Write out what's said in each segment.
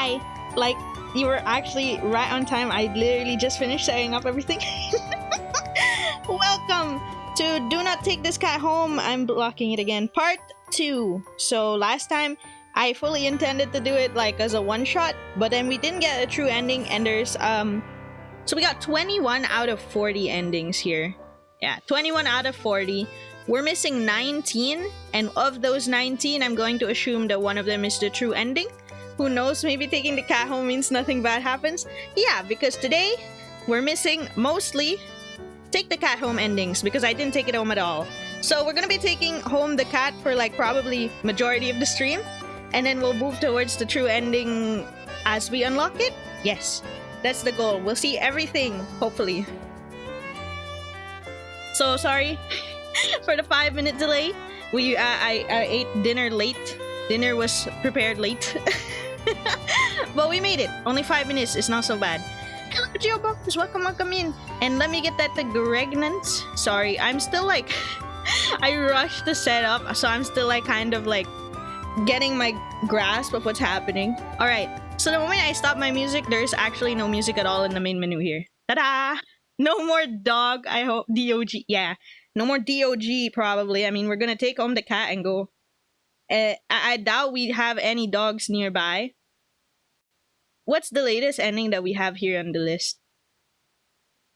Hi. Like, you were actually right on time. I literally just finished setting up everything. Welcome to Do Not Take This Cat Home. I'm blocking it again. Part 2. So last time, I fully intended to do it like as a one-shot, but then we didn't get a true ending, and there's so we got 21 out of 40 endings here. Yeah, 21 out of 40. We're missing 19, and of those 19, I'm going to assume that one of them is the true ending. Who knows, maybe taking the cat home means nothing bad happens. Yeah, because today, we're missing mostly take the cat home endings, because I didn't take it home at all. So we're gonna be taking home the cat for like probably majority of the stream, and then we'll move towards the true ending as we unlock it. Yes, that's the goal. We'll see everything, hopefully. So sorry for the 5-minute delay. I ate dinner late. Dinner was prepared late. But we made it. Only 5 minutes is not so bad. Hello, Geobox. Welcome in. And let me get that to Gregnant. Sorry, I'm still like... I rushed the setup, so I'm still like kind of like getting my grasp of what's happening. Alright, so the moment I stop my music, there's actually no music at all in the main menu here. Ta-da! No more dog, I hope. DOG. Yeah, no more DOG probably. I mean, we're gonna take home the cat and go. I doubt we have any dogs nearby. What's the latest ending that we have here on the list?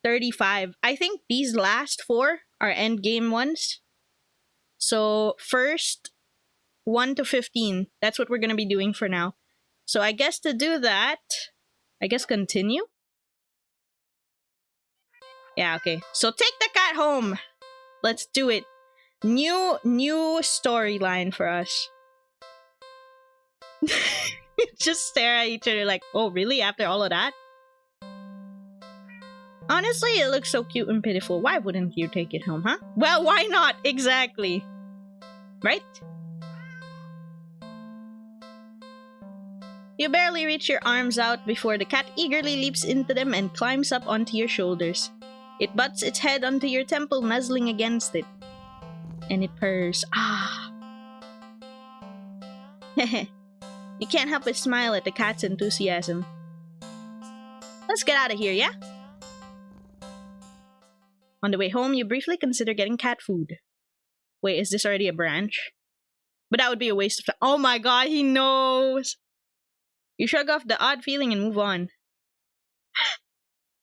35. I think these last 4 are end game ones. So first 1 to 15. That's what we're gonna be doing for now. So I guess to do that, I guess continue. Yeah, okay. So take the cat home. Let's do it. New storyline for us. Just stare at each other like, oh really? After all of that? Honestly, it looks so cute and pitiful. Why wouldn't you take it home, huh? Well, why not? Exactly. Right? You barely reach your arms out before the cat eagerly leaps into them and climbs up onto your shoulders. It butts its head onto your temple, nuzzling against it. And it purrs. Ah. Heh. You can't help but smile at the cat's enthusiasm. Let's get out of here, yeah? On the way home, you briefly consider getting cat food. Wait, is this already a branch? But that would be a waste of time. Oh my god, he knows! You shrug off the odd feeling and move on.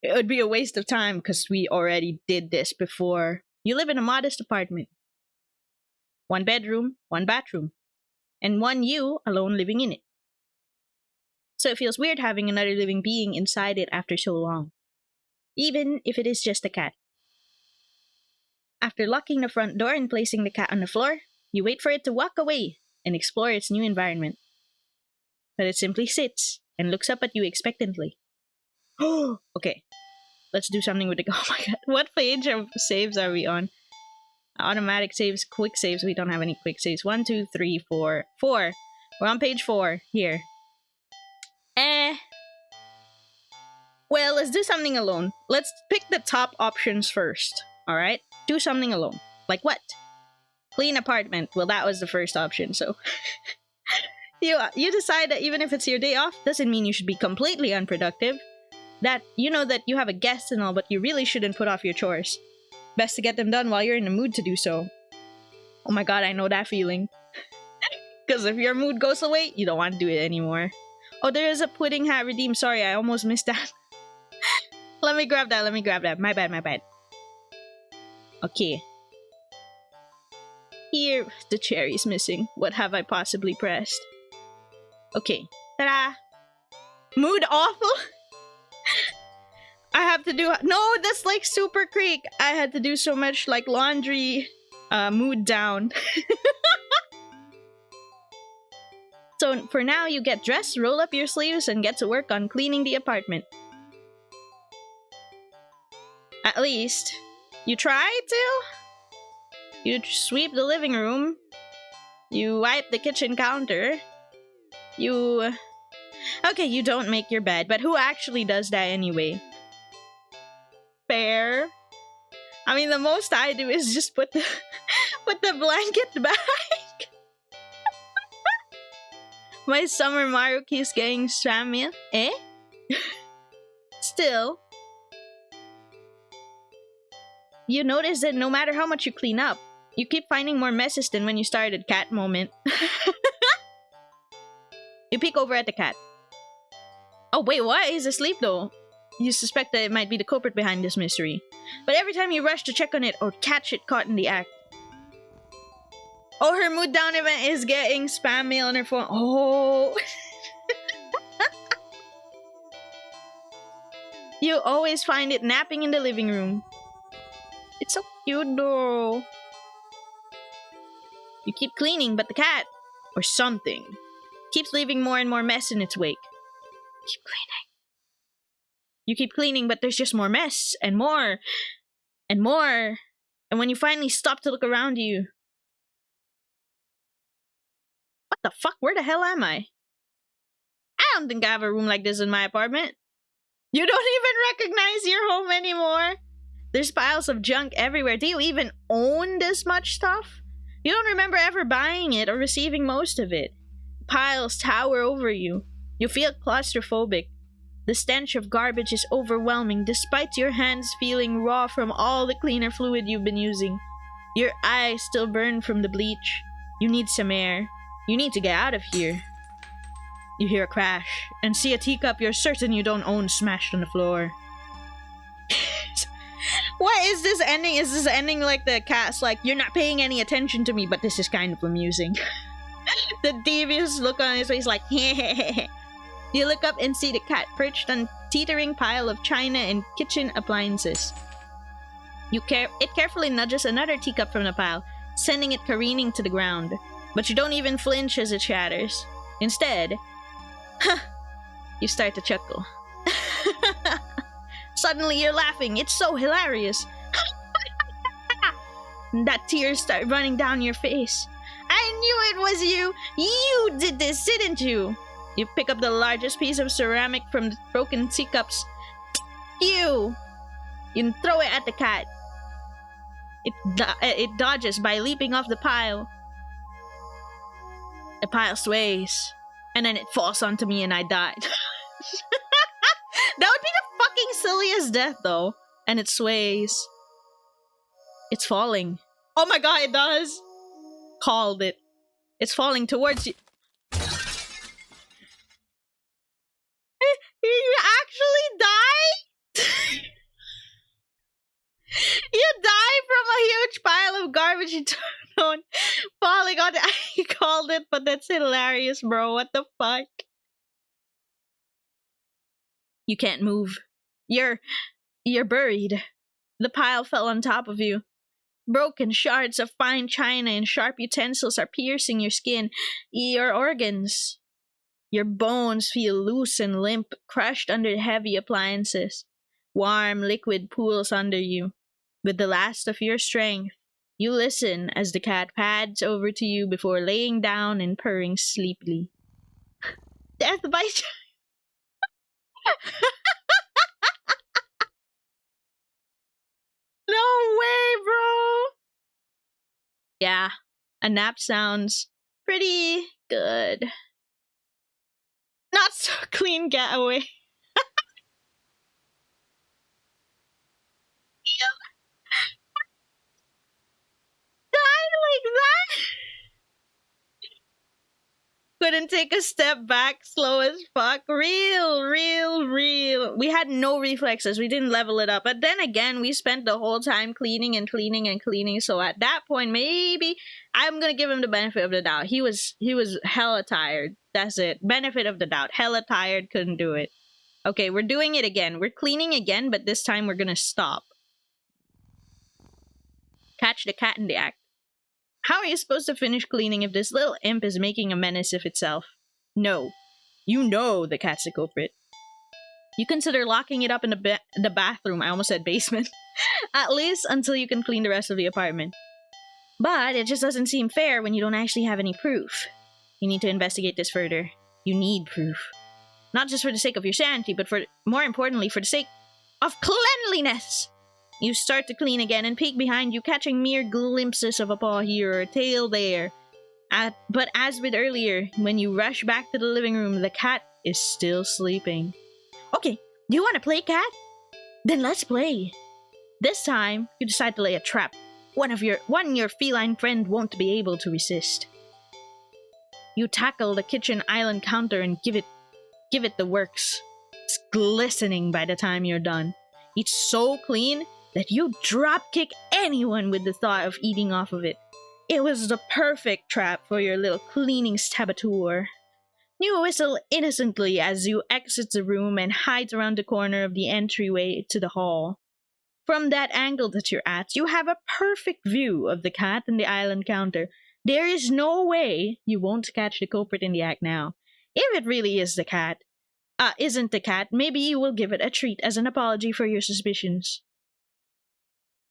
It would be a waste of time because we already did this before. You live in a modest apartment. 1 bedroom, 1 bathroom. And 1 you alone living in it. So it feels weird having another living being inside it after so long. Even if it is just a cat. After locking the front door and placing the cat on the floor, you wait for it to walk away and explore its new environment. But it simply sits and looks up at you expectantly. Okay, let's do something with the... Oh my god, what page of saves are we on? Automatic saves, quick saves. We don't have any quick saves. 1, 2, 3, 4. 4. We're on page 4. Here. Well, let's do something alone. Let's pick the top options first. Alright? Do something alone. Like what? Clean apartment. Well, that was the first option, so... you decide that even if it's your day off, doesn't mean you should be completely unproductive. That, you know that you have a guest and all, but you really shouldn't put off your chores. Best to get them done while you're in the mood to do so. Oh my god, I know that feeling. Because if your mood goes away, you don't want to do it anymore. Oh, there is a pudding hat redeemed. Sorry, I almost missed that. Let me grab that. My bad. Okay. Here, the cherry's missing. What have I possibly pressed? Okay. Ta-da! Mood awful? I have to do... No, that's like Super Creek. I had to do so much like laundry. Mood down. So for now, you get dressed, roll up your sleeves, and get to work on cleaning the apartment. At least, you try to? You sweep the living room. You wipe the kitchen counter. You... Okay, you don't make your bed, but who actually does that anyway? Fair. I mean, the most I do is just put the blanket back. My summer Mario keeps getting spammy. Eh? Still, you notice that no matter how much you clean up, you keep finding more messes than when you started. Cat moment. You peek over at the cat. Oh wait, what? He's asleep though. You suspect that it might be the culprit behind this mystery. But every time you rush to check on it or catch it caught in the act. Oh, her mood down event is getting spam mail on her phone. Oh. You always find it napping in the living room. It's so cute though. You keep cleaning, but the cat, or something, keeps leaving more and more mess in its wake. Keep cleaning. You keep cleaning, but there's just more mess, and more, and more. And when you finally stop to look around you... What the fuck? Where the hell am I? I don't think I have a room like this in my apartment. You don't even recognize your home anymore. There's piles of junk everywhere. Do you even own this much stuff? You don't remember ever buying it or receiving most of it. Piles tower over you. You feel claustrophobic. The stench of garbage is overwhelming despite your hands feeling raw from all the cleaner fluid you've been using. Your eyes still burn from the bleach. You need some air. You need to get out of here. You hear a crash and see a teacup you're certain you don't own smashed on the floor. What is this ending? Is this ending like the cat's like, you're not paying any attention to me, but this is kind of amusing. The devious look on his face like, hehehe. You look up and see the cat perched on a teetering pile of china and kitchen appliances. It carefully nudges another teacup from the pile, sending it careening to the ground. But you don't even flinch as it shatters. Instead, you start to chuckle. Suddenly you're laughing. It's so hilarious. That tears start running down your face. I knew it was you. You did this, didn't you? You pick up the largest piece of ceramic from the broken teacups. You throw it at the cat. It dodges by leaping off the pile. The pile sways, and then it falls onto me and I died. That would be the fucking silliest death though. And it sways. It's falling. Oh my god, it does. Called it. It's falling towards you. You actually die? You die from a huge pile of garbage you turned on. Falling on it. I called it, but that's hilarious, bro. What the fuck? You can't move. You're buried. The pile fell on top of you. Broken shards of fine china and sharp utensils are piercing your skin, your organs. Your bones feel loose and limp, crushed under heavy appliances. Warm liquid pools under you. With the last of your strength, you listen as the cat pads over to you before laying down and purring sleepily. Death by No way, bro! Yeah, a nap sounds pretty good. Not so clean getaway. Die like that? Couldn't take a step back, slow as fuck. Real. We had no reflexes. We didn't level it up. But then again, we spent the whole time cleaning and cleaning and cleaning. So at that point, maybe I'm gonna give him the benefit of the doubt. He was hella tired. That's it. Benefit of the doubt. Hella tired, couldn't do it. Okay, we're doing it again. We're cleaning again, but this time we're gonna stop. Catch the cat in the act. How are you supposed to finish cleaning if this little imp is making a menace of itself? No. You know the cat's the culprit. You consider locking it up in the bathroom. I almost said basement. At least until you can clean the rest of the apartment. But it just doesn't seem fair when you don't actually have any proof. You need to investigate this further. You need proof. Not just for the sake of your sanity, but more importantly, for the sake of cleanliness. You start to clean again and peek behind you, catching mere glimpses of a paw here or a tail there. But as with earlier, when you rush back to the living room, the cat is still sleeping. Okay, do you want to play, cat? Then let's play. This time, you decide to lay a trap. One your feline friend won't be able to resist. You tackle the kitchen island counter and give it the works. It's glistening by the time you're done. It's so clean that you drop kick anyone with the thought of eating off of it. It was the perfect trap for your little cleaning saboteur. You whistle innocently as you exit the room and hide around the corner of the entryway to the hall. From that angle that you're at, you have a perfect view of the cat and the island counter. There is no way you won't catch the culprit in the act now. If it really isn't the cat, maybe you will give it a treat as an apology for your suspicions.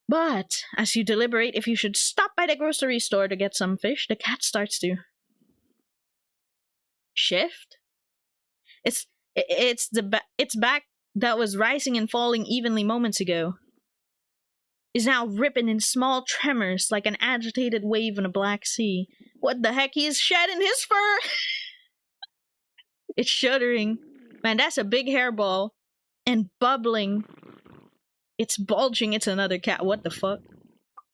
But as you deliberate if you should stop by the grocery store to get some fish, the cat starts to shift. Its back that was rising and falling evenly moments ago is now ripping in small tremors like an agitated wave in a black sea. What the heck? He is shedding his fur! It's shuddering. Man, that's a big hairball. And bubbling. It's bulging. It's another cat. What the fuck?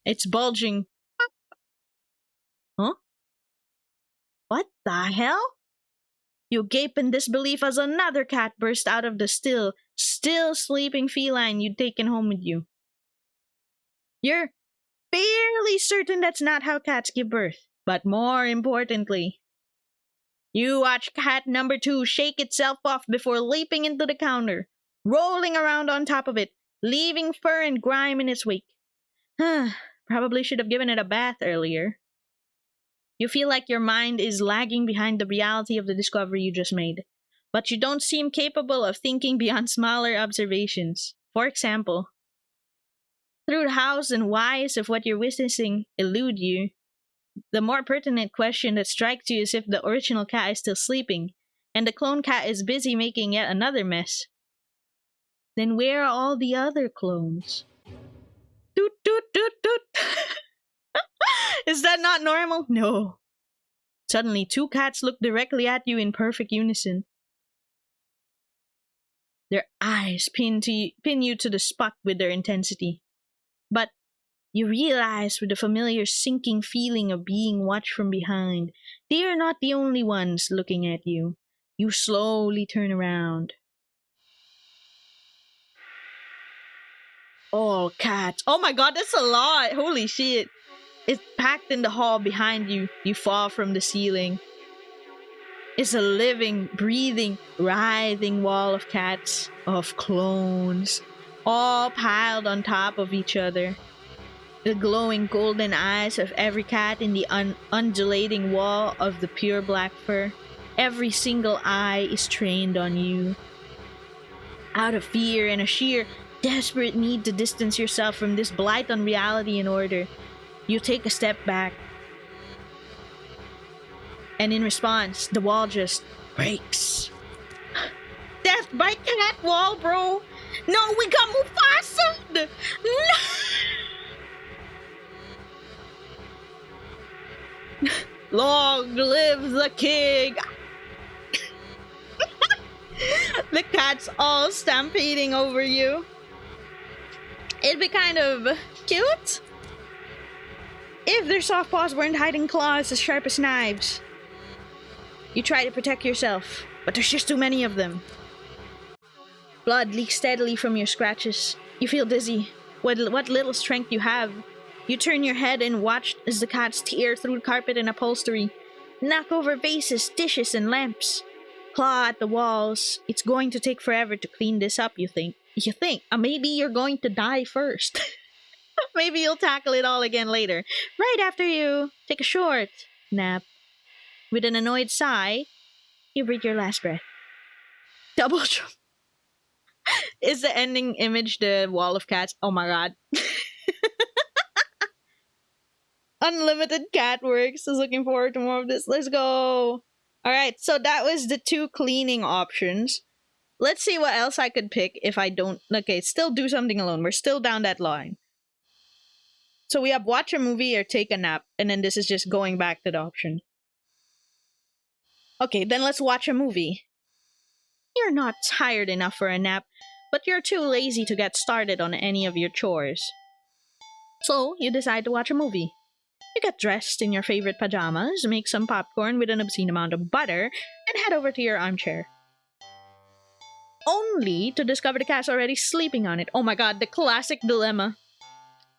It's bulging. Huh? What the hell? You gape in disbelief as another cat bursts out of the still sleeping feline you'd taken home with you. You're fairly certain that's not how cats give birth. But more importantly, you watch cat number 2 shake itself off before leaping into the counter, rolling around on top of it, leaving fur and grime in its wake. Probably should have given it a bath earlier. You feel like your mind is lagging behind the reality of the discovery you just made. But you don't seem capable of thinking beyond smaller observations. For example, through the hows and whys of what you're witnessing elude you, the more pertinent question that strikes you is if the original cat is still sleeping, and the clone cat is busy making yet another mess. Then where are all the other clones? Toot toot toot toot! Is that not normal? No. Suddenly, 2 cats look directly at you in perfect unison. Their eyes pin you to the spot with their intensity. But you realize with the familiar sinking feeling of being watched from behind, they are not the only ones looking at you. You slowly turn around. All cats. Oh my god, that's a lot! Holy shit! It's packed in the hall behind you. You fall from the ceiling. It's a living, breathing, writhing wall of cats, of clones, all piled on top of each other. The glowing golden eyes of every cat in the undulating wall of the pure black fur. Every single eye is trained on you. Out of fear and a sheer, desperate need to distance yourself from this blight on reality and order, you take a step back. And in response, the wall just breaks. Death by cat wall, bro! No, we got Mufasa! No! Long live the king! The cats all stampeding over you. It'd be kind of cute if their soft paws weren't hiding claws as sharp as knives. You try to protect yourself, but there's just too many of them. Blood leaks steadily from your scratches. You feel dizzy. What little strength you have. You turn your head and watch as the cats tear through carpet and upholstery, knock over vases, dishes, and lamps, claw at the walls. It's going to take forever to clean this up, you think. Maybe you're going to die first. Maybe you'll tackle it all again later, right after you take a short nap. With an annoyed sigh, you breathe your last breath. Double jump. Is the ending image the wall of cats? Oh my god. Unlimited cat works. I was looking forward to more of this. Let's go. Alright, so that was the 2 cleaning options. Let's see what else I could pick if I don't... Okay, still do something alone. We're still down that line. So we have watch a movie or take a nap, and then this is just going back to the option. Okay, then let's watch a movie. You're not tired enough for a nap, but you're too lazy to get started on any of your chores. So, you decide to watch a movie. You get dressed in your favorite pajamas, make some popcorn with an obscene amount of butter, and head over to your armchair. Only to discover the cat's already sleeping on it. Oh my god, the classic dilemma.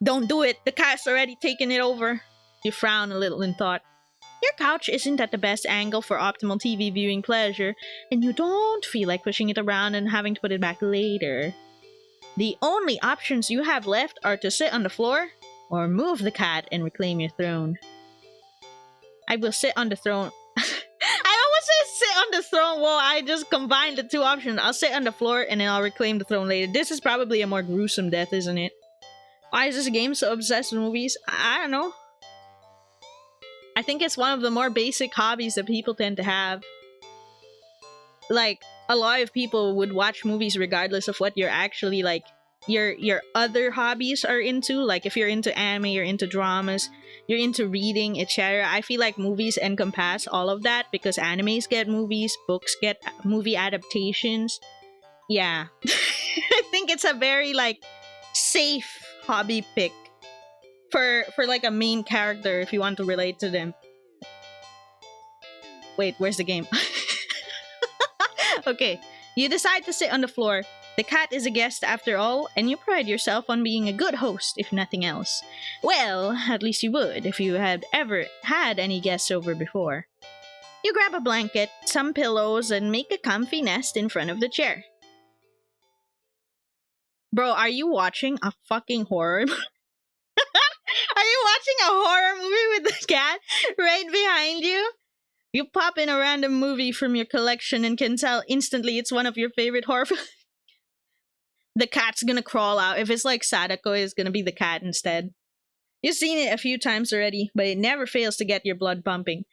Don't do it, the cat's already taken it over. You frown a little in thought. Your couch isn't at the best angle for optimal TV viewing pleasure, and you don't feel like pushing it around and having to put it back later. The only options you have left are to sit on the floor or move the cat and reclaim your throne. I will sit on the throne. I almost said sit on the throne. Well, I just combined the two options. I'll sit on the floor and then I'll reclaim the throne later. This is probably a more gruesome death, isn't it? Why is this game so obsessed with movies? I don't know. I think it's one of the more basic hobbies that people tend to have. Like, a lot of people would watch movies regardless of what you're actually, like, your other hobbies are into. Like, if you're into anime, you're into dramas, you're into reading, etc. I feel like movies encompass all of that because animes get movies, books get movie adaptations. Yeah. I think it's a very, like, safe hobby pick for like a main character if you want to relate to them. Wait, where's the game? Okay, you decide to sit on the floor. The cat is a guest after all, and you pride yourself on being a good host, if nothing else. Well, at least you would if you had ever had any guests over before. You grab a blanket, some pillows, and make a comfy nest in front of the chair. Bro, are you watching a fucking horror? Are you watching a horror movie with the cat right behind you? You pop in a random movie from your collection and can tell instantly it's one of your favorite horror films. The cat's gonna crawl out. If it's like Sadako, it's gonna be the cat instead. You've seen it a few times already, but it never fails to get your blood pumping.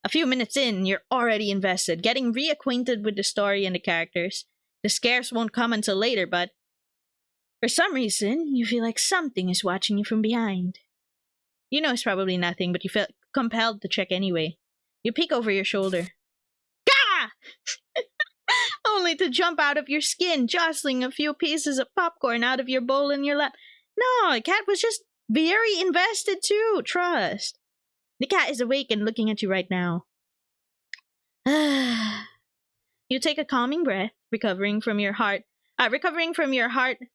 A few minutes in, you're already invested, getting reacquainted with the story and the characters. The scares won't come until later, but for some reason, you feel like something is watching you from behind. You know it's probably nothing, but you feel compelled to check anyway. You peek over your shoulder. Gah! Only to jump out of your skin, jostling a few pieces of popcorn out of your bowl in your lap. No, the cat was just very invested too, trust. The cat is awake and looking at you right now. You take a calming breath, recovering from your heart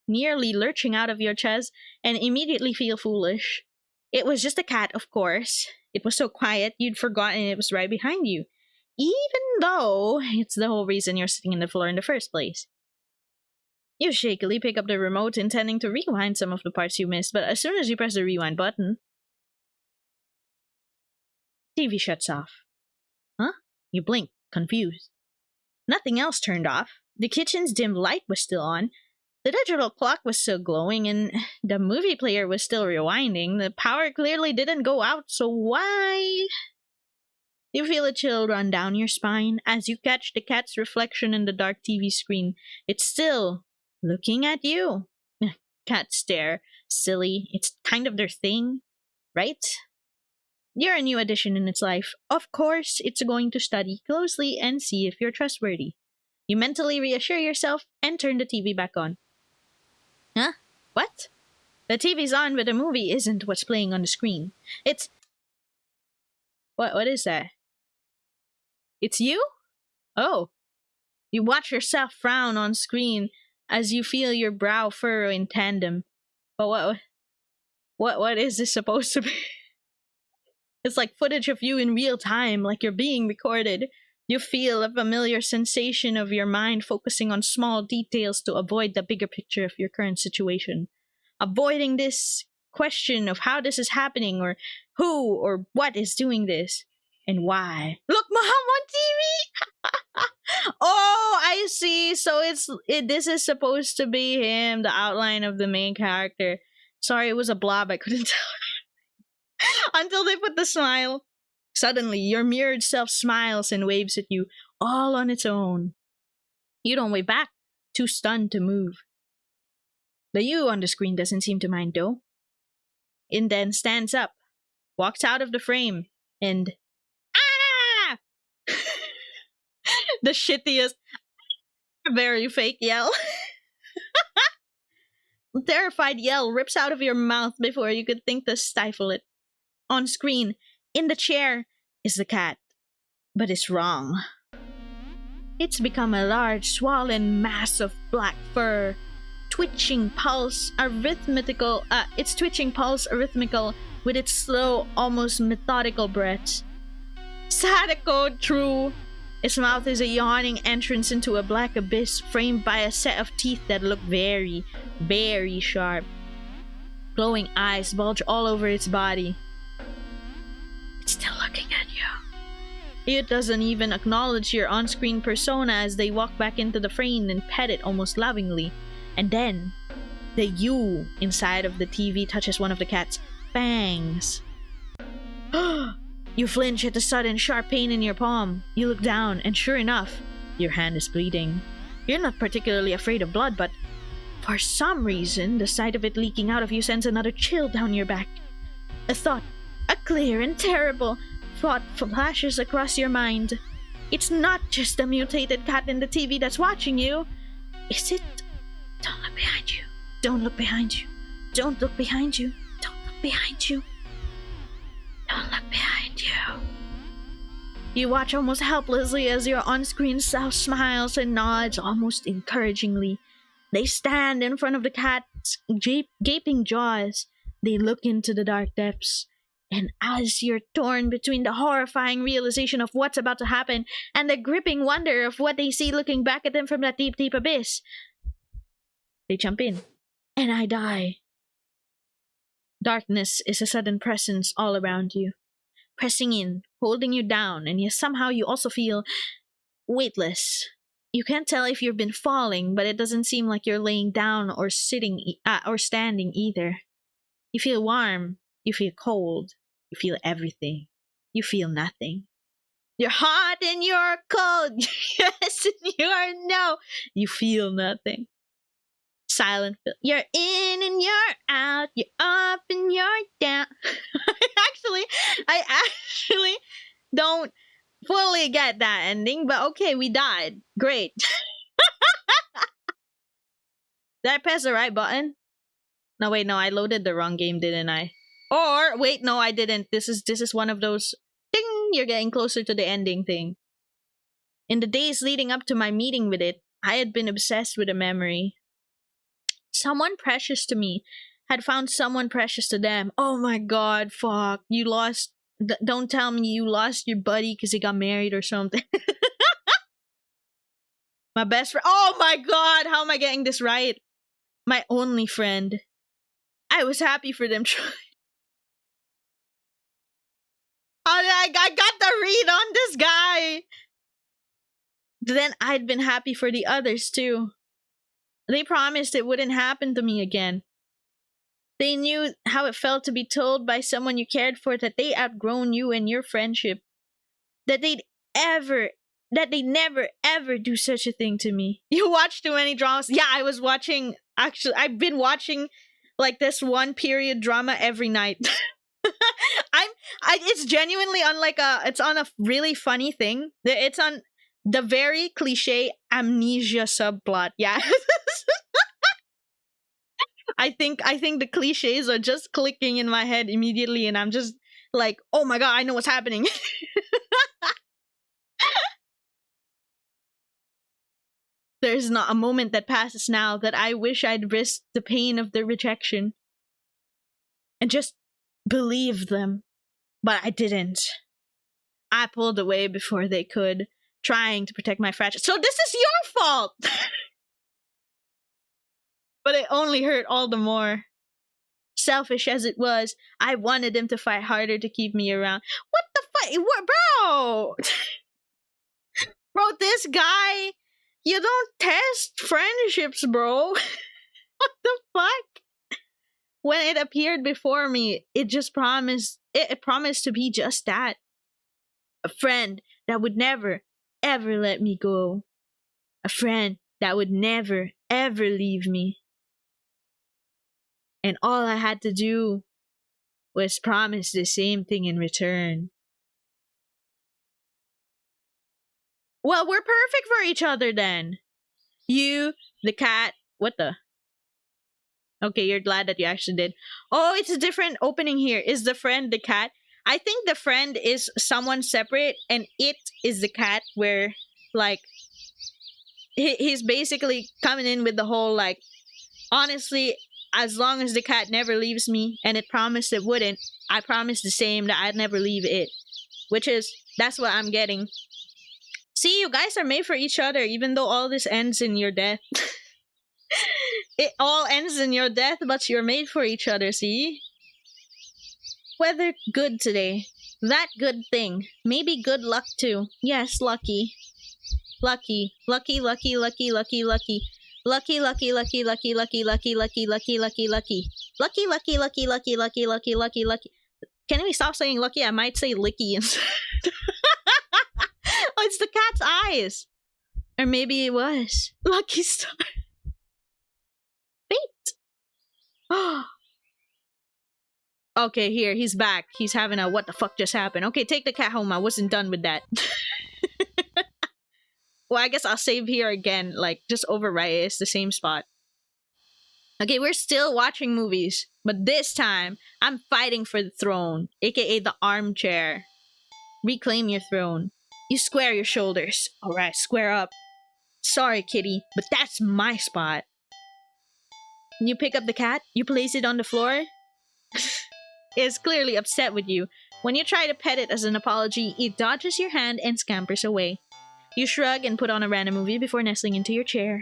nearly lurching out of your chest, and immediately feel foolish. It was just a cat, of course. It was so quiet, you'd forgotten it was right behind you. Even though it's the whole reason you're sitting on the floor in the first place. You shakily pick up the remote, intending to rewind some of the parts you missed, but as soon as you press the rewind button, TV shuts off. Huh? You blink, confused. Nothing else turned off. The kitchen's dim light was still on. The digital clock was still glowing, and the movie player was still rewinding. The power clearly didn't go out, so why? You feel a chill run down your spine as you catch the cat's reflection in the dark TV screen. It's still looking at you. Cats stare. Silly. It's kind of their thing, right? You're a new addition in its life. Of course, it's going to study closely and see if you're trustworthy. You mentally reassure yourself and turn the TV back on. Huh? What? The TV's on, but the movie isn't what's playing on the screen. It's... What is that? It's you? Oh. You watch yourself frown on screen as you feel your brow furrow in tandem. But what is this supposed to be? It's like footage of you in real time, like you're being recorded. You feel a familiar sensation of your mind focusing on small details to avoid the bigger picture of your current situation. Avoiding this question of how this is happening, or who or what is doing this, and why. Look, Mom, on TV! Oh, I see. So this is supposed to be him, the outline of the main character. Sorry, it was a blob. I couldn't tell. Until they put the smile. Suddenly, your mirrored self smiles and waves at you, all on its own. You don't wave back, too stunned to move. The you on the screen doesn't seem to mind, though. And then stands up, walks out of the frame, and... Ah! The shittiest, very fake yell. A terrified yell rips out of your mouth before you could think to stifle it. On screen, in the chair, is the cat. But it's wrong. It's become a large, swollen mass of black fur, twitching pulse arithmetical with its slow, almost methodical breaths. Sadako, true. Its mouth is a yawning entrance into a black abyss framed by a set of teeth that look very, very sharp. Glowing eyes bulge all over its body. It's still looking at you. It doesn't even acknowledge your on-screen persona as they walk back into the frame and pet it almost lovingly. And then, the you inside of the TV touches one of the cat's fangs. You flinch at the sudden sharp pain in your palm. You look down, and sure enough, your hand is bleeding. You're not particularly afraid of blood, but for some reason, the sight of it leaking out of you sends another chill down your back. A thought, a clear and terrible thought, flashes across your mind. It's not just the mutated cat in the TV that's watching you. Is it? Don't look behind you. Don't look behind you. Don't look behind you. Don't look behind you. Don't look behind you. You watch almost helplessly as your on-screen self smiles and nods almost encouragingly. They stand in front of the cat's gaping jaws. They look into the dark depths. And as you're torn between the horrifying realization of what's about to happen and the gripping wonder of what they see looking back at them from that deep, deep abyss, they jump in. And I die. Darkness is a sudden presence all around you, pressing in, holding you down, and yet somehow you also feel weightless. You can't tell if you've been falling, but it doesn't seem like you're laying down or sitting or standing either. You feel warm, you feel cold, you feel everything. You feel nothing. You're hot and you're cold. Yes and you're no. You feel nothing. Silent. You're in and you're out. You're up and you're down. I actually don't fully get that ending, but okay, we died. Great. Did I press the right button? No, wait, no, I loaded the wrong game, didn't I? Or wait, no, I didn't. This is one of those ding, you're getting closer to the ending thing. In the days leading up to my meeting with it, I had been obsessed with a memory. Someone precious to me had found someone precious to them. Oh my god, fuck. You lost. Don't tell me you lost your buddy because he got married or something. My best friend. Oh my god, how am I getting this right? My only friend. I was happy for them. I got the read on this guy. Then I'd been happy for the others too. They promised it wouldn't happen to me again. They knew how it felt to be told by someone you cared for that they outgrown you and your friendship. That they'd never ever do such a thing to me. You watch too many dramas. Yeah, I was watching. Actually, I've been watching like this one period drama every night. It's genuinely on it's on a really funny thing. It's on the very cliche amnesia subplot. Yeah. I think the cliches are just clicking in my head immediately, and I'm just like, oh my god, I know what's happening. There's not a moment that passes now that I wish I'd risked the pain of the rejection and just believe them. But I didn't. I pulled away before they could, trying to protect my fragile. So this is your fault! But it only hurt all the more. Selfish as it was, I wanted them to fight harder to keep me around. What the fuck? What, bro? Bro, this guy, you don't test friendships, bro. What the fuck? When it appeared before me, it promised to be just that. A friend that would never, ever let me go. A friend that would never, ever leave me. And all I had to do was promise the same thing in return. Well, we're perfect for each other then. You, the cat. What the? Okay, you're glad that you actually did. Oh, it's a different opening here. Is the friend the cat? I think the friend is someone separate, and it is the cat. Where, like, he's basically coming in with the whole like, honestly, as long as the cat never leaves me, and it promised it wouldn't, I promised the same that I'd never leave it. Which is that's what I'm getting. See, you guys are made for each other, even though all this ends in your death. It all ends in your death, but you're made for each other, see? Weather good today. That good thing. Maybe good luck too. Yes, lucky. Lucky. Lucky, lucky, lucky, lucky, lucky. Lucky, lucky, lucky, lucky, lucky, lucky, lucky, lucky, lucky, lucky. Lucky, lucky, lucky, lucky, lucky, lucky, lucky, lucky. Can we stop saying lucky? I might say licky instead. Oh, it's the cat's eyes. Or maybe it was. Lucky star. Fate. Okay, here, he's back. He's having a what the fuck just happened. Okay, take the cat home. I wasn't done with that. Well, I guess I'll save here again. Like, just overwrite it. It's the same spot. Okay, we're still watching movies. But this time, I'm fighting for the throne. AKA the armchair. Reclaim your throne. You square your shoulders. Alright, square up. Sorry, kitty, but that's my spot. You pick up the cat. You place it on the floor. It is clearly upset with you. When you try to pet it as an apology, it dodges your hand and scampers away. You shrug and put on a random movie before nestling into your chair.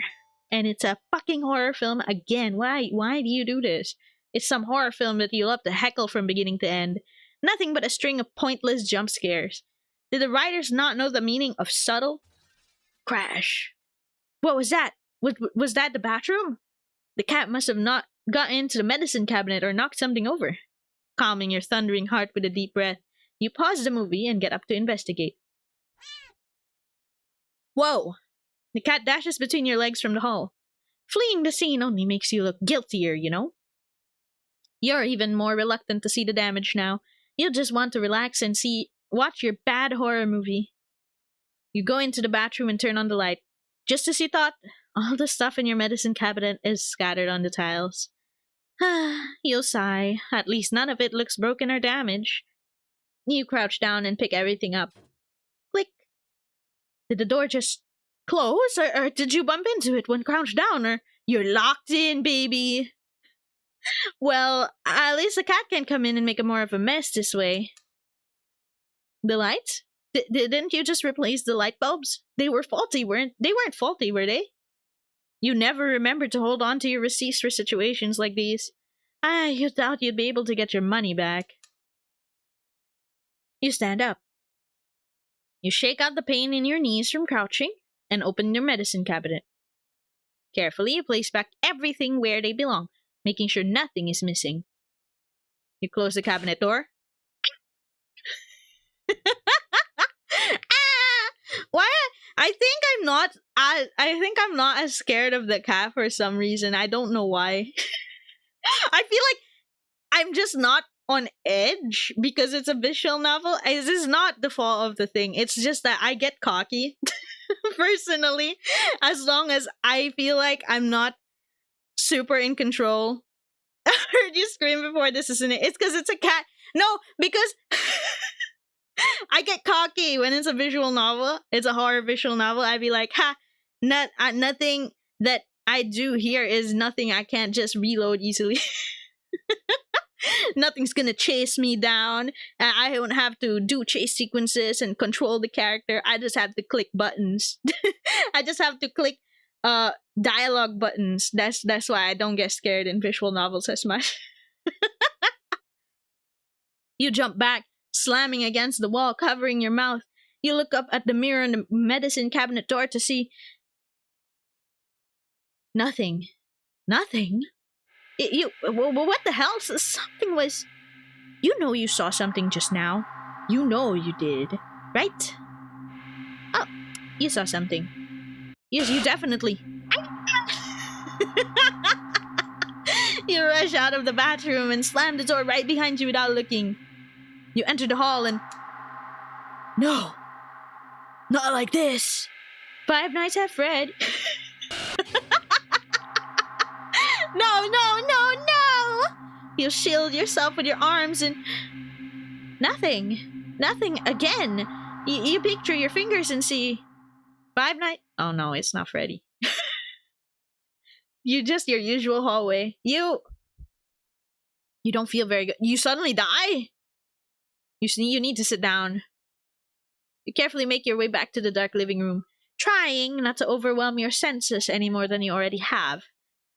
And it's a fucking horror film again. Why do you do this? It's some horror film that you love to heckle from beginning to end. Nothing but a string of pointless jump scares. Did the writers not know the meaning of subtle? Crash. What was that? Was that the bathroom? The cat must have not got into the medicine cabinet or knocked something over. Calming your thundering heart with a deep breath, you pause the movie and get up to investigate. Whoa! The cat dashes between your legs from the hall. Fleeing the scene only makes you look guiltier, you know? You're even more reluctant to see the damage now. You'll just want to relax and watch your bad horror movie. You go into the bathroom and turn on the light. Just as you thought, all the stuff in your medicine cabinet is scattered on the tiles. You'll sigh. At least none of it looks broken or damaged. You crouch down and pick everything up. Click. Did the door just close? Or did you bump into it when crouched down? Or you're locked in, baby? Well, at least the cat can come in and make more of a mess this way. The lights? Didn't you just replace the light bulbs? They were faulty, weren't faulty, were they? You never remembered to hold on to your receipts for situations like these. You thought you'd be able to get your money back. You stand up. You shake out the pain in your knees from crouching and open your medicine cabinet. Carefully, you place back everything where they belong, making sure nothing is missing. You close the cabinet door. Why? I think I'm not as scared of the cat for some reason. I don't know why. I feel like I'm just not on edge because it's a visual novel. This is not the fault of the thing. It's just that I get cocky personally as long as I feel like I'm not super in control. I heard you scream before, this isn't it. It's because it's a cat. No, because I get cocky when it's a visual novel. It's a horror visual novel. I'd be like, nothing that I do here is nothing I can't just reload easily. Nothing's gonna chase me down. I don't have to do chase sequences and control the character. I just have to click buttons. I just have to click dialogue buttons. That's why I don't get scared in visual novels as much. You jump back, slamming against the wall, covering your mouth. You look up at the mirror in the medicine cabinet door to see nothing. Nothing? What the hell? Something was... You know you saw something just now. You know you did, right? Oh, you saw something. Yes, you definitely... You rush out of the bathroom and slam the door right behind you without looking. You enter the hall and... No! Not like this. Five Nights at Fred. No, no, no, no! You shield yourself with your arms and nothing. Nothing again. You peek through your fingers and see Five Nights. Oh no, it's not Freddy. You just your usual hallway. You don't feel very good. You suddenly die. You need to sit down. You carefully make your way back to the dark living room, trying not to overwhelm your senses any more than you already have.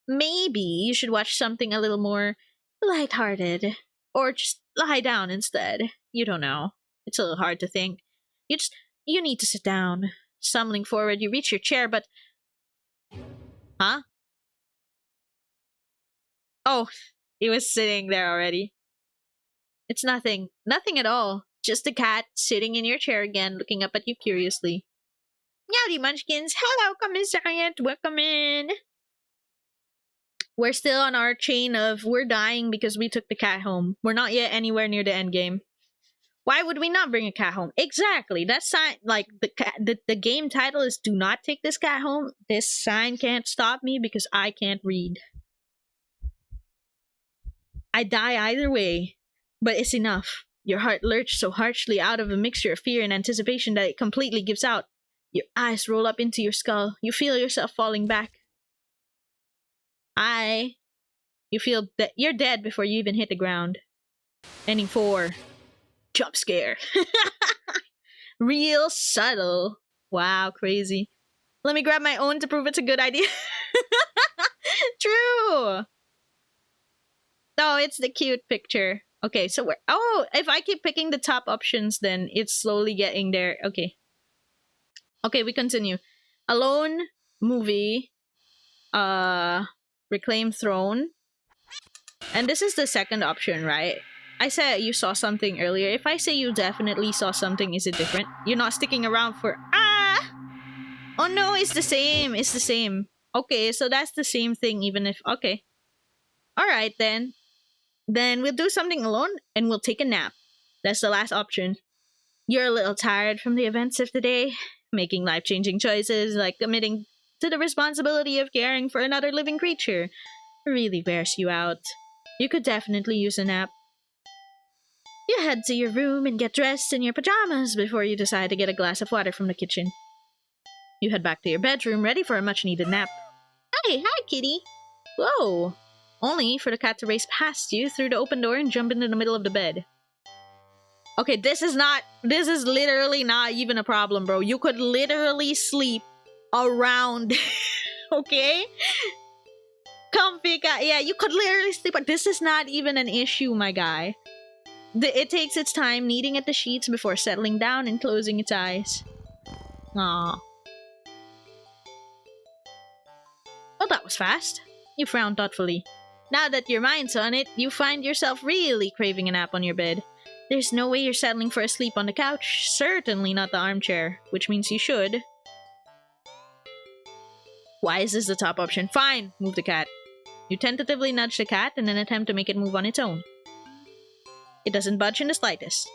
Maybe you should watch something a little more lighthearted. Or just lie down instead. You don't know. It's a little hard to think. You need to sit down. Stumbling forward, you reach your chair, but... Huh? Oh, he was sitting there already. It's nothing. Nothing at all. Just a cat sitting in your chair again, looking up at you curiously. Howdy, Munchkins. Hello, Commissariat. Welcome in. We're still on our chain of we're dying because we took the cat home. We're not yet anywhere near the end game. Why would we not bring a cat home? Exactly. That sign, like the game title is "Do not take this cat home." This sign can't stop me because I can't read. I die either way, but it's enough. Your heart lurched so harshly out of a mixture of fear and anticipation that it completely gives out. Your eyes roll up into your skull. You feel yourself falling back. You feel that you're dead before you even hit the ground. Ending 4. Jump scare. Real subtle. Wow, crazy. Let me grab my own to prove it's a good idea. True. Oh, it's the cute picture. Okay, so we're... Oh, if I keep picking the top options, then it's slowly getting there. Okay. Okay, we continue. Alone, movie, Reclaim Throne. And this is the second option, right? I said you saw something earlier. If I say you definitely saw something, is it different? You're not sticking around for... Ah! Oh no, it's the same. It's the same. Okay, so that's the same thing even if... Okay. Alright then. Then we'll do something alone and we'll take a nap. That's the last option. You're a little tired from the events of the day. Making life-changing choices, like committing to the responsibility of caring for another living creature, really wears you out. You could definitely use a nap. You head to your room and get dressed in your pajamas before you decide to get a glass of water from the kitchen. You head back to your bedroom, ready for a much-needed nap. Hi, kitty. Whoa. Only for the cat to race past you through the open door and jump into the middle of the bed. Okay, this is literally not even a problem, bro. You could literally sleep around, okay? Comfy cat. Yeah, you could literally sleep. This is not even an issue, my guy. It takes its time kneading at the sheets before settling down and closing its eyes. Aww. Well, that was fast. You frowned thoughtfully. Now that your mind's on it, you find yourself really craving a nap on your bed. There's no way you're settling for a sleep on the couch. Certainly not the armchair, which means you should. Why is this the top option? Fine, move the cat. You tentatively nudge the cat in an attempt to make it move on its own. It doesn't budge in the slightest.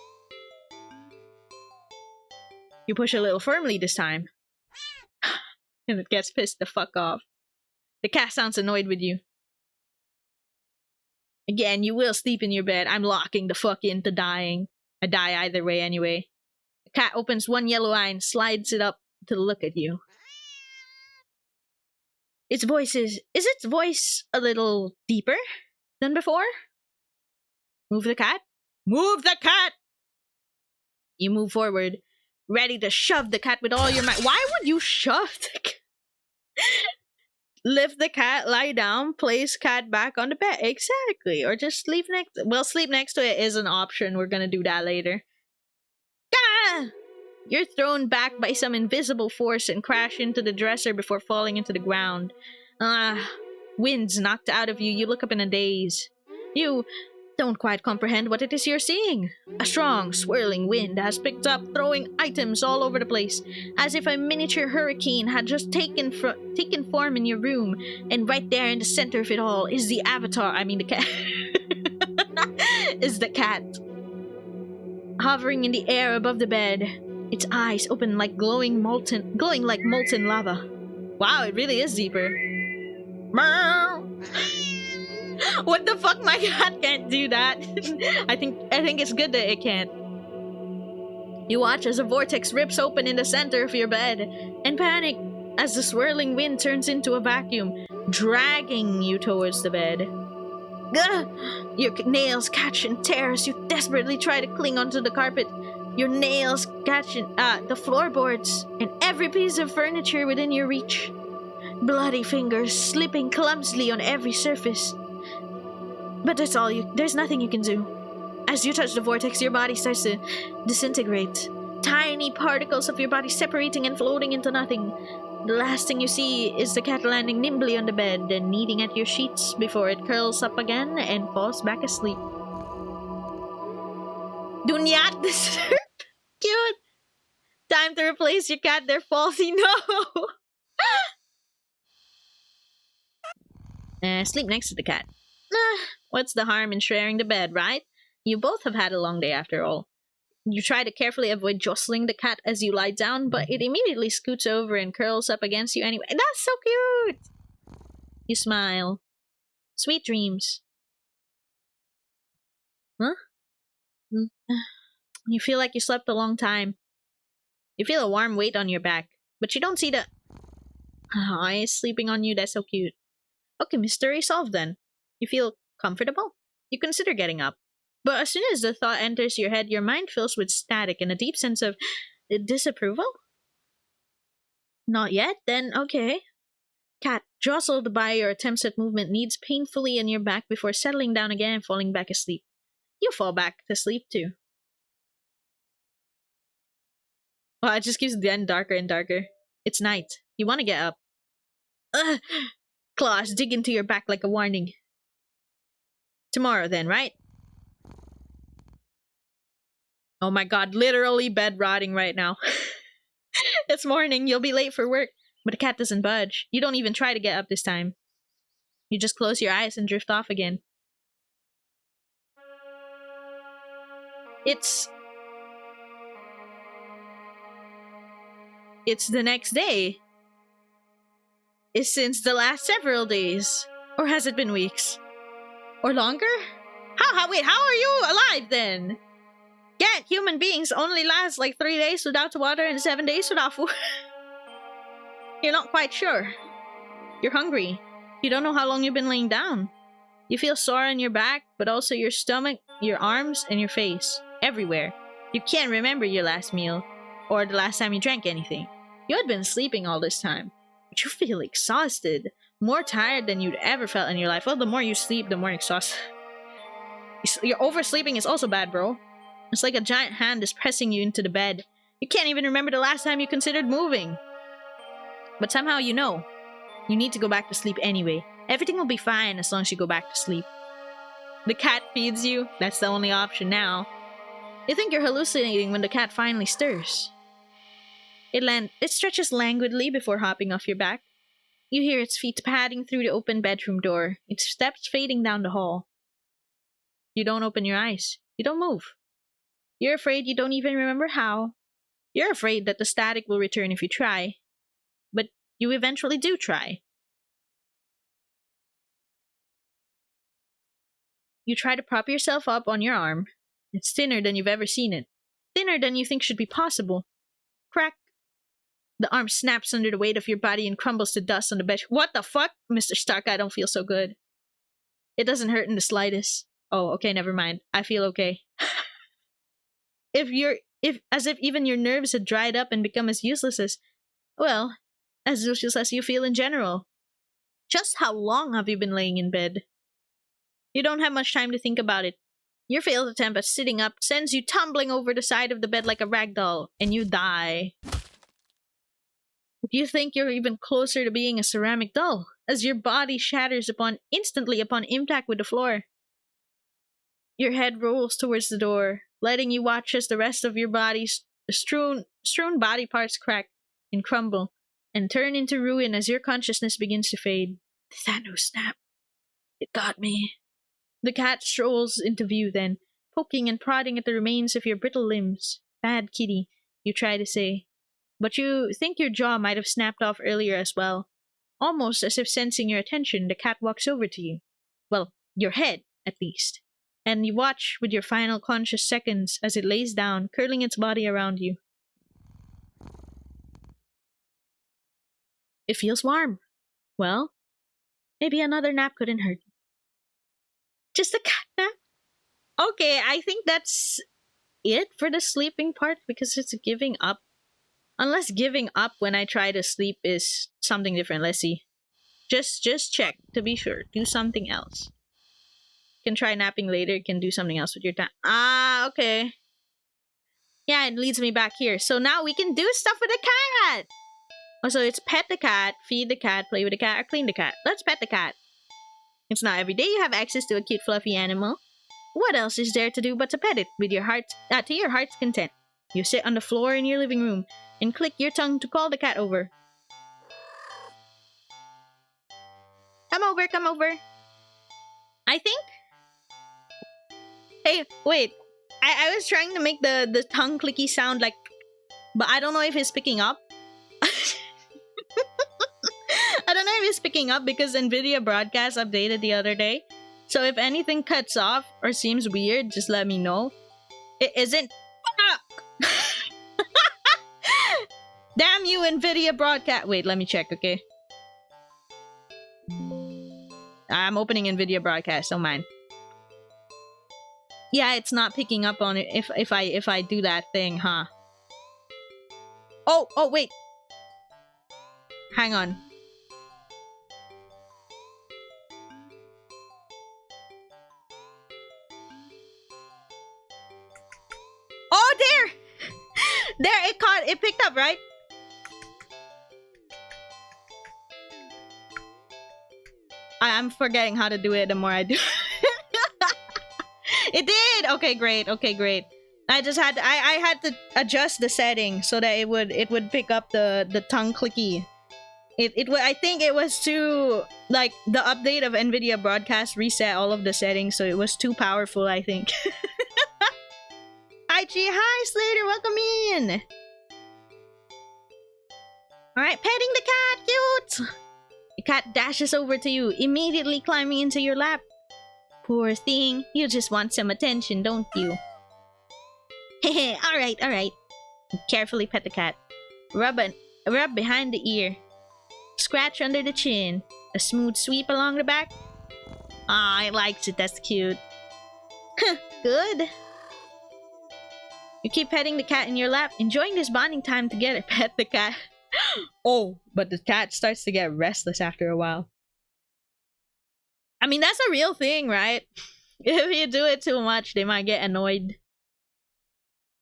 You push a little firmly this time. And it gets pissed the fuck off. The cat sounds annoyed with you. Again, you will sleep in your bed. I'm locking the fuck into dying. I die either way anyway. The cat opens one yellow eye and slides it up to look at you. Is its voice a little deeper than before? Move the cat? Move the cat! You move forward, ready to shove the cat with all your might. Why would you shove the cat? Lift the cat, lie down, place cat back on the bed. Exactly. Or just sleep next... Well, sleep next to it is an option. We're gonna do that later. Ah! You're thrown back by some invisible force and crash into the dresser before falling into the ground. Wind's knocked out of you. You look up in a daze. You don't quite comprehend what it is you're seeing. A strong, swirling wind has picked up, throwing items all over the place, as if a miniature hurricane had just taken form in your room, and right there in the center of it all is the the cat. Is the cat. Hovering in the air above the bed, Its eyes open like glowing like molten lava. Wow, it really is deeper. Meow. What the fuck? My cat can't do that. I think it's good that it can't. You watch as a vortex rips open in the center of your bed and panic as the swirling wind turns into a vacuum, dragging you towards the bed. Gah! Your nails catch and tear as you desperately try to cling onto the carpet. Your nails catch the floorboards and every piece of furniture within your reach. Bloody fingers slipping clumsily on every surface. But there's nothing you can do. As you touch the vortex, your body starts to disintegrate. Tiny particles of your body separating and floating into nothing. The last thing you see is the cat landing nimbly on the bed and kneading at your sheets before it curls up again and falls back asleep. Do not disturb. Cute. Time to replace your cat there, Falsy. No. Sleep next to the cat. What's the harm in sharing the bed, right? You both have had a long day after all. You try to carefully avoid jostling the cat as you lie down, but it immediately scoots over and curls up against you anyway. That's so cute! You smile. Sweet dreams. Huh? You feel like you slept a long time. You feel a warm weight on your back, but you don't see the eyes sleeping on you. That's so cute. Okay, mystery solved then. You feel comfortable? You consider getting up. But as soon as the thought enters your head, your mind fills with static and a deep sense of disapproval? Not yet? Then okay. Cat, jostled by your attempts at movement, kneads painfully in your back before settling down again and falling back asleep. You fall back to sleep too. Well, it just keeps getting darker and darker. It's night. You want to get up. Ugh! Claws dig into your back like a warning. Tomorrow then, right? Oh my god, literally bed rotting right now. It's morning, you'll be late for work. But the cat doesn't budge. You don't even try to get up this time. You just close your eyes and drift off again. It's the next day. It's since the last several days. Or has it been weeks? Or longer? Wait, how are you alive then? Can't human beings only last like 3 days without water and 7 days without food? You're not quite sure. You're hungry. You don't know how long you've been laying down. You feel sore in your back, but also your stomach, your arms, and your face. Everywhere. You can't remember your last meal, or the last time you drank anything. You had been sleeping all this time, but you feel exhausted. More tired than you'd ever felt in your life. Well, the more you sleep, the more exhausted. Your oversleeping is also bad, bro. It's like a giant hand is pressing you into the bed. You can't even remember the last time you considered moving. But somehow you know. You need to go back to sleep anyway. Everything will be fine as long as you go back to sleep. The cat feeds you. That's the only option now. You think you're hallucinating when the cat finally stirs. It stretches languidly before hopping off your back. You hear its feet padding through the open bedroom door, its steps fading down the hall. You don't open your eyes. You don't move. You're afraid you don't even remember how. You're afraid that the static will return if you try. But you eventually do try. You try to prop yourself up on your arm. It's thinner than you've ever seen it. Thinner than you think should be possible. Crack. The arm snaps under the weight of your body and crumbles to dust on the bed. What the fuck? Mr. Stark, I don't feel so good. It doesn't hurt in the slightest. Oh, okay, never mind. I feel okay. As if even your nerves had dried up and become as useless as you feel in general. Just how long have you been laying in bed? You don't have much time to think about it. Your failed attempt at sitting up sends you tumbling over the side of the bed like a rag doll, and you die. You think you're even closer to being a ceramic doll, as your body shatters instantly upon impact with the floor. Your head rolls towards the door, letting you watch as the rest of your body's strewn body parts crack and crumble, and turn into ruin as your consciousness begins to fade. The Thanos snap. It got me. The cat strolls into view then, poking and prodding at the remains of your brittle limbs. Bad kitty. you try to say, but you think your jaw might have snapped off earlier as well. Almost as if sensing your attention, the cat walks over to you. Well, your head, at least. And you watch with your final conscious seconds as it lays down, curling its body around you. It feels warm. Well, maybe another nap couldn't hurt. Just a cat nap? Okay, I think that's it for the sleeping part because it's giving up. Unless giving up when I try to sleep is something different. Let's see. Just check to be sure. Do something else. You can try napping later. You can do something else with your time. Ah, okay. Yeah, it leads me back here. So now we can do stuff with the cat. Oh, so it's pet the cat, feed the cat, play with the cat, or clean the cat. Let's pet the cat. It's not every day you have access to a cute fluffy animal. What else is there to do but to pet it with your heart to your heart's content? You sit on the floor in your living room and click your tongue to call the cat over. Come over, come over. I think. Hey, wait. I was trying to make the tongue clicky sound like, but I don't know if it's picking up. I don't know if it's picking up because NVIDIA Broadcast updated the other day. So if anything cuts off or seems weird, just let me know. It isn't. Damn you, NVIDIA Broadcast. Wait, let me check, okay? I'm opening NVIDIA Broadcast, don't mind. Yeah, it's not picking up on it if I do that thing, huh? Oh, wait. Hang on. Oh, there! There, it picked up, right? I'm forgetting how to do it the more I do. It did! Okay, great. I just had I had to adjust the setting so that it would pick up the tongue clicky. I think it was too, like, the update of NVIDIA Broadcast reset all of the settings, so it was too powerful, I think. Hi Slater, welcome in! Alright, petting the cat, cute! The cat dashes over to you, immediately climbing into your lap. Poor thing, you just want some attention, don't you? Hehe, alright. Carefully pet the cat. Rub behind the ear. Scratch under the chin. A smooth sweep along the back. Ah, it likes it, that's cute. Good. You keep petting the cat in your lap, enjoying this bonding time together. Pet the cat. Oh, but the cat starts to get restless after a while. I mean, that's a real thing, right? If you do it too much, they might get annoyed.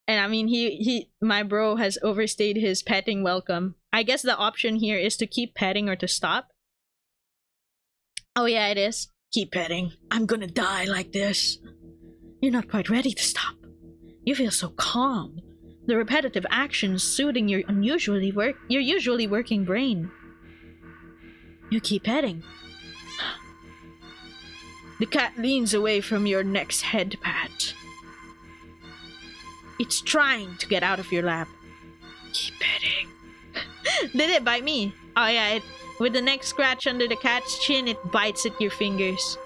And I mean, my bro has overstayed his petting welcome. I guess the option here is to keep petting or to stop. Oh yeah, it is. Keep petting. I'm gonna die like this. You're not quite ready to stop. You feel so calm. The repetitive actions soothing your usually working brain. You keep petting. The cat leans away from your next head pat. It's trying to get out of your lap. Keep petting. Did it bite me? Oh yeah, with the next scratch under the cat's chin, it bites at your fingers.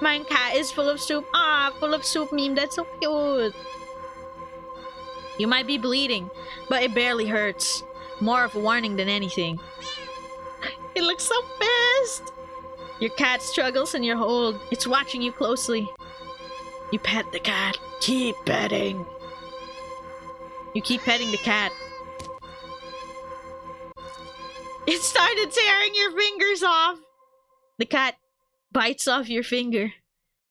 My cat is full of soup. Ah, full of soup meme. That's so cute. You might be bleeding, but it barely hurts. More of a warning than anything. It looks so pissed. Your cat struggles in your hold. It's watching you closely. You pet the cat. Keep petting. You keep petting the cat. It started tearing your fingers off. The cat bites off your finger.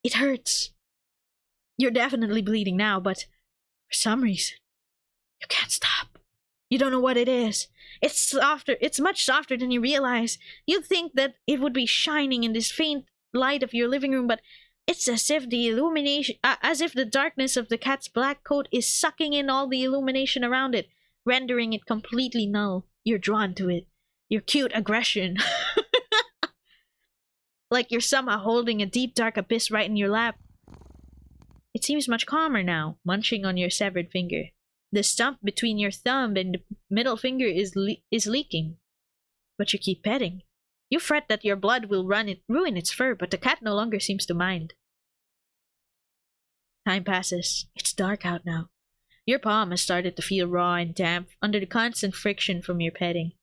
It hurts. You're definitely bleeding now, but for some reason, you can't stop. You don't know what it is. It's softer. It's much softer than you realize. You'd think that it would be shining in this faint light of your living room, but it's as if the darkness of the cat's black coat is sucking in all the illumination around it, rendering it completely null. You're drawn to it. Your cute aggression. Like you're somehow holding a deep dark abyss right in your lap. It seems much calmer now, munching on your severed finger. The stump between your thumb and the middle finger is leaking, but you keep petting. You fret that your blood will ruin its fur, but the cat no longer seems to mind. Time passes. It's dark out now. Your palm has started to feel raw and damp under the constant friction from your petting.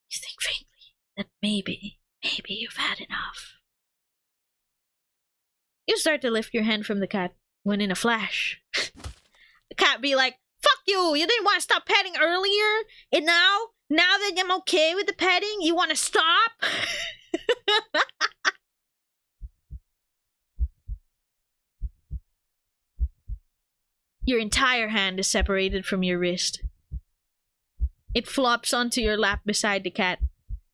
You think faintly that maybe you've had enough. You start to lift your hand from the cat when in a flash, the cat be like, "Fuck you! You didn't want to stop petting earlier, and now that I'm okay with the petting, you want to stop?" Your entire hand is separated from your wrist. It flops onto your lap beside the cat.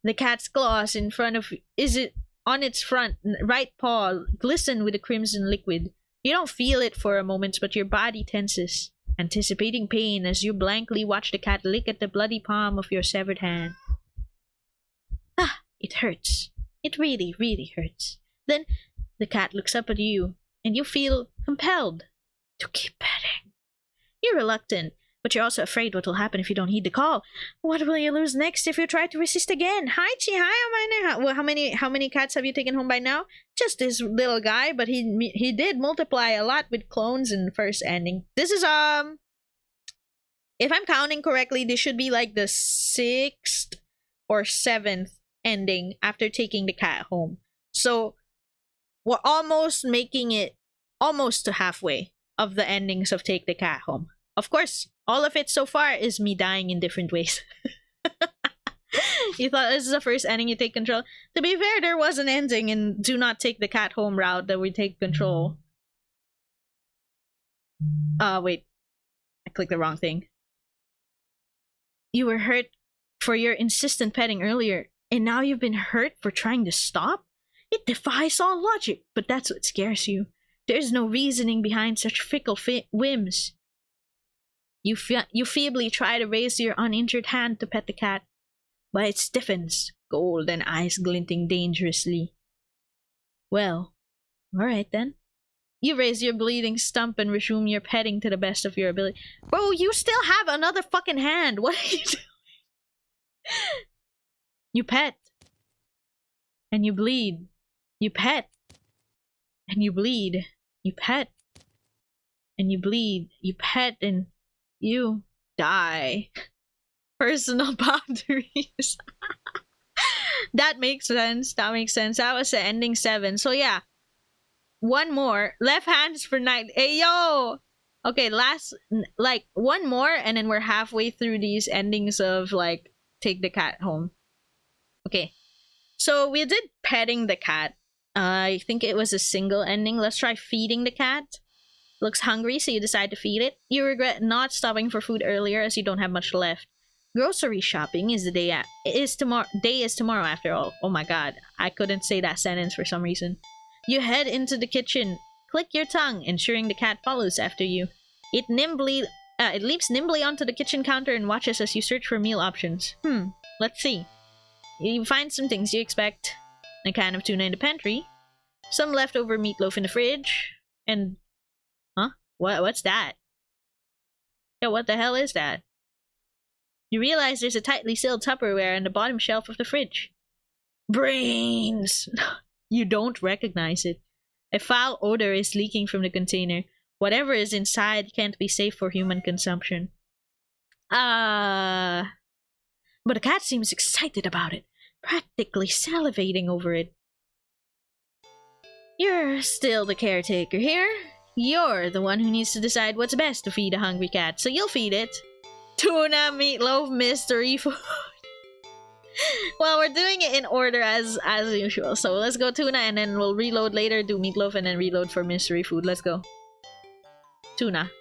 The cat's claws in front of on its front right paw glisten with a crimson liquid. You don't feel it for a moment, but your body tenses, anticipating pain as you blankly watch the cat lick at the bloody palm of your severed hand. It hurts. It really, really hurts. Then the cat looks up at you, and you feel compelled to keep petting. You're reluctant, but you're also afraid what will happen if you don't heed the call. What will you lose next if you try to resist again? Hi, Chi. Well, how many cats have you taken home by now? Just this little guy, but he did multiply a lot with clones in the first ending. This is if I'm counting correctly, this should be like the 6th or 7th ending after taking the cat home. So we're almost making it almost to halfway of the endings of Take the Cat Home. Of course, all of it so far is me dying in different ways. You thought this is the first ending you take control? To be fair, there was an ending in Do Not Take the Cat Home route that we take control. Wait. I clicked the wrong thing. You were hurt for your insistent petting earlier, and now you've been hurt for trying to stop? It defies all logic, but that's what scares you. There's no reasoning behind such fickle whims. You feebly try to raise your uninjured hand to pet the cat, but it stiffens, golden eyes glinting dangerously. Well, alright then. You raise your bleeding stump and resume your petting to the best of your ability. Bro, you still have another fucking hand! What are you doing? You pet. And you bleed. You pet. And you bleed. You pet. And you bleed. You pet and you die. Personal boundaries. That makes sense. That makes sense. That was the ending 7. So yeah. One more. Left hands for night. Hey yo! Okay, last, like, one more and then we're halfway through these endings of, like, Take the Cat Home. Okay. So we did petting the cat. I think it was a single ending. Let's try feeding the cat. Looks hungry, so you decide to feed it. You regret not stopping for food earlier as you don't have much left. Grocery shopping is the day tomorrow after all. Oh my god, I couldn't say that sentence for some reason. You head into the kitchen. Click your tongue, ensuring the cat follows after you. It leaps nimbly onto the kitchen counter and watches as you search for meal options. Let's see. You find some things you expect. A can of tuna in the pantry. Some leftover meatloaf in the fridge. And... Huh? What's that? Yeah, what the hell is that? You realize there's a tightly sealed Tupperware on the bottom shelf of the fridge. Brains! You don't recognize it. A foul odor is leaking from the container. Whatever is inside can't be safe for human consumption. But the cat seems excited about it, practically salivating over it. You're still the caretaker here. You're the one who needs to decide what's best to feed a hungry cat, so you'll feed it. Tuna meatloaf mystery food. Well, we're doing it in order as usual, so let's go tuna and then we'll reload later, do meatloaf and then reload for mystery food. Let's go. Tuna.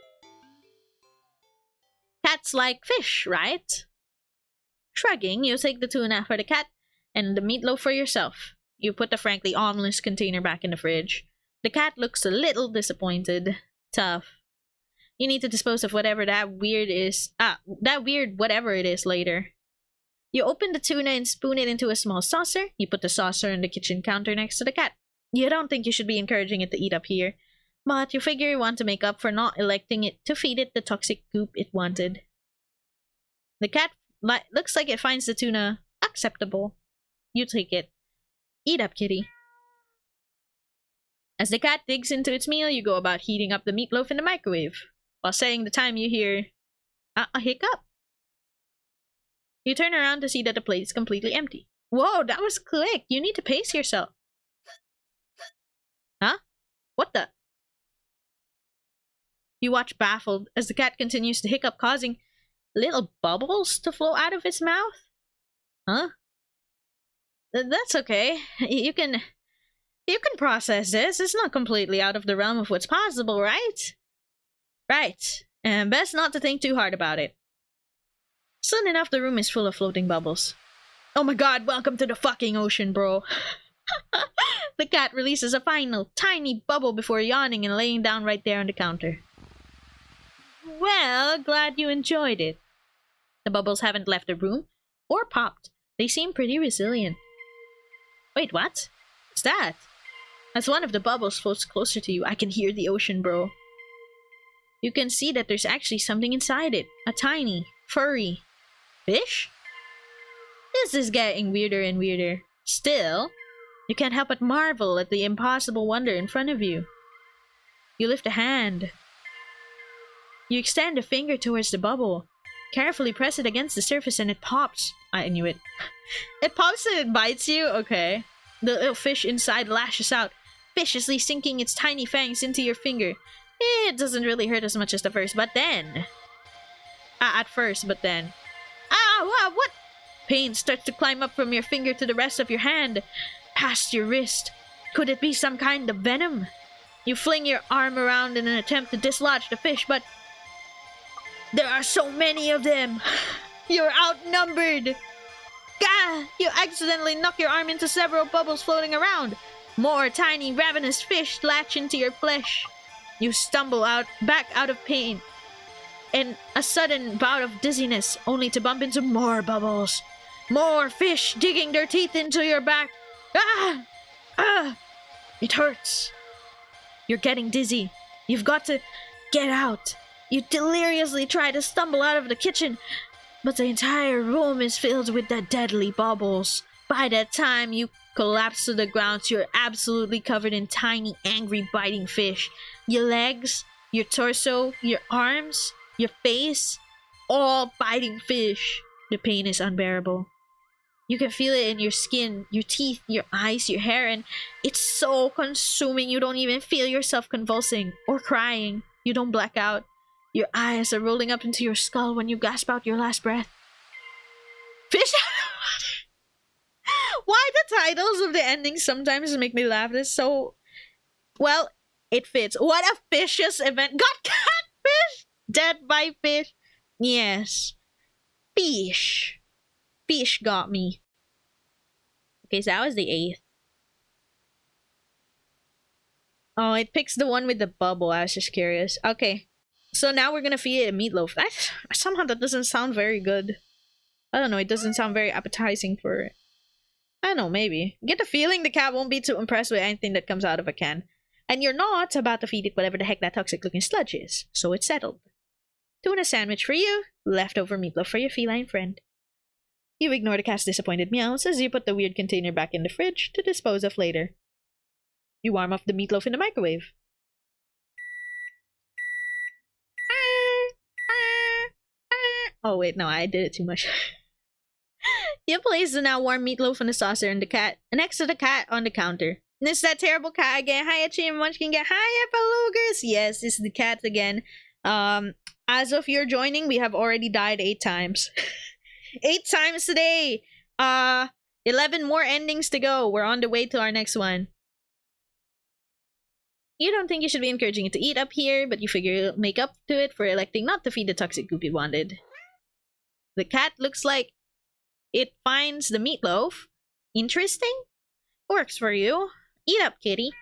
Cats like fish, right? Shrugging, you take the tuna for the cat and the meatloaf for yourself. You put the frankly ominous container back in the fridge. The cat looks a little disappointed. Tough. You need to dispose of whatever that weird whatever it is later. You open the tuna and spoon it into a small saucer. You put the saucer on the kitchen counter next to the cat. You don't think you should be encouraging it to eat up here. But you figure you want to make up for not electing it to feed it the toxic goop it wanted. The cat looks like it finds the tuna acceptable. You take it. Eat up, kitty. As the cat digs into its meal, you go about heating up the meatloaf in the microwave. While saying the time, you hear a hiccup. You turn around to see that the plate is completely empty. Whoa, that was quick. You need to pace yourself. Huh? What the? You watch baffled as the cat continues to hiccup, causing little bubbles to flow out of its mouth. Huh? That's okay. You can process this. It's not completely out of the realm of what's possible, right? Right. And best not to think too hard about it. Soon enough, the room is full of floating bubbles. Oh my god, welcome to the fucking ocean, bro. The cat releases a final, tiny bubble before yawning and laying down right there on the counter. Well, glad you enjoyed it. The bubbles haven't left the room or popped. They seem pretty resilient. Wait, what? What's that? As one of the bubbles floats closer to you, I can hear the ocean, bro. You can see that there's actually something inside it. A tiny, furry fish? This is getting weirder and weirder. Still, you can't help but marvel at the impossible wonder in front of you. You lift a hand. You extend a finger towards the bubble. Carefully press it against the surface and it pops. I knew it. It pops and it bites you? Okay. The little fish inside lashes out, viciously sinking its tiny fangs into your finger. It doesn't really hurt as much as the first, but then... at first, but then... wow, what? Pain starts to climb up from your finger to the rest of your hand, past your wrist. Could it be some kind of venom? You fling your arm around in an attempt to dislodge the fish, but... there are so many of them! You're outnumbered! Gah! You accidentally knock your arm into several bubbles floating around. More tiny, ravenous fish latch into your flesh. You stumble back out of pain in a sudden bout of dizziness, only to bump into more bubbles. More fish digging their teeth into your back. Ah! Ah! It hurts. You're getting dizzy. You've got to get out. You deliriously try to stumble out of the kitchen, but the entire room is filled with the deadly bubbles. By that time you collapse to the ground, you're absolutely covered in tiny, angry, biting fish. Your legs, your torso, your arms, your face, all biting fish. The pain is unbearable. You can feel it in your skin, your teeth, your eyes, your hair, and it's so consuming you don't even feel yourself convulsing or crying. You don't black out. Your eyes are rolling up into your skull when you gasp out your last breath. Fish out of water! Why the titles of the endings sometimes make me laugh? It's so... well, it fits. What a vicious event. Got catfish! Dead by fish. Yes. Fish. Fish got me. Okay, so that was the 8th. Oh, it picks the one with the bubble. I was just curious. Okay. So now we're gonna feed it a meatloaf. Somehow that doesn't sound very good. I don't know, it doesn't sound very appetizing for it. I don't know, maybe. Get the feeling the cat won't be too impressed with anything that comes out of a can. And you're not about to feed it whatever the heck that toxic looking sludge is. So it's settled. Tuna sandwich for you, leftover meatloaf for your feline friend. You ignore the cat's disappointed meows as you put the weird container back in the fridge to dispose of later. You warm up the meatloaf in the microwave. Oh wait, no, I did it too much. You place the now warm meatloaf in the saucer and the cat next to the cat on the counter. And it's that terrible cat again. Hiya, Chimernyan. Hiya, Belugas. Yes, it's the cat again. As of your joining, we have already died 8 times. 8 times today. 11 more endings to go. We're on the way to our next one. You don't think you should be encouraging it to eat up here, but you figure you'll make up to it for electing not to feed the toxic goop you wanted. The cat looks like it finds the meatloaf interesting. Works for you. Eat up, kitty.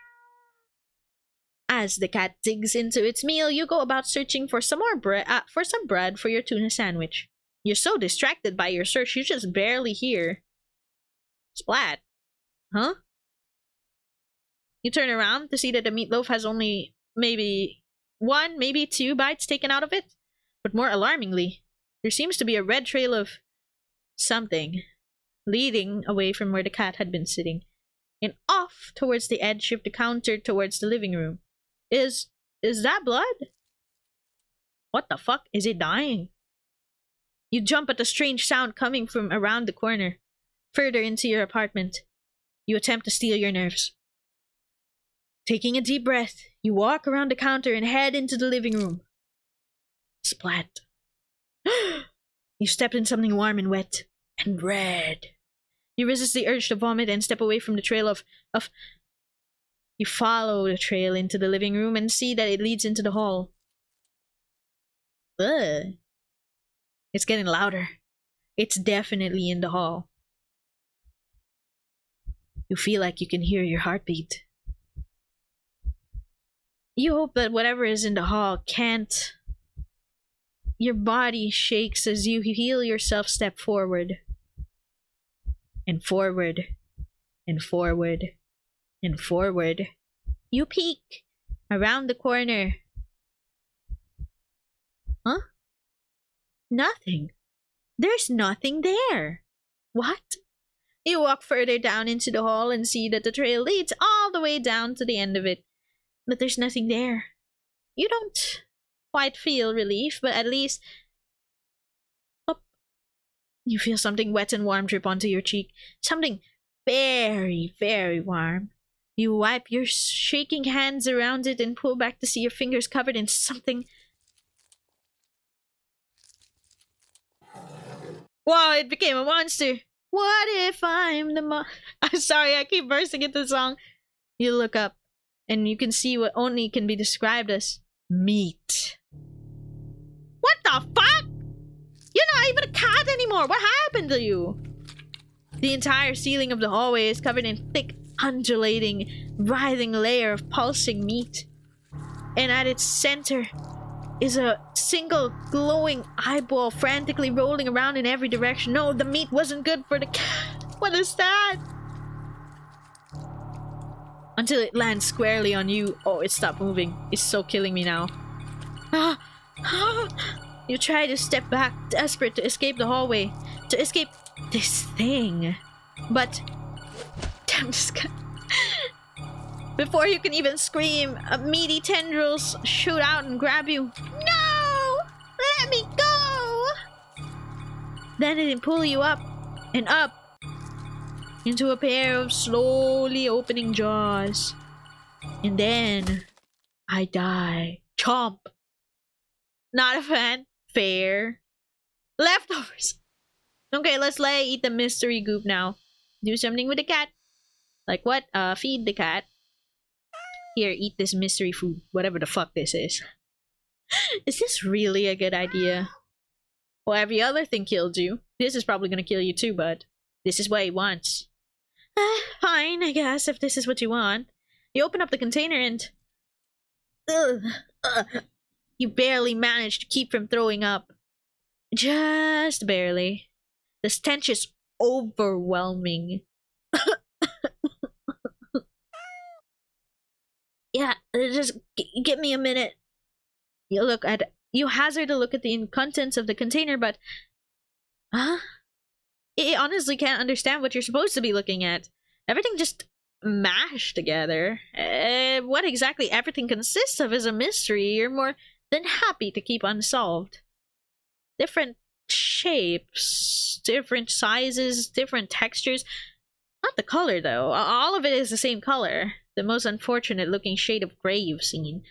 As the cat digs into its meal, you go about searching for some more bread for your tuna sandwich. You're so distracted by your search, you just barely hear. Splat. Huh? You turn around to see that the meatloaf has only maybe one, maybe two bites taken out of it. But more alarmingly, there seems to be a red trail of something leading away from where the cat had been sitting and off towards the edge of the counter towards the living room. Is that blood? What the fuck? Is it dying? You jump at the strange sound coming from around the corner, further into your apartment. You attempt to steel your nerves. Taking a deep breath, you walk around the counter and head into the living room. Splat. You step in something warm and wet and red. You resist the urge to vomit and step away from the trail of. You follow the trail into the living room and see that it leads into the hall. Ugh. It's getting louder. It's definitely in the hall. You feel like you can hear your heartbeat. You hope that whatever is in the hall can't. Your body shakes as you feel yourself step forward. And forward. And forward. And forward. You peek around the corner. Huh? Nothing. There's nothing there. What? You walk further down into the hall and see that the trail leads all the way down to the end of it. But there's nothing there. You don't quite feel relief, but at least... Oh, you feel something wet and warm drip onto your cheek. Something very, very warm. You wipe your shaking hands around it and pull back to see your fingers covered in something... Wow, it became a monster. What if I'm the I'm sorry, I keep bursting into the song. You look up, and you can see what only can be described as meat. What the fuck? You're not even a cat anymore. What happened to you? The entire ceiling of the hallway is covered in thick, undulating, writhing layer of pulsing meat. And at its center is a single glowing eyeball frantically rolling around in every direction. No, the meat wasn't good for the cat. What is that? Until it lands squarely on you. Oh, it stopped moving. It's so killing me now. You try to step back, desperate to escape the hallway, to escape this thing. But damn, this guy. Before you can even scream, meaty tendrils shoot out and grab you. No! Let me go! Then it pull you up and up into a pair of slowly opening jaws. And then I die. Chomp. Not a fan. Fair. Leftovers. Okay, let's eat the mystery goop now. Do something with the cat. Like what? Feed the cat. Here, eat this mystery food. Whatever the fuck this is. Is this really a good idea? Well, every other thing killed you. This is probably gonna kill you too, bud. This is what he wants. Fine, I guess, if this is what you want. You open up the container and... You barely manage to keep from throwing up. Just barely. The stench is overwhelming. Yeah, just give me a minute. You hazard a look at the contents of the container, but... Huh? I honestly can't understand what you're supposed to be looking at. Everything just mashed together. What exactly everything consists of is a mystery you're more than happy to keep unsolved. Different shapes, different sizes, different textures. Not the color, though. All of it is the same color. The most unfortunate looking shade of gray you've seen,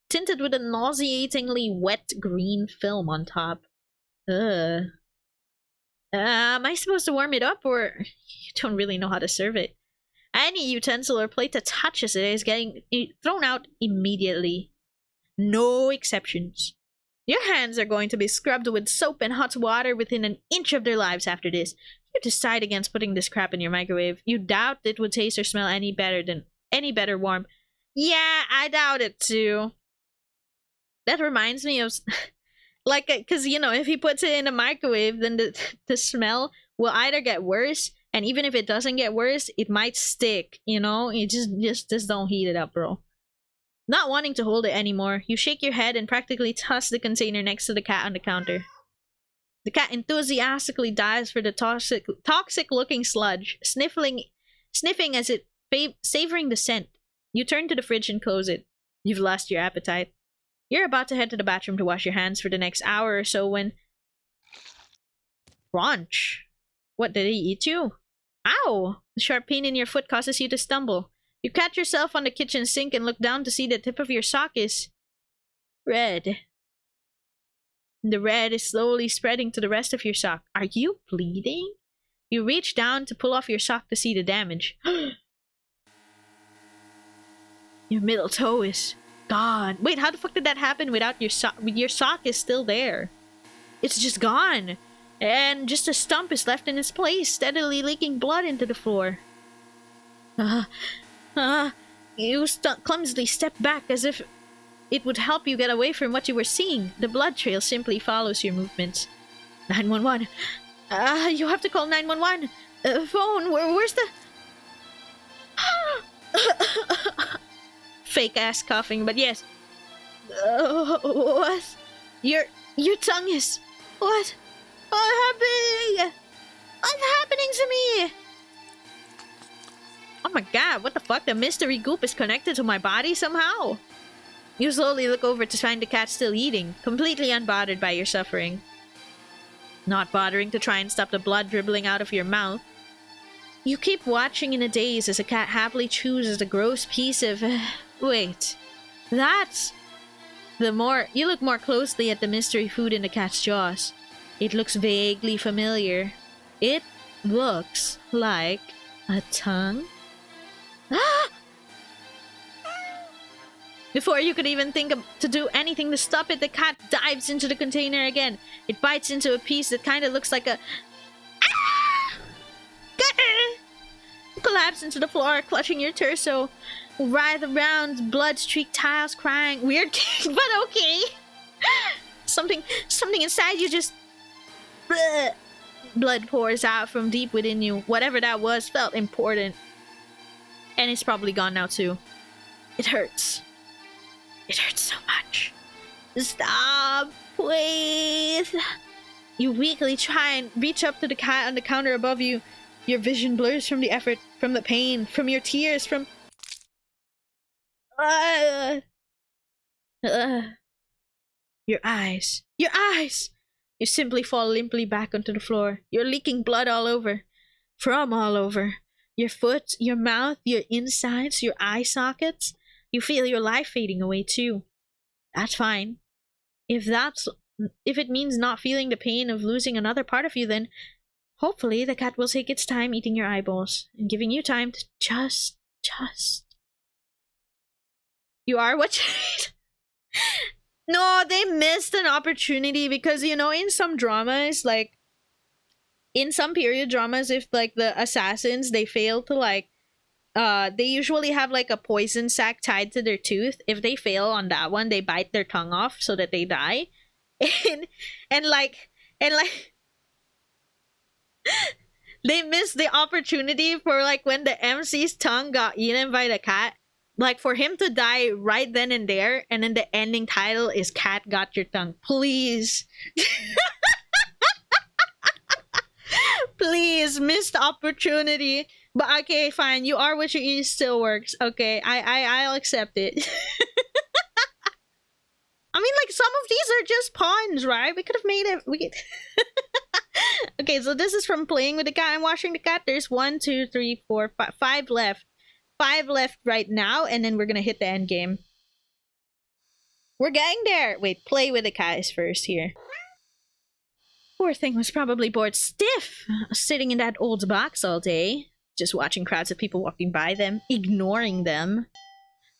tinted with a nauseatingly wet green film on top. Ugh. Am I supposed to warm it up, or you don't really know how to serve it? Any utensil or plate that touches it is getting thrown out immediately. No exceptions. Your hands are going to be scrubbed with soap and hot water within an inch of their lives after this. You decide against putting this crap in your microwave. You doubt it would taste or smell any better warm. Yeah, I doubt it too. That reminds me of... like, because, you know, if he puts it in a microwave, then the smell will either get worse, and even if it doesn't get worse, it might stick, you know? You just don't heat it up, bro. Not wanting to hold it anymore, you shake your head and practically toss the container next to the cat on the counter. The cat enthusiastically dives for the toxic-looking sludge, sniffing as it savoring the scent. You turn to the fridge and close it. You've lost your appetite. You're about to head to the bathroom to wash your hands for the next hour or so when... Crunch! What, did he eat you? Ow! The sharp pain in your foot causes you to stumble. You catch yourself on the kitchen sink and look down to see the tip of your sock is... red. The red is slowly spreading to the rest of your sock. Are you bleeding? You reach down to pull off your sock to see the damage. Your middle toe is gone. Wait, how the fuck did that happen without your sock? Your sock is still there. It's just gone. And just a stump is left in its place, steadily leaking blood into the floor. You clumsily step back as if it would help you get away from what you were seeing. The blood trail simply follows your movements. 911. You have to call 911. Phone, where's the... Fake ass coughing, but yes. What? Your tongue is... What? What's happening? What's happening to me? Oh my god, what the fuck? The mystery goop is connected to my body somehow? You slowly look over to find the cat still eating, completely unbothered by your suffering. Not bothering to try and stop the blood dribbling out of your mouth. You keep watching in a daze as the cat happily chews a gross piece of... Wait. That's... You look more closely at the mystery food in the cat's jaws. It looks vaguely familiar. It looks like a tongue. Before you could even think to do anything to stop it, the cat dives into the container again. It bites into a piece that kind of looks like a... You collapse into the floor, clutching your torso. Writhe around blood-streaked tiles, crying. Weird, but okay. Something inside you just... Blood pours out from deep within you. Whatever that was felt important. And it's probably gone now too. It hurts. It hurts so much. Stop, please. You weakly try and reach up to the cat on the counter above you. Your vision blurs from the effort, from the pain, from your tears, from... Your eyes. Your eyes! You simply fall limply back onto the floor. You're leaking blood all over. From all over. Your foot, your mouth, your insides, your eye sockets. You feel your life fading away too. That's fine. If it means not feeling the pain of losing another part of you, then hopefully the cat will take its time eating your eyeballs and giving you time to just... You are what you need. No, they missed an opportunity because, you know, in some dramas, like, in some period dramas, if, like, the assassins, they fail to, like, they usually have, like, a poison sac tied to their tooth. If they fail on that one, they bite their tongue off so that they die. And they missed the opportunity for, like, when the MC's tongue got eaten by the cat. Like, for him to die right then and there, and then the ending title is Cat Got Your Tongue. Please. Please, missed opportunity. But okay, fine. You are what you eat still works. Okay, I'll accept it. I mean, like, some of these are just puns, right? We could have made it... Okay, so this is from Playing with the Cat and Washing the Cat. There's 1, 2, 3, 4, 5 left. 5 left right now, and then we're gonna hit the end game. We're getting there! Wait, Play with the Cat is first here. Poor thing was probably bored stiff, sitting in that old box all day, just watching crowds of people walking by them, ignoring them.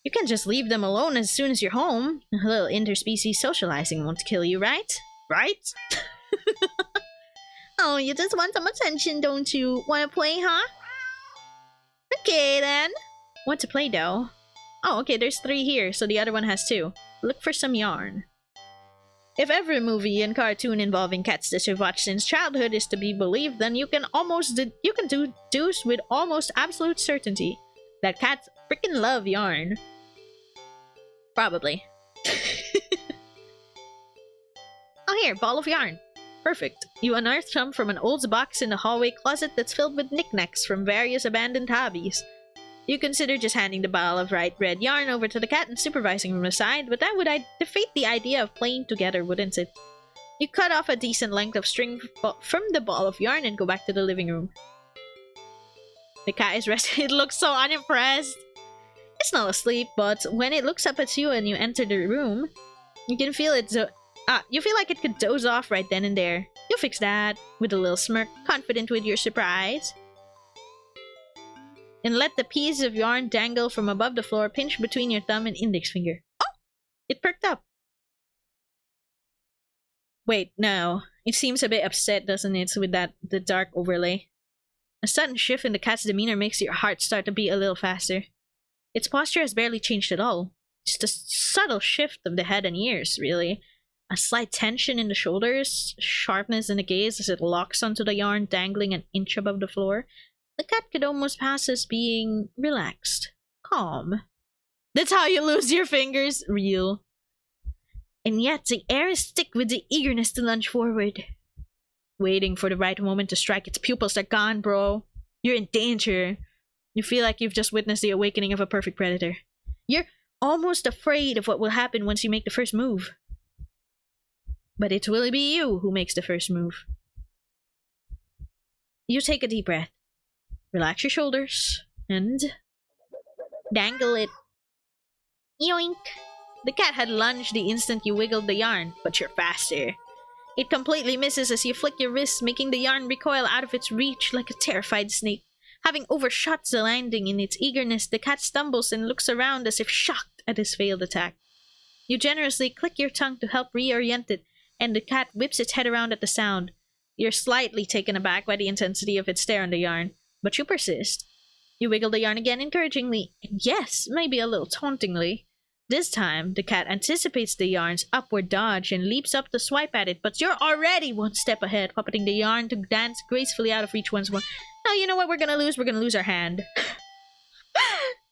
You can just leave them alone as soon as you're home. A little interspecies socializing won't kill you, right? Right? Oh, you just want some attention, don't you? Wanna play, huh? Okay, then. Want to play, though? Oh, okay, there's 3 here, so the other one has 2. Look for some yarn. If every movie and cartoon involving cats that you've watched since childhood is to be believed, then you can deduce with almost absolute certainty that cats freaking love yarn. Probably. Oh, here, ball of yarn. Perfect. You unearth some from an old box in the hallway closet that's filled with knickknacks from various abandoned hobbies. You consider just handing the ball of bright red yarn over to the cat and supervising from the side, but that would defeat the idea of playing together, wouldn't it? You cut off a decent length of string from the ball of yarn and go back to the living room. The cat is resting. It looks so unimpressed. It's not asleep, but when it looks up at you and you enter the room, you can feel it. You feel like it could doze off right then and there. You'll fix that with a little smirk, confident with your surprise. And let the piece of yarn dangle from above the floor, pinch between your thumb and index finger. Oh! It perked up. Wait, no. It seems a bit upset, doesn't it, with the dark overlay. A sudden shift in the cat's demeanor makes your heart start to beat a little faster. Its posture has barely changed at all. Just a subtle shift of the head and ears, really. A slight tension in the shoulders, sharpness in the gaze as it locks onto the yarn dangling an inch above the floor. The cat could almost pass as being relaxed, calm. That's how you lose your fingers, real. And yet the air is thick with the eagerness to lunge forward. Waiting for the right moment to strike, its pupils are gone, bro. You're in danger. You feel like you've just witnessed the awakening of a perfect predator. You're almost afraid of what will happen once you make the first move. But it will be you who makes the first move. You take a deep breath. Relax your shoulders. And dangle it. Yoink! The cat had lunged the instant you wiggled the yarn, but you're faster. It completely misses as you flick your wrist, making the yarn recoil out of its reach like a terrified snake. Having overshot the landing in its eagerness, the cat stumbles and looks around as if shocked at his failed attack. You generously click your tongue to help reorient it, and the cat whips its head around at the sound. You're slightly taken aback by the intensity of its stare on the yarn, but you persist. You wiggle the yarn again encouragingly, and yes, maybe a little tauntingly. This time, the cat anticipates the yarn's upward dodge and leaps up to swipe at it, but you're already one step ahead, puppeting the yarn to dance gracefully out of reach once more. Now, you know what we're gonna lose? We're gonna lose our hand.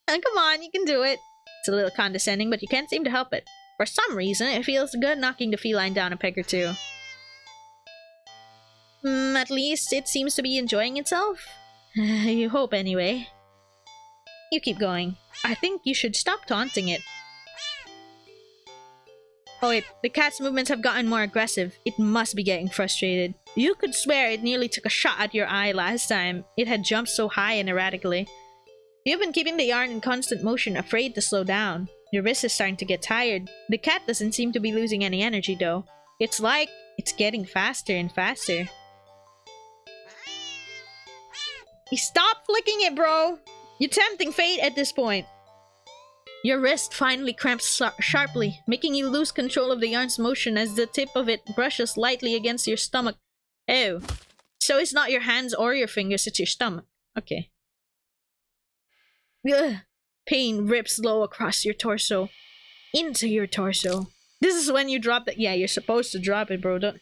And come on, you can do it. It's a little condescending, but you can't seem to help it. For some reason, it feels good knocking the feline down a peg or two. At least it seems to be enjoying itself. You hope, anyway. You keep going. I think you should stop taunting it. Oh wait, the cat's movements have gotten more aggressive. It must be getting frustrated. You could swear it nearly took a shot at your eye last time. It had jumped so high and erratically. You've been keeping the yarn in constant motion, afraid to slow down. Your wrist is starting to get tired. The cat doesn't seem to be losing any energy though. It's like it's getting faster and faster. Stop flicking it, bro! You're tempting fate at this point. Your wrist finally cramps sharply, making you lose control of the yarn's motion as the tip of it brushes lightly against your stomach. Oh. So it's not your hands or your fingers, it's your stomach. Okay. Ugh. Pain rips low across your torso. Into your torso. This is when you drop that. Yeah, you're supposed to drop it, bro. Don't.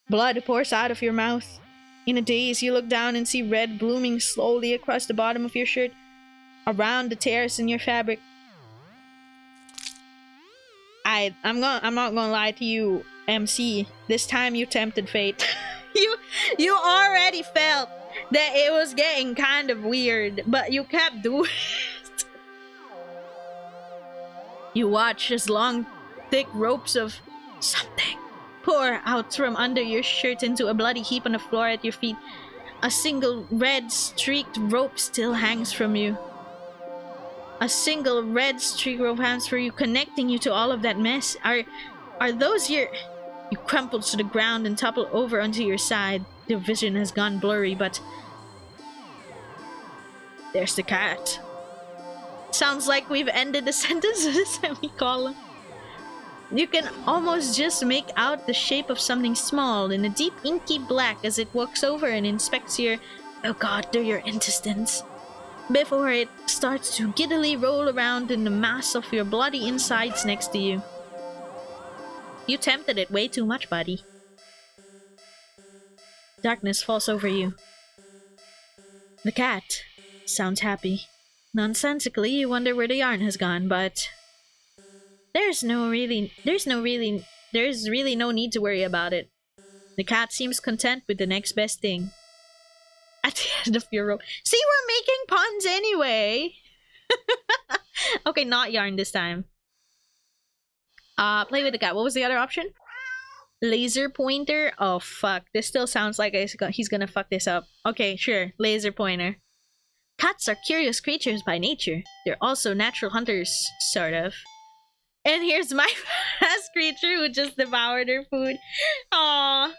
Blood pours out of your mouth. In a daze, you look down and see red blooming slowly across the bottom of your shirt, around the tears in your fabric. I'm not gonna lie to you, MC. This time you tempted fate. you already felt that it was getting kind of weird, but you kept doing it. You watch as long, thick ropes of something pour out from under your shirt into a bloody heap on the floor at your feet. A single red streaked rope still hangs from you. A single red streak rope hangs for you, connecting you to all of that mess. Are those your... You crumple to the ground and topple over onto your side. Your vision has gone blurry, but... There's the cat. Sounds like we've ended the sentence with a semicolon. You can almost just make out the shape of something small in a deep inky black as it walks over and inspects your... Oh god, they're your intestines. Before it starts to giddily roll around in the mass of your bloody insides next to you. You tempted it way too much, buddy. Darkness falls over you. The cat sounds happy. Nonsensically, you wonder where the yarn has gone, but There's really no need to worry about it. The cat seems content with the next best thing. At the end of your rope. See, we're making puns anyway. Okay, not yarn this time. Play with the cat. What was the other option? Laser pointer? Oh, fuck. This still sounds like he's gonna fuck this up. Okay, sure. Laser pointer. Cats are curious creatures by nature. They're also natural hunters, sort of. And here's my fast creature who just devoured her food. Aww.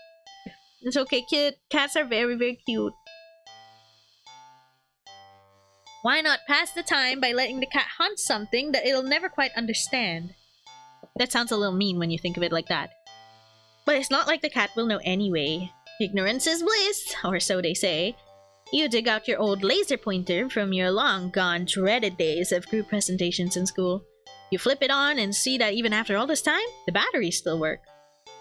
It's okay, cute. Cats are very, very cute. Why not pass the time by letting the cat hunt something that it'll never quite understand? That sounds a little mean when you think of it like that. But it's not like the cat will know anyway. Ignorance is bliss, or so they say. You dig out your old laser pointer from your long-gone dreaded days of group presentations in school. You flip it on and see that even after all this time, the batteries still work.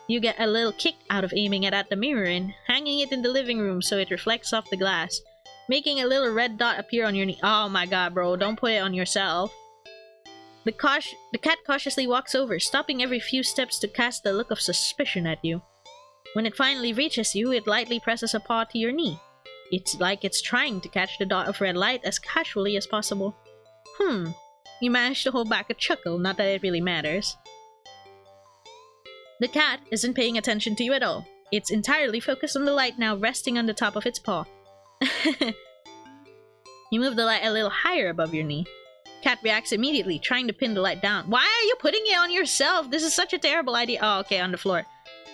You get a little kick out of aiming it at the mirror and hanging it in the living room so it reflects off the glass, making a little red dot appear on your knee. Oh my god, bro, don't put it on yourself. The cat cautiously walks over, stopping every few steps to cast a look of suspicion at you. When it finally reaches you, it lightly presses a paw to your knee. It's like it's trying to catch the dot of red light as casually as possible. You managed to hold back a chuckle, not that it really matters. The cat isn't paying attention to you at all. It's entirely focused on the light now resting on the top of its paw. You move the light a little higher above your knee. Cat reacts immediately, trying to pin the light down. Why are you putting it on yourself? This is such a terrible idea. Oh, okay, on the floor.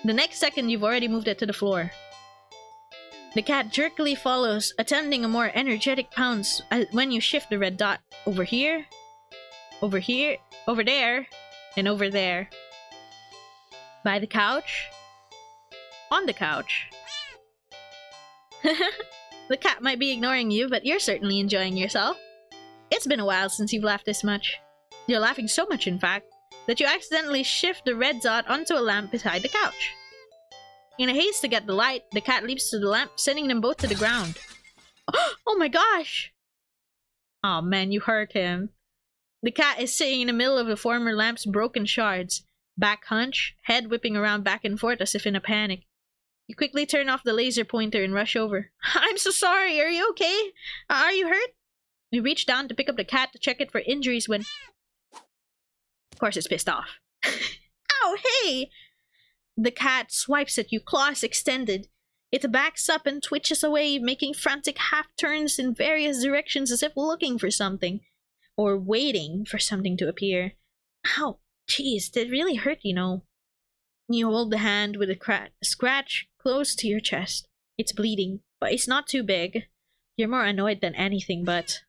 The next second, you've already moved it to the floor. The cat jerkily follows, attempting a more energetic pounce when you shift the red dot over here, over here, over there, and over there. By the couch. On the couch. The cat might be ignoring you, but you're certainly enjoying yourself. It's been a while since you've laughed this much. You're laughing so much, in fact, that you accidentally shift the red dot onto a lamp beside the couch. In a haste to get the light, the cat leaps to the lamp, sending them both to the ground. Oh my gosh! Aw, man, you hurt him. The cat is sitting in the middle of the former lamp's broken shards, back hunch, head whipping around back and forth as if in a panic. You quickly turn off the laser pointer and rush over. I'm so sorry, are you okay? Are you hurt? You reach down to pick up the cat to check it for injuries when... Of course it's pissed off. Ow, hey! The cat swipes at you, claws extended. It backs up and twitches away, making frantic half-turns in various directions as if looking for something. Or waiting for something to appear. Ow, jeez, that really hurt, you know. You hold the hand with a scratch close to your chest. It's bleeding, but it's not too big. You're more annoyed than anything, but...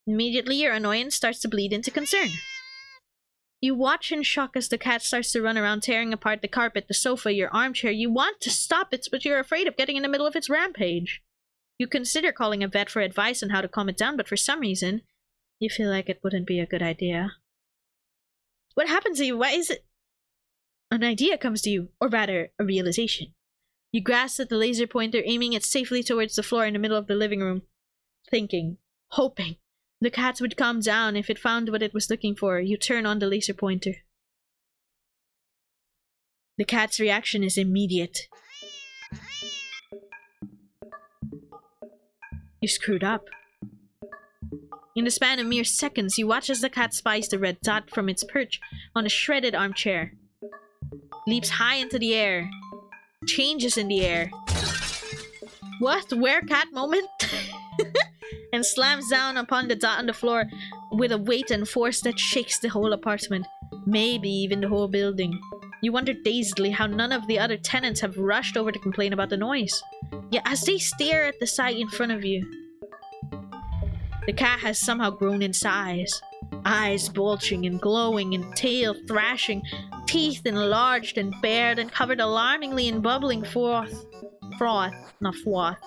Immediately, your annoyance starts to bleed into concern. You watch in shock as the cat starts to run around, tearing apart the carpet, the sofa, your armchair. You want to stop it, but you're afraid of getting in the middle of its rampage. You consider calling a vet for advice on how to calm it down, but for some reason, you feel like it wouldn't be a good idea. What happens to you? Why is it? An idea comes to you, or rather, a realization. You grasp at the laser pointer, aiming it safely towards the floor in the middle of the living room. Thinking, hoping, the cat would calm down if it found what it was looking for. You turn on the laser pointer. The cat's reaction is immediate. You screwed up. In the span of mere seconds, you watch as the cat spies the red dot from its perch on a shredded armchair. Leaps high into the air. Changes in the air. What? Werecat moment? And slams down upon the dot on the floor with a weight and force that shakes the whole apartment. Maybe even the whole building. You wonder dazedly how none of the other tenants have rushed over to complain about the noise. Yet as they stare at the sight in front of you, the cat has somehow grown in size. Eyes bulging and glowing and tail thrashing, teeth enlarged and bared and covered alarmingly in bubbling froth, not froth.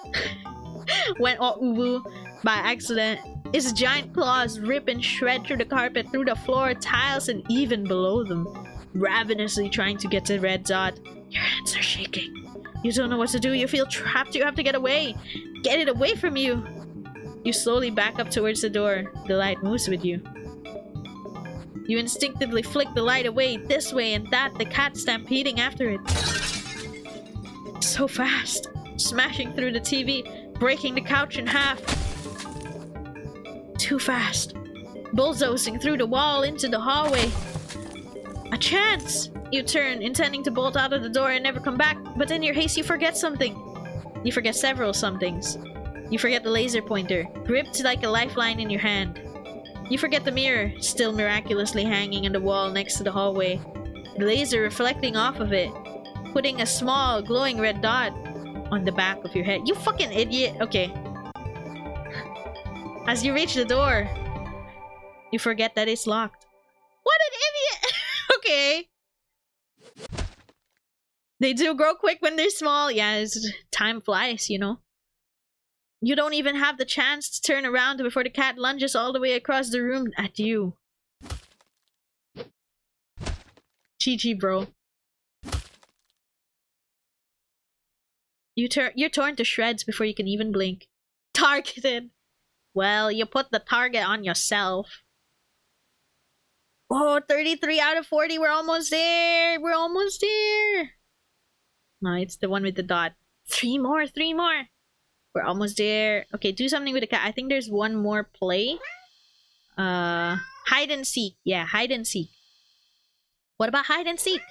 Went all uwu by accident. Its giant claws rip and shred through the carpet, through the floor, tiles, and even below them, ravenously trying to get to the red dot. Your hands are shaking. You don't know what to do. You feel trapped. You have to get away. Get it away from you. You slowly back up towards the door. The light moves with you. You instinctively flick the light away this way and that, the cat stampeding after it. So fast. Smashing through the TV, breaking the couch in half. Too fast. Bulldozing through the wall into the hallway. A chance! You turn, intending to bolt out of the door and never come back, but in your haste you forget something. You forget several somethings. You forget the laser pointer, gripped like a lifeline in your hand. You forget the mirror, still miraculously hanging on the wall next to the hallway. The laser reflecting off of it, putting a small, glowing red dot on the back of your head. You fucking idiot! Okay. As you reach the door, you forget that it's locked. What an idiot! Okay. They do grow quick when they're small. Yeah, time flies, you know. You don't even have the chance to turn around before the cat lunges all the way across the room at you. GG, bro. You're torn to shreds before you can even blink. Targeted. Well, you put the target on yourself. Oh, 33 out of 40. We're almost there. We're almost there. No, it's the one with the dot. 3 more, 3 more. We're almost there. Okay, do something with the cat. I think there's one more play. Hide and seek. Yeah, hide and seek. What about hide and seek?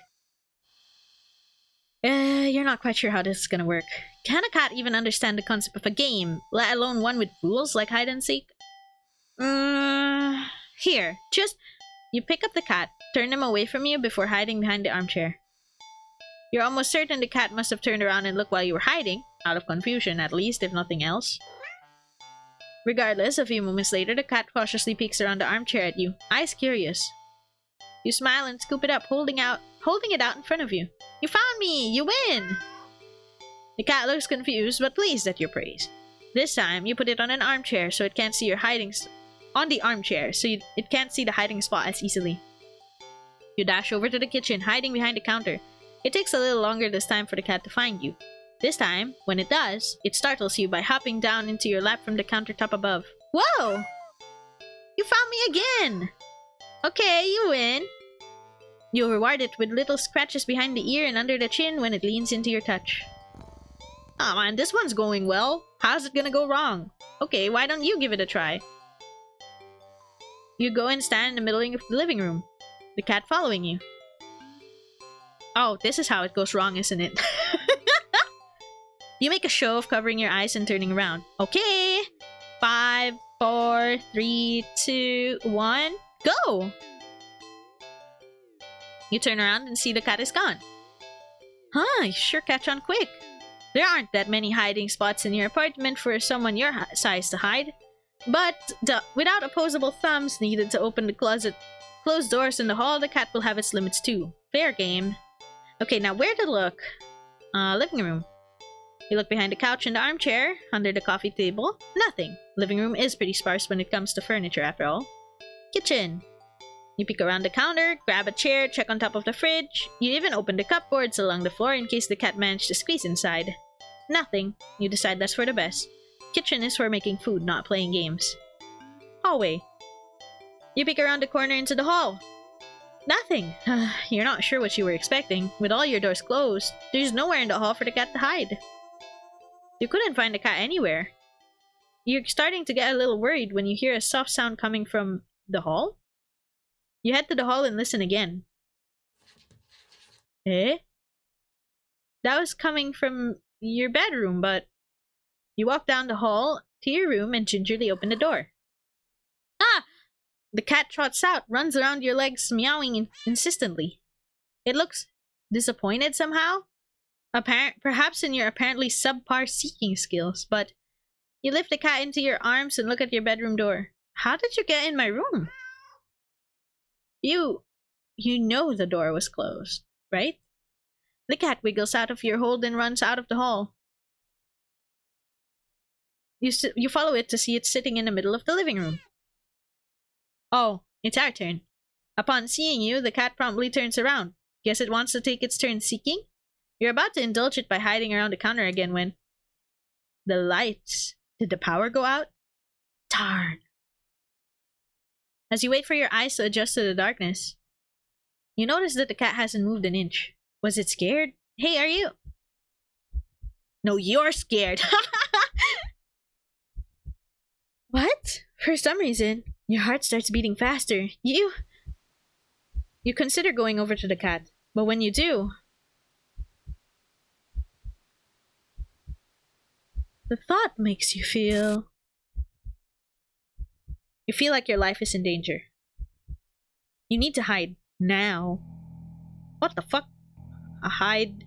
You're not quite sure how this is gonna work. Can a cat even understand the concept of a game, let alone one with rules like hide and seek? Here, just... You pick up the cat, turn him away from you before hiding behind the armchair. You're almost certain the cat must have turned around and looked while you were hiding, out of confusion at least, if nothing else. Regardless, a few moments later, the cat cautiously peeks around the armchair at you, eyes curious. You smile and scoop it up, holding it out in front of you. You found me! You win! The cat looks confused, but pleased at your praise. This time, you put it on an armchair so it can't see your hiding on the armchair, so it can't see the hiding spot as easily. You dash over to the kitchen, hiding behind the counter. It takes a little longer this time for the cat to find you. This time, when it does, it startles you by hopping down into your lap from the countertop above. Whoa! You found me again! Okay, you win. You'll reward it with little scratches behind the ear and under the chin when it leans into your touch. Aw man, this one's going well. How's it gonna go wrong? Okay, why don't you give it a try? You go and stand in the middle of the living room, the cat following you. Oh, this is how it goes wrong, isn't it? You make a show of covering your eyes and turning around. Okay! 5, 4, 3, 2, 1, go! You turn around and see the cat is gone. Huh, you sure catch on quick. There aren't that many hiding spots in your apartment for someone your size to hide. But without opposable thumbs needed to open the closet, closed doors in the hall, the cat will have its limits too. Fair game. Okay, now where to look? Living room. You look behind the couch and the armchair, under the coffee table. Nothing. Living room is pretty sparse when it comes to furniture after all. Kitchen. You peek around the counter, grab a chair, check on top of the fridge. You even open the cupboards along the floor in case the cat managed to squeeze inside. Nothing. You decide that's for the best. Kitchen is for making food, not playing games. Hallway. You peek around the corner into the hall. Nothing. You're not sure what you were expecting. With all your doors closed, there's nowhere in the hall for the cat to hide. You couldn't find the cat anywhere. You're starting to get a little worried when you hear a soft sound coming from the hall. You head to the hall and listen again. Eh? That was coming from your bedroom, but... You walk down the hall to your room and gingerly open the door. Ah! The cat trots out, runs around your legs, meowing insistently. It looks disappointed somehow. Perhaps in your apparently subpar seeking skills, but you lift the cat into your arms and look at your bedroom door. How did you get in my room? You know the door was closed, right? The cat wiggles out of your hold and runs out of the hall. You follow it to see it sitting in the middle of the living room. Oh, it's our turn. Upon seeing you, the cat promptly turns around. Guess it wants to take its turn seeking? You're about to indulge it by hiding around the counter again when... The lights. Did the power go out? Darn. As you wait for your eyes to adjust to the darkness, you notice that the cat hasn't moved an inch. Was it scared? Hey, are you? No, you're scared. What? For some reason, your heart starts beating faster. You consider going over to the cat, but when you do, the thought makes you feel... You feel like your life is in danger. You need to hide. Now. What the fuck? Hide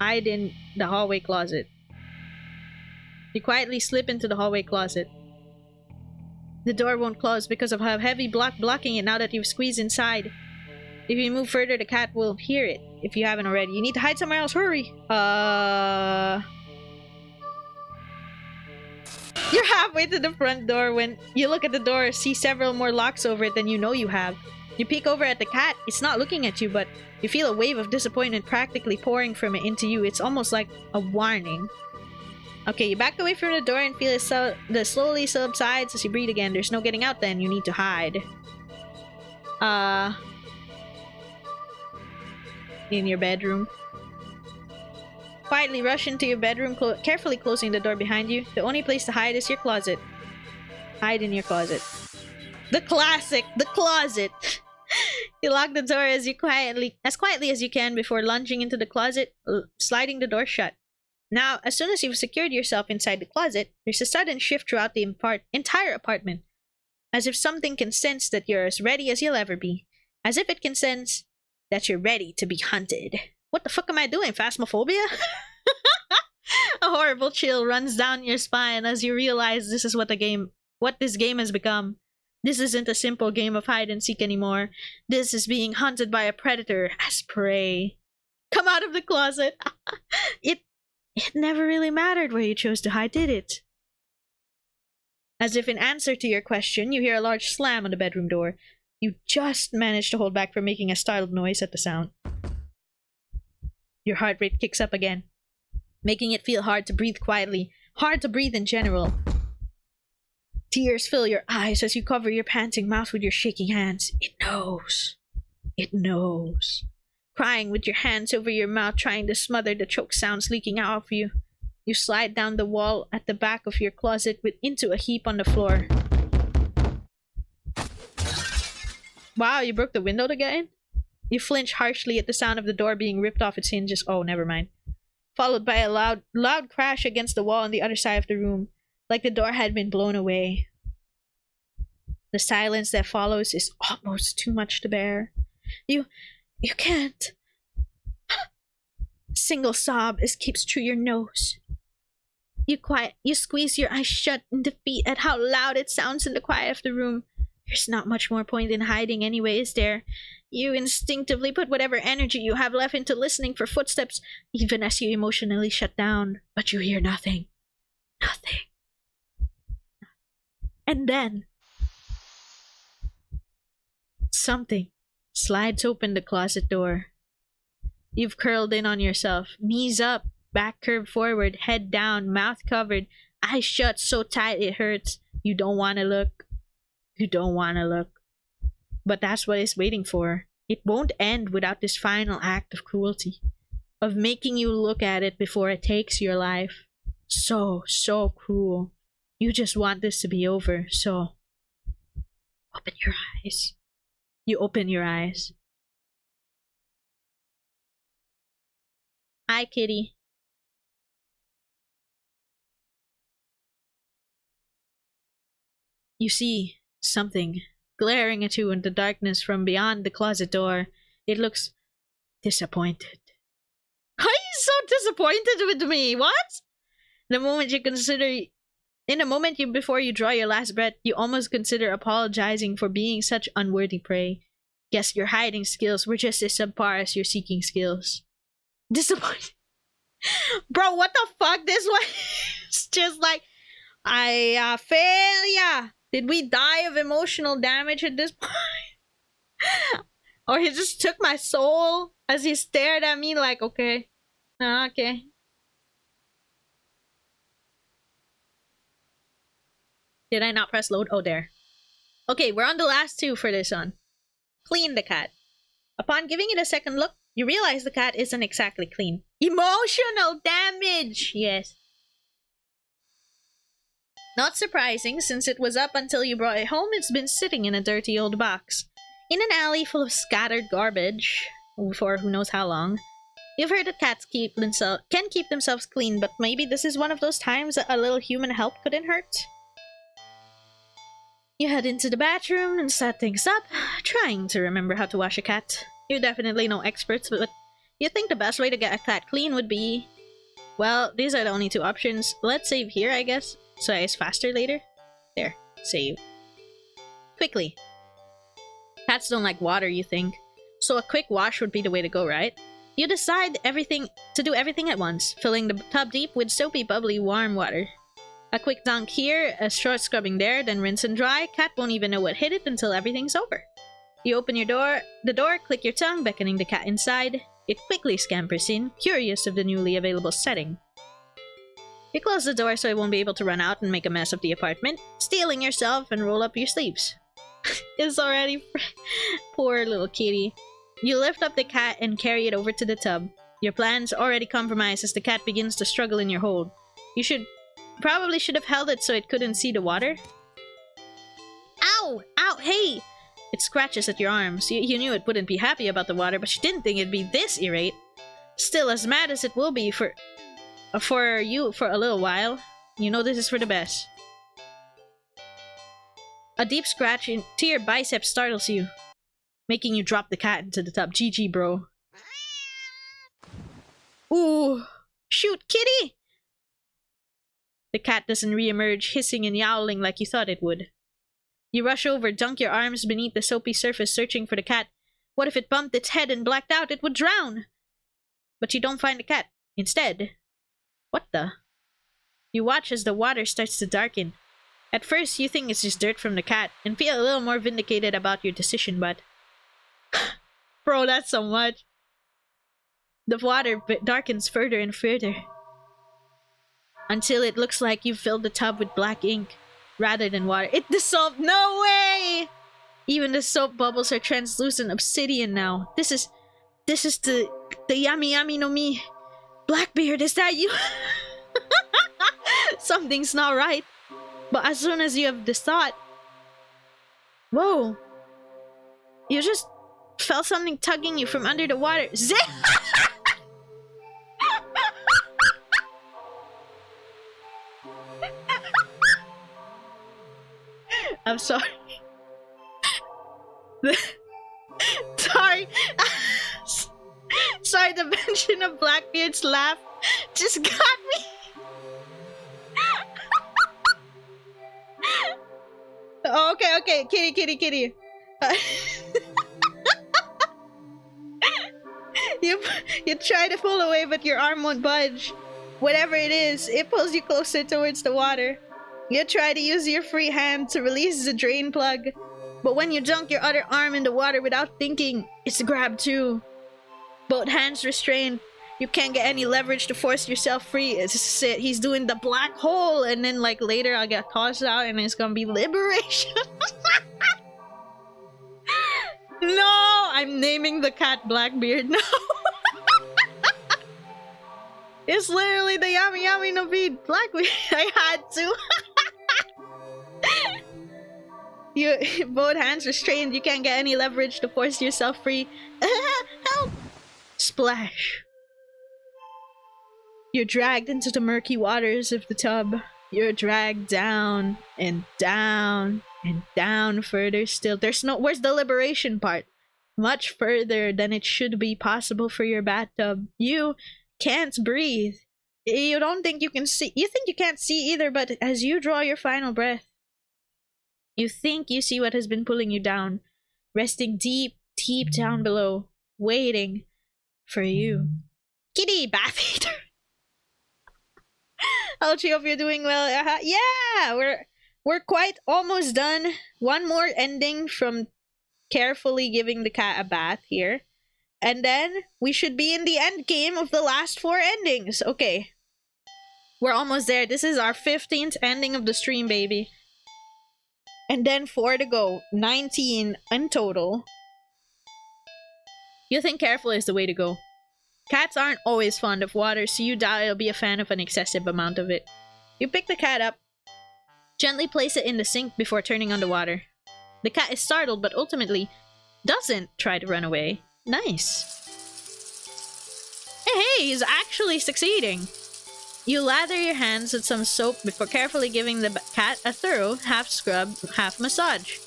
in the hallway closet. You quietly slip into the hallway closet. The door won't close because of a heavy block blocking it now that you've squeezed inside. If you move further, the cat will hear it. If you haven't already, you need to hide somewhere else. Hurry! You're halfway to the front door when you look at the door, see several more locks over it than you know you have. You peek over at the cat. It's not looking at you, but you feel a wave of disappointment practically pouring from it into you. It's almost like a warning. Okay, you back away from the door and feel it slowly subsides as you breathe again. There's no getting out then. You need to hide. In your bedroom. Quietly rush into your bedroom, carefully closing the door behind you. The only place to hide is your closet. Hide in your closet. The classic! The closet! You lock the door as quietly as you can before lunging into the closet, sliding the door shut. Now, as soon as you've secured yourself inside the closet, there's a sudden shift throughout the entire apartment. As if something can sense that you're as ready as you'll ever be. As if it can sense that you're ready to be hunted. What the fuck am I doing? Phasmophobia? A horrible chill runs down your spine as you realize this is what this game has become. This isn't a simple game of hide and seek anymore. This is being hunted by a predator as prey. Come out of the closet. It never really mattered where you chose to hide, did it? As if in answer to your question, you hear a large slam on the bedroom door. You just managed to hold back from making a startled noise at the sound. Your heart rate kicks up again, making it feel hard to breathe quietly, hard to breathe in general. Tears fill your eyes as you cover your panting mouth with your shaking hands. It knows. It knows. Crying with your hands over your mouth, trying to smother the choke sounds leaking out of you. You slide down the wall at the back of your closet into a heap on the floor. Wow, you broke the window to get in? You flinch harshly at the sound of the door being ripped off its hinges. Oh, never mind. Followed by a loud crash against the wall on the other side of the room, like the door had been blown away. The silence that follows is almost too much to bear. You can't. A single sob escapes through your nose. You squeeze your eyes shut in defeat at how loud it sounds in the quiet of the room. There's not much more point in hiding anyway, is there? You instinctively put whatever energy you have left into listening for footsteps, even as you emotionally shut down. But you hear nothing. Nothing. And then... something slides open the closet door. You've curled in on yourself, knees up, back curved forward, head down, mouth covered, eyes shut so tight it hurts. You don't want to look. You don't want to look. But that's what it's waiting for. It won't end without this final act of cruelty. Of making you look at it before it takes your life. So cruel. You just want this to be over, so... open your eyes. You open your eyes. Hi, kitty. You see something glaring at you in the darkness from beyond the closet door. It looks disappointed. Are you so disappointed with me? What? In the moment before you draw your last breath, you almost consider apologizing for being such unworthy prey. Guess your hiding skills were just as subpar as your seeking skills. Disappointed. Bro, what the fuck? This one is just like, I fail ya. Did we die of emotional damage at this point? Or he just took my soul as he stared at me like, okay. Okay. Did I not press load? Oh, there. Okay, we're on the last two for this one. Clean the cat. Upon giving it a second look, you realize the cat isn't exactly clean. Emotional damage! Yes. Not surprising, since it was up until you brought it home, it's been sitting in a dirty old box. In an alley full of scattered garbage, for who knows how long. You've heard that cats can keep themselves clean, but maybe this is one of those times that a little human help couldn't hurt. You head into the bathroom and set things up, trying to remember how to wash a cat. You're definitely no experts, but you think the best way to get a cat clean would be... Well, these are the only two options. Let's save here, I guess, so that it's faster later. There, save. Quickly. Cats don't like water, you think. So a quick wash would be the way to go, right? You decide to do everything at once, filling the tub deep with soapy, bubbly, warm water. A quick dunk here, a short scrubbing there, then rinse and dry. Cat won't even know what hit it until everything's over. You open the door, click your tongue, beckoning the cat inside. It quickly scampers in, curious of the newly available setting. You close the door so it won't be able to run out and make a mess of the apartment, stealing yourself and roll up your sleeves. It's already poor little kitty. You lift up the cat and carry it over to the tub. Your plan's already compromised as the cat begins to struggle in your hold. You probably should have held it so it couldn't see the water. Ow! Ow! Hey! It scratches at your arms. You knew it wouldn't be happy about the water, but you didn't think it'd be this irate. Still, as mad as it will be for you for a little while, you know this is for the best. A deep scratch into your bicep startles you, making you drop the cat into the tub. GG, bro. Ooh! Shoot, kitty! The cat doesn't re-emerge, hissing and yowling like you thought it would. You rush over, dunk your arms beneath the soapy surface, searching for the cat. What if it bumped its head and blacked out? It would drown! But you don't find the cat. Instead... What the? You watch as the water starts to darken. At first, you think it's just dirt from the cat, and feel a little more vindicated about your decision, but... Bro, that's so much. The water darkens further and further. Until it looks like you've filled the tub with black ink, rather than water. It dissolved. No way! Even the soap bubbles are translucent obsidian now. This is the yummy yummy no mi. Blackbeard, is that you? Something's not right. But as soon as you have this thought... Whoa. You just felt something tugging you from under the water. Zip! I'm sorry. Sorry. Sorry, the mention of Blackbeard's laugh just got me. Oh, okay. Kitty. You try to pull away, but your arm won't budge. Whatever it is, it pulls you closer towards the water. You try to use your free hand to release the drain plug, but when you dunk your other arm in the water without thinking, it's grabbed too. Both hands restrained. You can't get any leverage to force yourself free. It's just it. He's doing the black hole, and then like later I'll get tossed out and it's gonna be liberation. No! I'm naming the cat Blackbeard now. It's literally the yummy no bead Blackbeard. I had to. You both hands restrained. You can't get any leverage to force yourself free. Help! Splash. You're dragged into the murky waters of the tub. You're dragged down and down and down further still. Where's the liberation part? Much further than it should be possible for your bathtub. You can't breathe. You don't think you can see. You think you can't see either, but as you draw your final breath, you think you see what has been pulling you down, resting deep down below, waiting for you. Kitty, bath eater. Ouchie, hope you're doing well. Yeah, we're quite almost done. One more ending from carefully giving the cat a bath here. And then we should be in the end game of the last 4 endings. Okay. We're almost there. This is our 15th ending of the stream, baby. And then 4 to go. 19 in total. You think careful is the way to go. Cats aren't always fond of water, so you doubt it'll be a fan of an excessive amount of it. You pick the cat up, gently place it in the sink before turning on the water. The cat is startled, but ultimately doesn't try to run away. Nice. Hey, he's actually succeeding. You lather your hands with some soap before carefully giving the cat a thorough half scrub, half massage.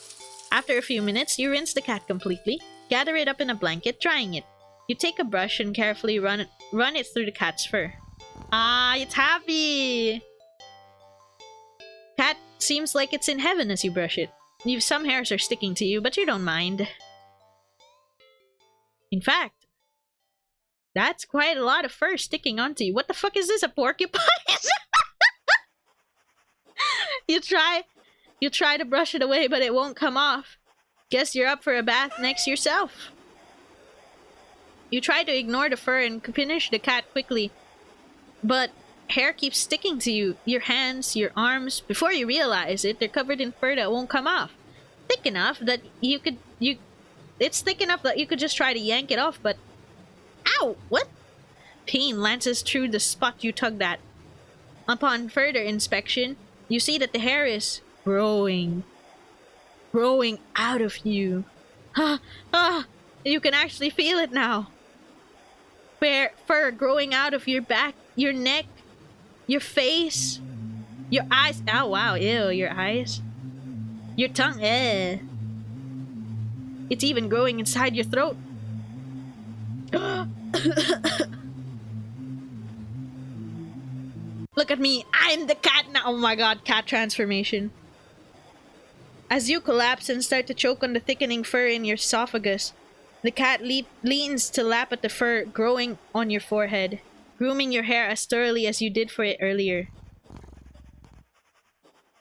After a few minutes, you rinse the cat completely, gather it up in a blanket, drying it. You take a brush and carefully run it through the cat's fur. Ah, it's happy! Cat seems like it's in heaven as you brush it. Some hairs are sticking to you, but you don't mind. In fact, that's quite a lot of fur sticking onto you. What the fuck is this, a porcupine? You try to brush it away, but it won't come off. Guess you're up for a bath next yourself. You try to ignore the fur and finish the cat quickly, but hair keeps sticking to you, your hands, your arms. Before you realize it, they're covered in fur that won't come off. Thick enough that it's thick enough that you could just try to yank it off, but ow! What? Pain lances through the spot you tugged at. Upon further inspection, you see that the hair is growing out of you. You can actually feel it now. Fur growing out of your back, your neck, your face, your eyes. Oh wow, ew, your eyes. Your tongue, eh. It's even growing inside your throat. Look at me, I'm the cat now. Oh my god, cat transformation. As you collapse and start to choke on the thickening fur in your esophagus, the cat leans to lap at the fur growing on your forehead, grooming your hair as thoroughly as you did for it earlier.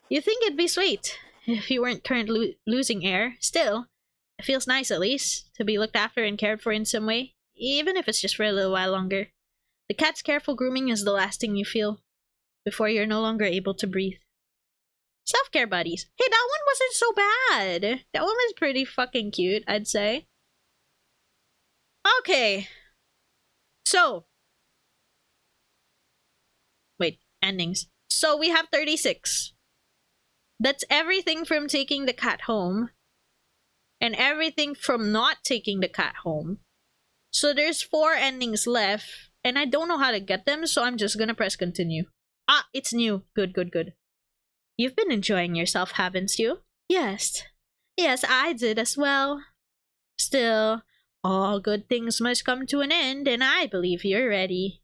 You think it'd be sweet if you weren't currently losing air. Still, it feels nice at least to be looked after and cared for in some way, even if it's just for a little while longer. The cat's careful grooming is the last thing you feel before you're no longer able to breathe. Self-care buddies. Hey, that one wasn't so bad. That one was pretty fucking cute, I'd say. Okay. So. Wait, endings. So we have 36. That's everything from taking the cat home. And everything from not taking the cat home. So there's 4 endings left. And I don't know how to get them, so I'm just gonna press continue. Ah, it's new. Good, good, good. You've been enjoying yourself, haven't you? Yes. Yes, I did as well. Still, all good things must come to an end, and I believe you're ready.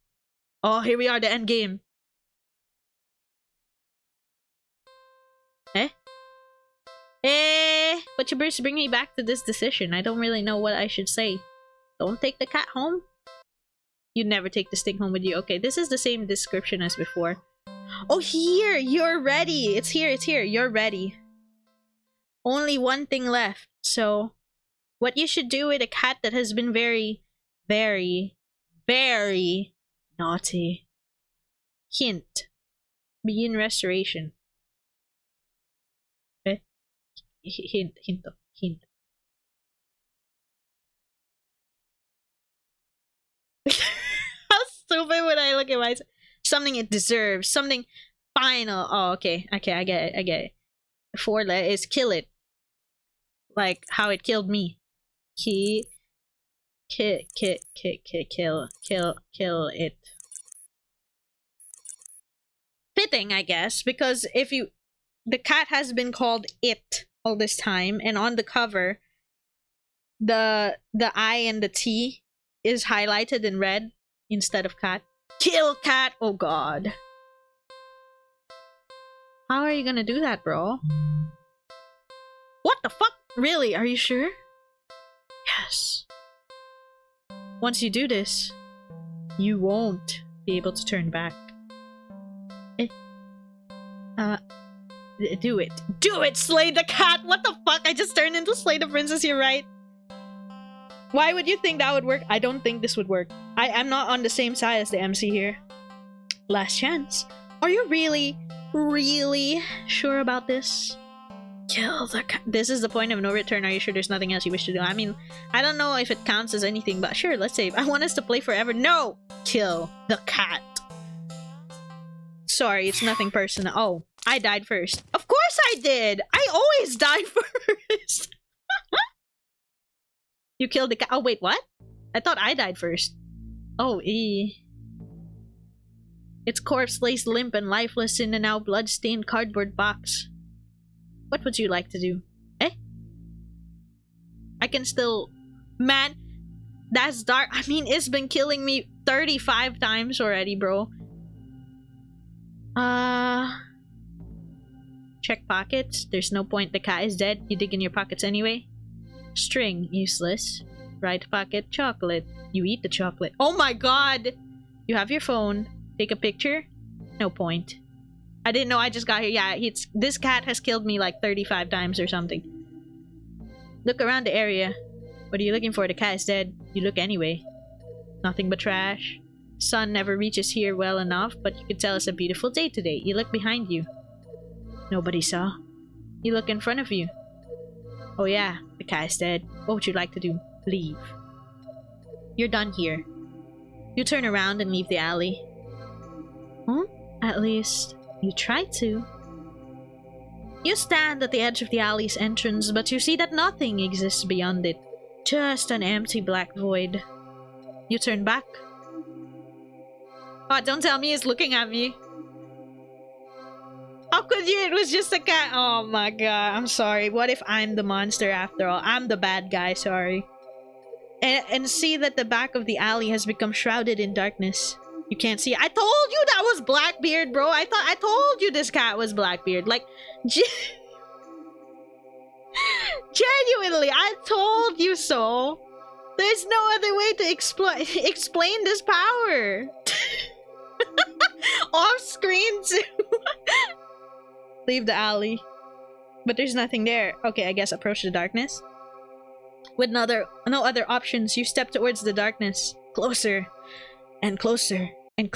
Oh, here we are, the end game. Eh? But you first bring me back to this decision. I don't really know what I should say. Don't take the cat home? You'd never take this thing home with you. Okay, this is the same description as before. Oh, here! You're ready! It's here, it's here. You're ready. Only one thing left. So, what you should do with a cat that has been very, very, very naughty. Hint. Begin restoration. Eh? Hint. How stupid would I look at myself? Something it deserves. Something final. Oh, okay. Okay, I get it. 4 is kill it. Like how it killed me. Kill it. Fitting, I guess, because if you... The cat has been called it all this time, and on the cover, the I and the T is highlighted in red instead of cat. Kill cat! Oh god. How are you gonna do that, bro? What the fuck? Really? Are you sure? Yes. Once you do this, you won't be able to turn back. Do it. Do it, Slay the cat! What the fuck? I just turned into Slay the princess, you're right. Why would you think that would work? I don't think this would work. I'm not on the same side as the MC here. Last chance. Are you really, really sure about this? Kill the cat. This is the point of no return. Are you sure there's nothing else you wish to do? I mean, I don't know if it counts as anything, but sure, let's save. I want us to play forever. No! Kill the cat. Sorry, it's nothing personal. Oh, I died first. Of course I did! I always die first! You killed the cat. Oh, wait, what? I thought I died first. Oh, Its corpse lays limp and lifeless in a now blood-stained cardboard box. What would you like to do? Eh? I can still... Man, that's dark. I mean, it's been killing me 35 times already, bro. Check pockets. There's no point. The cat is dead. You dig in your pockets anyway. String. Useless. Right pocket. Chocolate. You eat the chocolate. Oh my god! You have your phone. Take a picture. No point. I didn't know I just got here. Yeah, this cat has killed me like 35 times or something. Look around the area. What are you looking for? The cat is dead. You look anyway. Nothing but trash. Sun never reaches here well enough, but you could tell it's a beautiful day today. You look behind you. Nobody saw. You look in front of you. Oh yeah, the cat is dead. What would you like to do? Leave. You're done here. You turn around and leave the alley. Huh? At least, you try to. You stand at the edge of the alley's entrance, but you see that nothing exists beyond it. Just an empty black void. You turn back. Oh, don't tell me it's looking at me. How could you? It was just a cat. Oh my god, I'm sorry. What if I'm the monster after all? I'm the bad guy, sorry. And see that the back of the alley has become shrouded in darkness. You can't see. I told you that was Blackbeard, bro. I told you this cat was Blackbeard. Like, genuinely, I told you so. There's no other way to explain this power. Off screen too. Leave the alley. But there's nothing there. Okay, I guess approach the darkness. With no other options, you step towards the darkness. Closer. And closer. And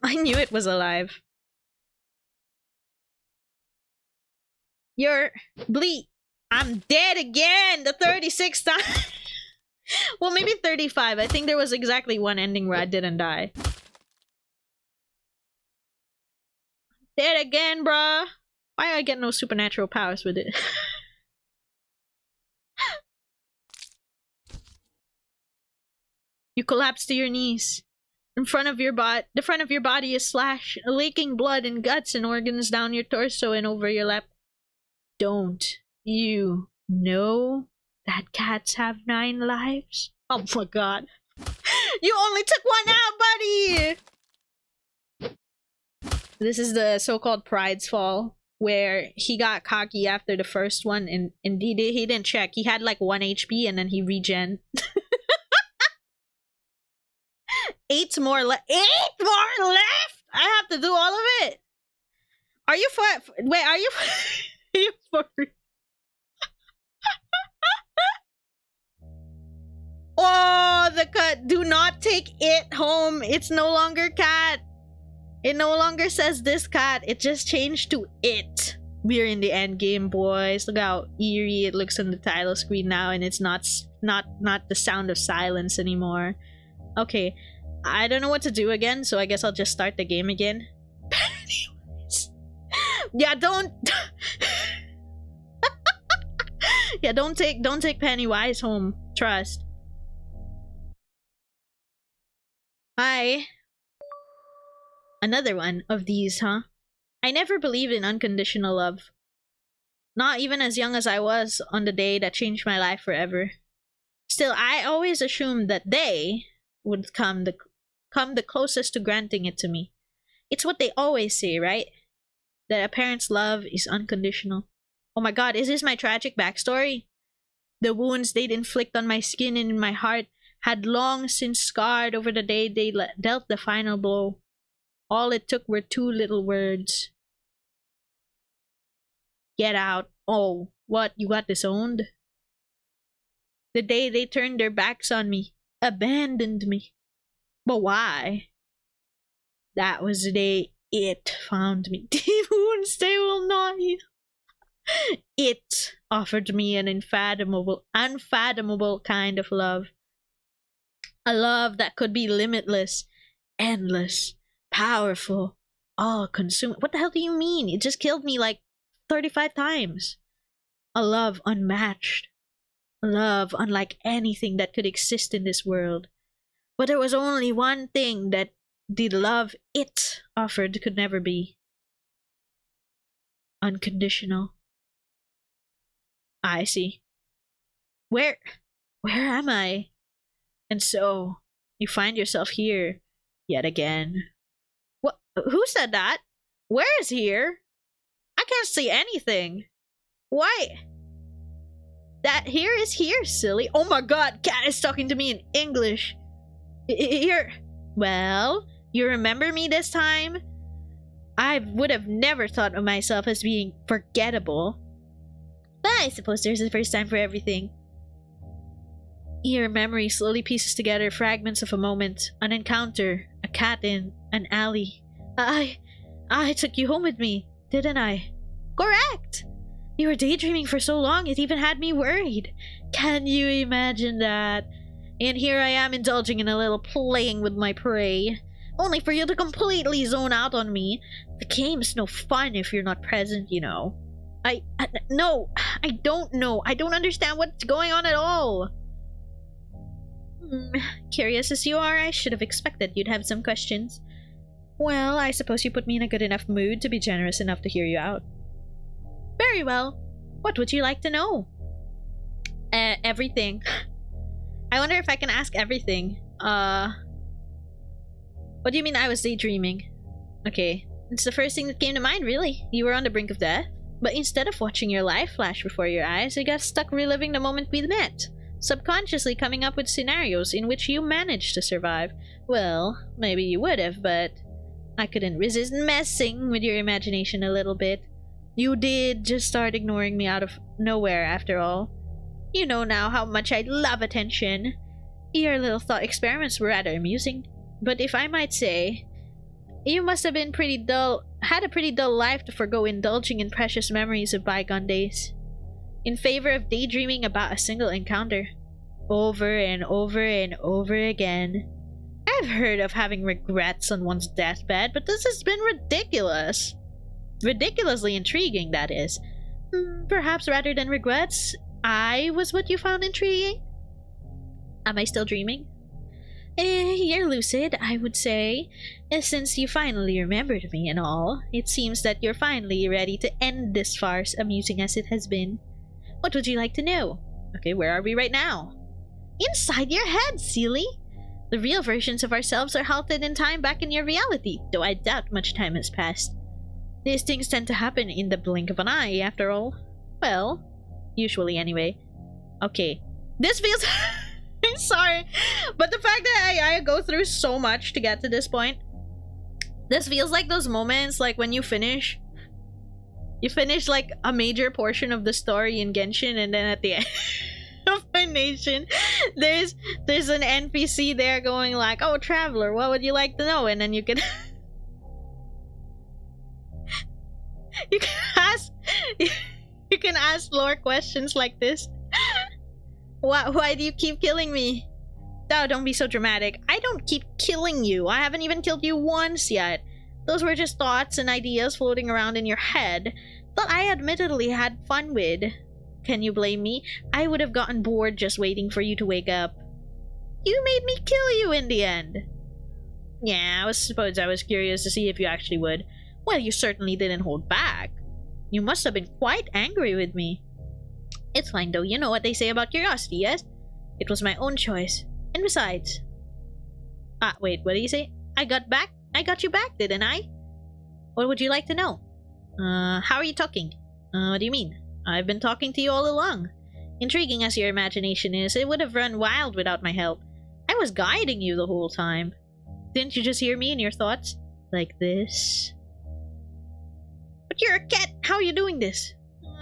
I knew it was alive. You're... I'm dead again! The 36th time! Well, maybe 35. I think there was exactly one ending where I didn't die. Dead again, bruh! Why I get no supernatural powers with it? You collapse to your knees. In front of your the front of your body is slashed, leaking blood and guts and organs down your torso and over your lap. Don't you know that cats have 9 lives? Oh my god. You only took 1 out, buddy! This is the so-called Pride's Fall, where he got cocky after the first one and he didn't check. He had like 1 HP and then he regen. 8 more left. 8 more left? I have to do all of it. Are you for... Wait, are you... Are you for... Oh, the cat. Do not take it home. It's no longer cat. It no longer says this cat. It just changed to it. We're in the end game, boys. Look how eerie it looks on the title screen now, and it's not the sound of silence anymore. Okay, I don't know what to do again, so I guess I'll just start the game again. Pennywise. Yeah, don't. Yeah, don't take Pennywise home. Trust. Hi. Another one of these, huh? I never believed in unconditional love. Not even as young as I was on the day that changed my life forever. Still, I always assumed that they would come the closest to granting it to me. It's what they always say, right? That a parent's love is unconditional. Oh my god, is this my tragic backstory? The wounds they'd inflict on my skin and in my heart had long since scarred over the day they dealt the final blow. All it took were 2 little words. Get out. Oh, what? You got disowned? The day they turned their backs on me. Abandoned me. But why? That was the day it found me. Deep wounds they will not heal. It offered me an unfathomable kind of love. A love that could be limitless, endless, powerful, all consuming. What the hell do you mean? It just killed me like 35 times. A love unmatched. A love unlike anything that could exist in this world. But there was only one thing that the love it offered could never be. Unconditional. I see. Where am I? And so, you find yourself here, yet again. What? Who said that? Where is here? I can't see anything. Why? That here is here, silly. Oh my god, Cat is talking to me in English. Here. Well, you remember me this time? I would have never thought of myself as being forgettable. But I suppose there's a first time for everything. Your memory slowly pieces together fragments of a moment, an encounter, a cat in an alley. I took you home with me, didn't I? Correct! You were daydreaming for so long it even had me worried. Can you imagine that? And here I am indulging in a little playing with my prey. Only for you to completely zone out on me. The game's no fun if you're not present, you know. No, I don't know. I don't understand what's going on at all. Curious as you are, I should have expected you'd have some questions. Well, I suppose you put me in a good enough mood to be generous enough to hear you out. Very well. What would you like to know? Everything. I wonder if I can ask everything. What do you mean I was daydreaming? Okay, it's the first thing that came to mind, really. You were on the brink of death, but instead of watching your life flash before your eyes, you got stuck reliving the moment we met. Subconsciously coming up with scenarios in which you managed to survive. Well, maybe you would have, but I couldn't resist messing with your imagination a little bit. You did just start ignoring me out of nowhere, after all. You know now how much I love attention. Your little thought experiments were rather amusing. But if I might say, you must have been had a pretty dull life to forgo indulging in precious memories of bygone days, in favor of daydreaming about a single encounter, over and over and over again. I've heard of having regrets on one's deathbed, but this has been ridiculous. Ridiculously intriguing, that is. Perhaps rather than regrets, I was what you found intriguing? Am I still dreaming? You're lucid, I would say. Since you finally remembered me and all, it seems that you're finally ready to end this farce, amusing as it has been. What would you like to know? Okay, where are we right now? Inside your head, silly! The real versions of ourselves are halted in time back in your reality, though I doubt much time has passed. These things tend to happen in the blink of an eye, after all. Well, usually anyway. Okay, this feels... I'm sorry, but the fact that I go through so much to get to this point, this feels like those moments like when you finish like a major portion of the story in Genshin, and then at the end of my nation there's an NPC there going like, oh traveler, what would you like to know? And then you can you can ask lore questions like this. Why do you keep killing me? Oh, don't be so dramatic. I don't keep killing you. I haven't even killed you once yet. Those were just thoughts and ideas floating around in your head that I admittedly had fun with. Can you blame me? I would have gotten bored just waiting for you to wake up. You made me kill you in the end. Yeah, I suppose I was curious to see if you actually would. Well, you certainly didn't hold back. You must have been quite angry with me. It's fine though, you know what they say about curiosity, yes? It was my own choice. And besides... wait, what did you say? I got you back, didn't I? What would you like to know? How are you talking? What do you mean? I've been talking to you all along. Intriguing as your imagination is, it would have run wild without my help. I was guiding you the whole time. Didn't you just hear me in your thoughts? Like this? But you're a cat! How are you doing this?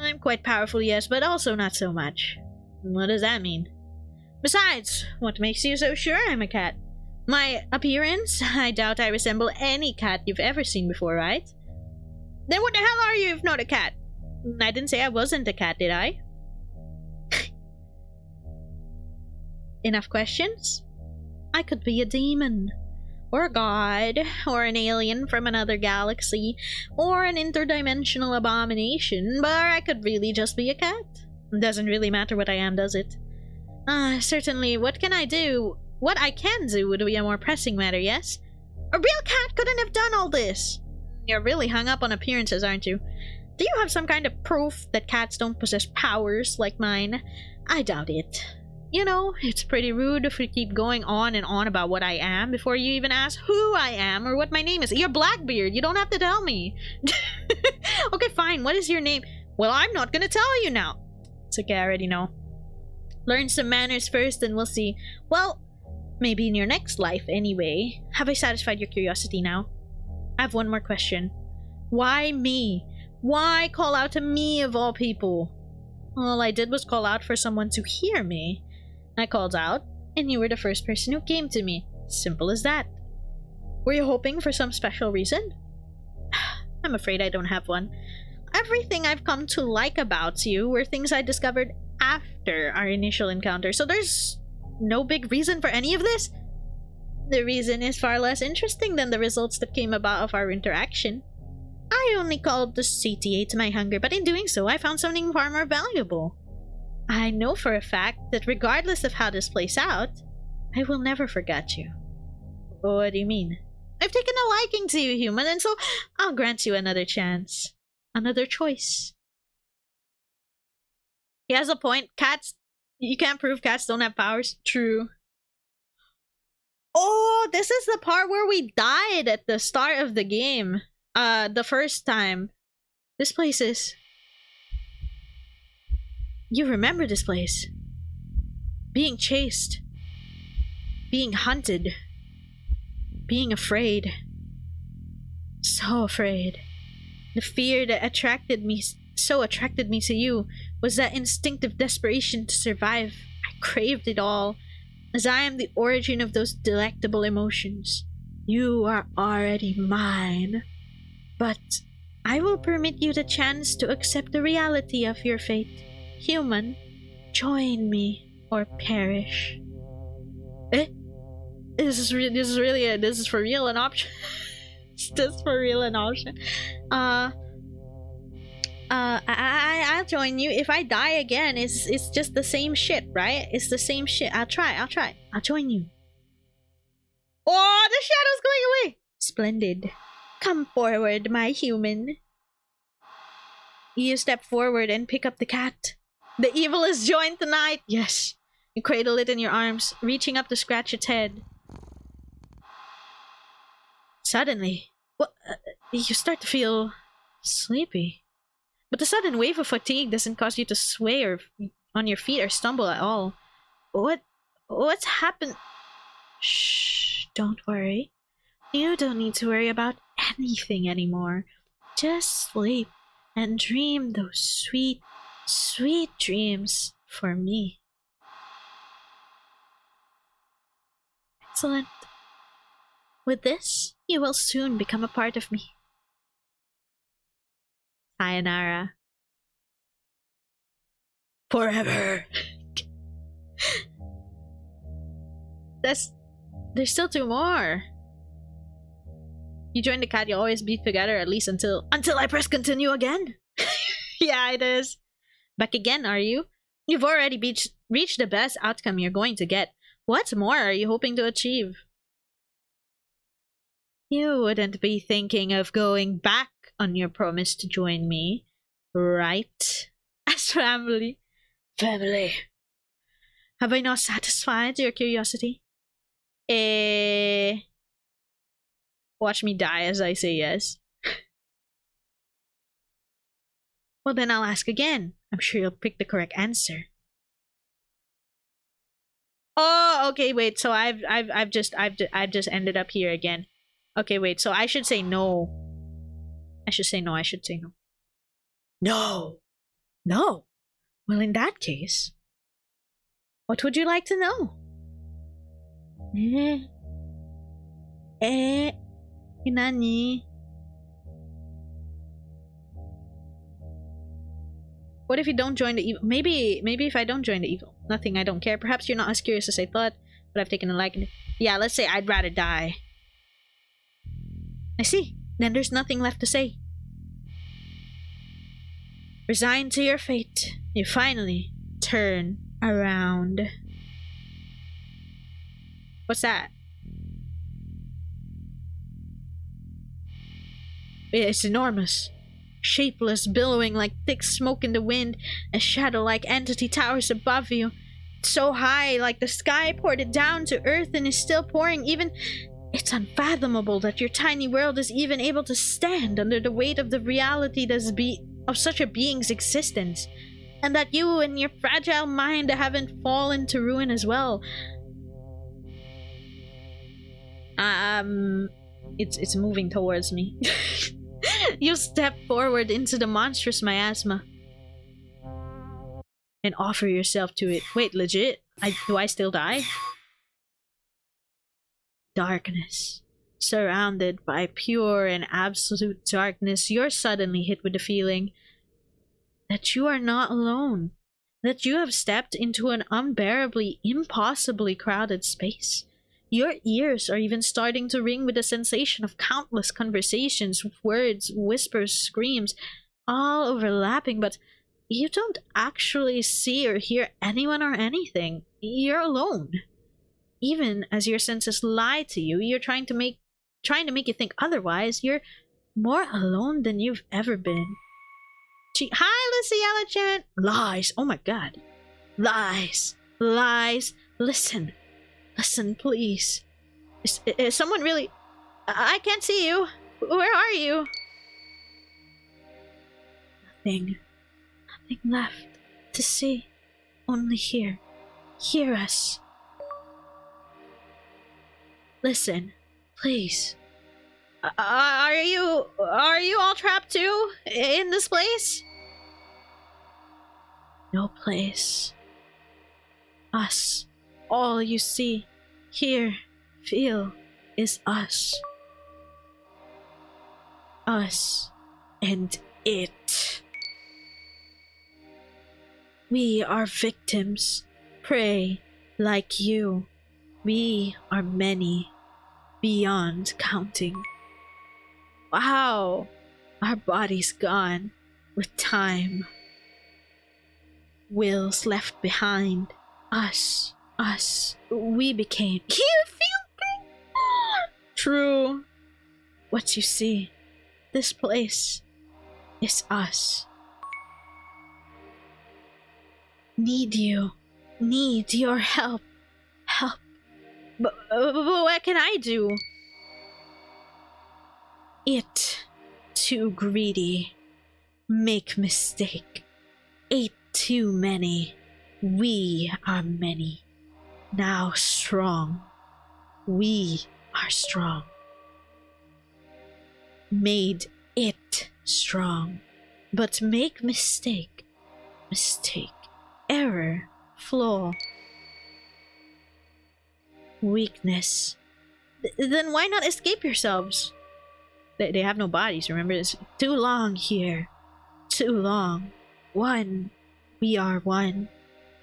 I'm quite powerful, yes, but also not so much. What does that mean? Besides, what makes you so sure I'm a cat? My appearance? I doubt I resemble any cat you've ever seen before, right? Then what the hell are you if not a cat? I didn't say I wasn't a cat, did I? Enough questions? I could be a demon, or a god, or an alien from another galaxy, or an interdimensional abomination, but I could really just be a cat. Doesn't really matter what I am, does it? Certainly, what can I do? What I can do would be a more pressing matter, yes? A real cat couldn't have done all this! You're really hung up on appearances, aren't you? Do you have some kind of proof that cats don't possess powers like mine? I doubt it. You know, it's pretty rude if we keep going on and on about what I am before you even ask who I am or what my name is. You're Blackbeard, you don't have to tell me. Okay, fine, what is your name? Well, I'm not gonna tell you now. It's okay, I already know. Learn some manners first and we'll see. Well, maybe in your next life anyway. Have I satisfied your curiosity now? I have one more question. Why me? Why call out to me of all people? All I did was call out for someone to hear me. I called out, and you were the first person who came to me. Simple as that. Were you hoping for some special reason? I'm afraid I don't have one. Everything I've come to like about you were things I discovered after our initial encounter, so there's no big reason for any of this? The reason is far less interesting than the results that came about of our interaction. I only called to satiate my hunger, but in doing so, I found something far more valuable. I know for a fact that regardless of how this plays out, I will never forget you. What do you mean? I've taken a liking to you, human, and so I'll grant you another chance. Another choice. He has a point. Cats, you can't prove cats don't have powers. True. Oh, this is the part where we died at the start of the game. The first time. This place is... You remember this place. Being chased. Being hunted. Being afraid. So afraid. The fear that attracted me to you was that instinctive desperation to survive. I craved it all, as I am the origin of those delectable emotions. You are already mine. But I will permit you the chance to accept the reality of your fate. Human, join me or perish. Eh? This is for real an option. Is this for real an option? I'll join you. If I die again, it's just the same shit, right? It's the same shit. I'll try. I'll join you. Oh, the shadow's going away! Splendid. Come forward, my human. You step forward and pick up the cat. The evil is joined tonight! Yes. You cradle it in your arms, reaching up to scratch its head. Suddenly, you start to feel sleepy. But the sudden wave of fatigue doesn't cause you to sway or on your feet or stumble at all. What's happened? Shh, don't worry. You don't need to worry about anything anymore. Just sleep and dream those sweet, sweet dreams for me. Excellent. With this, you will soon become a part of me. Sayonara. Forever. There's still two more. You join the cat, you always be together at least until I press continue again. Yeah, it is. Back again, are you? You've already reached the best outcome you're going to get. What more are you hoping to achieve? You wouldn't be thinking of going back on your promise to join me, right? As family. Family. Have I not satisfied your curiosity? Watch me die as I say yes. Well, then I'll ask again. I'm sure you'll pick the correct answer. Oh, okay, wait. So I've just ended up here again. Okay, wait. So I should say no. I should say no. No. No. Well, in that case, what would you like to know? Nani? What if you don't join the evil? Maybe if I don't join the evil, nothing, I don't care. Perhaps you're not as curious as I thought, but I've taken a liking. Yeah, let's say I'd rather die. I see. Then there's nothing left to say. Resigned to your fate, you finally turn around. What's that? It's enormous. Shapeless, billowing like thick smoke in the wind, a shadow-like entity towers above you. So high, like the sky poured it down to earth and is still pouring. Even it's unfathomable that your tiny world is even able to stand under the weight of the reality of such a being's existence, and that you and your fragile mind haven't fallen to ruin as well. It's moving towards me. You step forward into the monstrous miasma and offer yourself to it. Wait, legit? Do I still die? Darkness. Surrounded by pure and absolute darkness, you're suddenly hit with the feeling that you are not alone. That you have stepped into an unbearably, impossibly crowded space. Your ears are even starting to ring with the sensation of countless conversations, words, whispers, screams, all overlapping, but you don't actually see or hear anyone or anything. You're alone. Even as your senses lie to you, you're trying to make you think otherwise. You're more alone than you've ever been. Hi, Luciella Chan. Lies. Oh my god. Lies. Lies. Listen, please. Is someone really... I can't see you. Where are you? Nothing left to see. Only here. Hear us. Listen, please. Are you all trapped too? In this place? No place. Us. All you see, hear, feel is us. Us and it. We are victims, prey like you. We are many, beyond counting. Wow, our bodies gone with time. Wills left behind. Us, we became. You feel good? True. What you see, this place, is us. Need your help. But what can I do? It, too greedy, make mistake, ate too many. We are many, now strong. We are strong. Made it strong, but make mistake, error, flaw, weakness. Then why not escape yourselves? They have no bodies, remember? It's too long here. Too long. One. We are one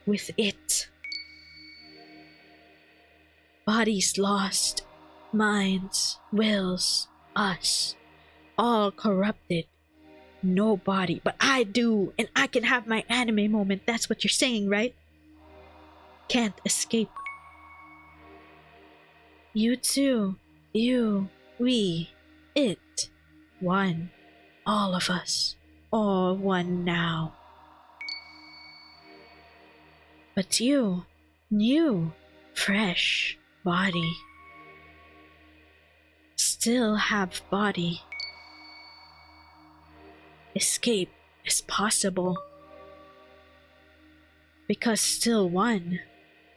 with it. Bodies lost. Minds, wills, us. All corrupted. No body, but I do, and I can have my anime moment. That's what you're saying, right? Can't escape. You too. You. We. It. One. All of us. All one now. But you. New. Fresh. Body. Still have body. Escape is possible. Because still one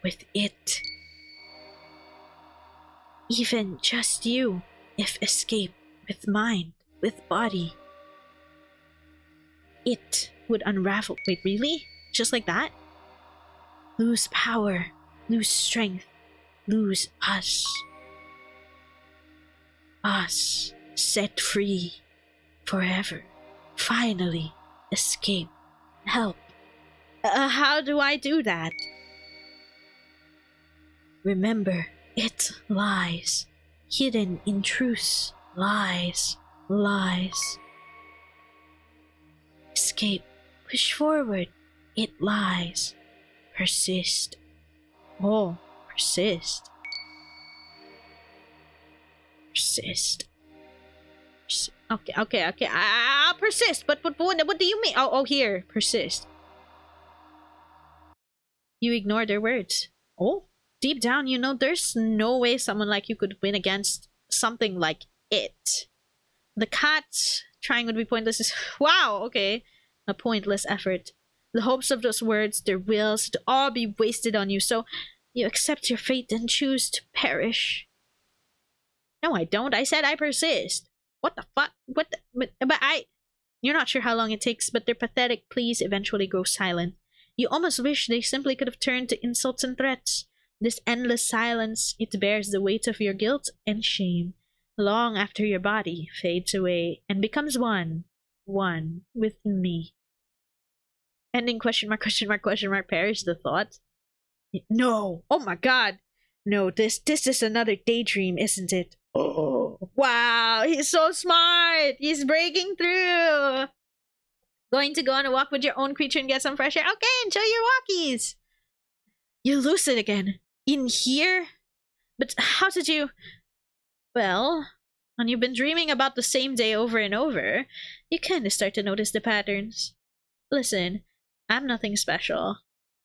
with it. Even just you, if escape with mind, with body. It would unravel. Wait, really? Just like that? Lose power, lose strength, lose us. Us, set free, forever, finally escape Help. How do I do that? Remember, it lies. Hidden in truth. Lies. Lies. Escape. Push forward. It lies. Persist. Oh, persist. Persist. Okay. I'll persist. But what do you mean? Oh, here. Persist. You ignore their words. Oh, deep down, you know there's no way someone like you could win against something like it. The cat trying would be pointless. Wow, okay. A pointless effort. The hopes of those words, their wills, to all be wasted on you, so you accept your fate and choose to perish. No, I don't. I said I persist. What the fuck? What the, but I... You're not sure how long it takes, but their pathetic pleas eventually grow silent. You almost wish they simply could have turned to insults and threats. This endless silence, it bears the weight of your guilt and shame, long after your body fades away and becomes one with me. Ending question mark, perish the thought. No! Oh my god! No, this is another daydream, isn't it? Oh, wow, he's so smart! He's breaking through! Going to go on a walk with your own creature and get some fresh air? Okay, enjoy your walkies! You're lucid again. In here? But how did you... Well, when you've been dreaming about the same day over and over, you kinda start to notice the patterns. Listen, I'm nothing special.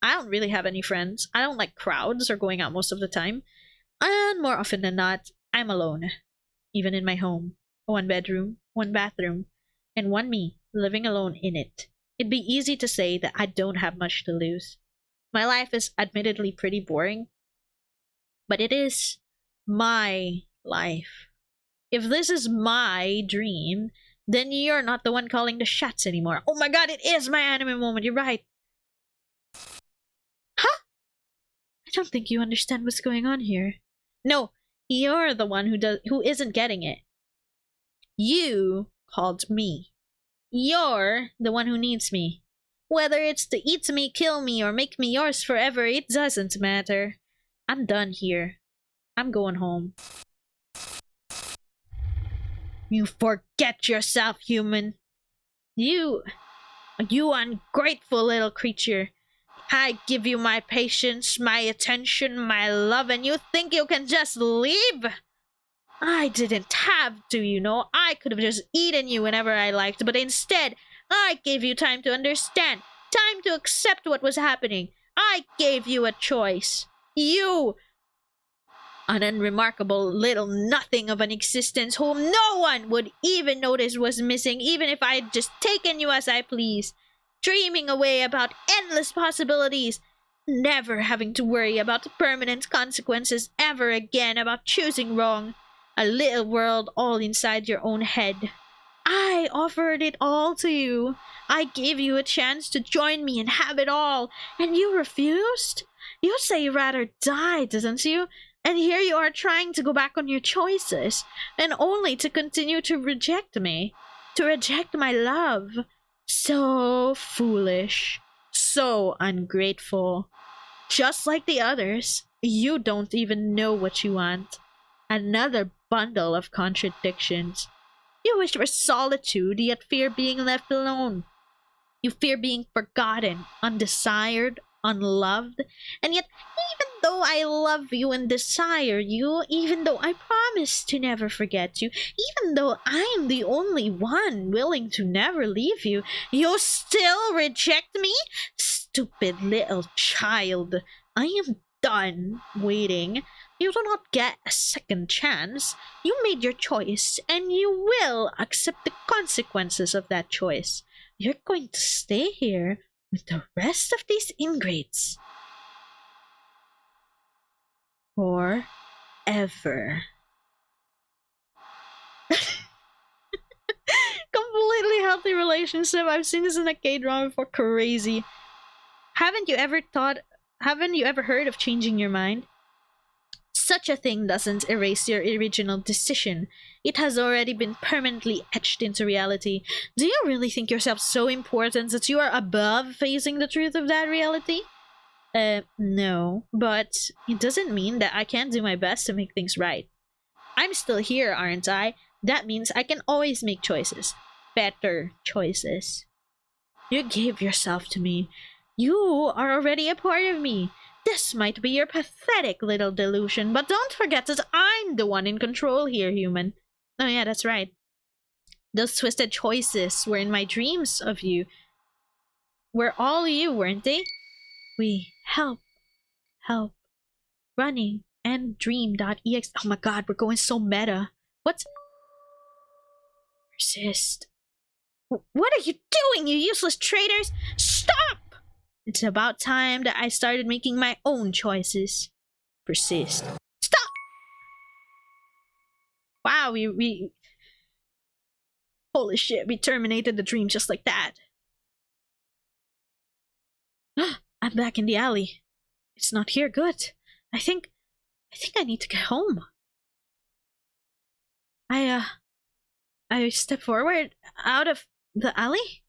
I don't really have any friends. I don't like crowds or going out most of the time. And more often than not, I'm alone. Even in my home. One bedroom, one bathroom, and one me, living alone in it. It'd be easy to say that I don't have much to lose. My life is admittedly pretty boring, but it is my life. If this is my dream, then you're not the one calling the shots anymore. Oh my god, it is my anime moment, you're right. Huh? I don't think you understand what's going on here. No, you're the one who isn't getting it. You called me. You're the one who needs me. Whether it's to eat me, kill me, or make me yours forever, it doesn't matter. I'm done here. I'm going home. You forget yourself, human. You ungrateful little creature. I give you my patience, my attention, my love, and you think you can just leave? I didn't have to, you know. I could have just eaten you whenever I liked, but instead, I gave you time to understand, time to accept what was happening. I gave you a choice. You, an unremarkable little nothing of an existence whom no one would even notice was missing, even if I had just taken you as I pleased, dreaming away about endless possibilities, never having to worry about permanent consequences ever again, about choosing wrong. A little world all inside your own head. I offered it all to you. I gave you a chance to join me and have it all, and you refused? You say you'd rather die, didn't you? And here you are trying to go back on your choices, and only to continue to reject me, to reject my love. So foolish, so ungrateful. Just like the others, you don't even know what you want. Another bundle of contradictions. You wish for solitude, yet fear being left alone. You fear being forgotten, undesired, unloved, and yet even though I love you and desire you, even though I promise to never forget you, even though I am the only one willing to never leave you, you still reject me? Stupid little child. I am done waiting. You do not get a second chance. You made your choice, and you will accept the consequences of that choice. You're going to stay here with the rest of these ingrates. Forever. Completely healthy relationship. I've seen this in a K-drama before. Crazy. Haven't you ever heard of changing your mind? Such a thing doesn't erase your original decision. It has already been permanently etched into reality. Do you really think yourself so important that you are above facing the truth of that reality? No, but it doesn't mean that I can't do my best to make things right. I'm still here, aren't I? That means I can always make choices. Better choices. You gave yourself to me. You are already a part of me. This might be your pathetic little delusion, but don't forget that I'm the one in control here, human. Oh yeah, that's right. Those twisted choices were in my dreams of you. Were all you, weren't they? We help, running, and dream.ex. Oh my god, we're going so meta. What? Persist. What are you doing, you useless traitors? Stop! It's about time that I started making my own choices. Persist. Stop! Wow, we... Holy shit, we terminated the dream just like that. I'm back in the alley. It's not here, good. I think I need to get home. I step forward out of the alley?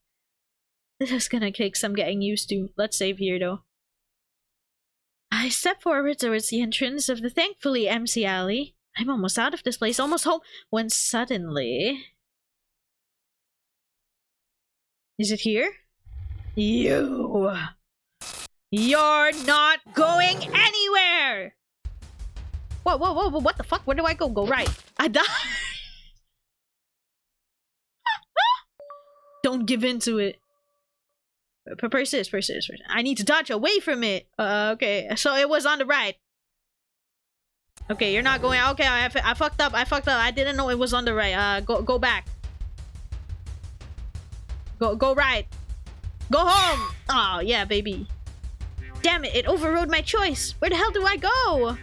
This is gonna take some getting used to. Let's save here though. I step forward towards the entrance of the thankfully empty alley. I'm almost out of this place, almost home, when suddenly... Is it here? You're not going anywhere! Whoa, what the fuck? Where do I go? Go right. I die! Don't give in to it. Persist. I need to dodge away from it. Okay, so it was on the right. Okay, you're not going. Okay, I fucked up. I didn't know it was on the right. Go back. Go right. Go home. Oh yeah, baby. Damn it! It overrode my choice. Where the hell do I go?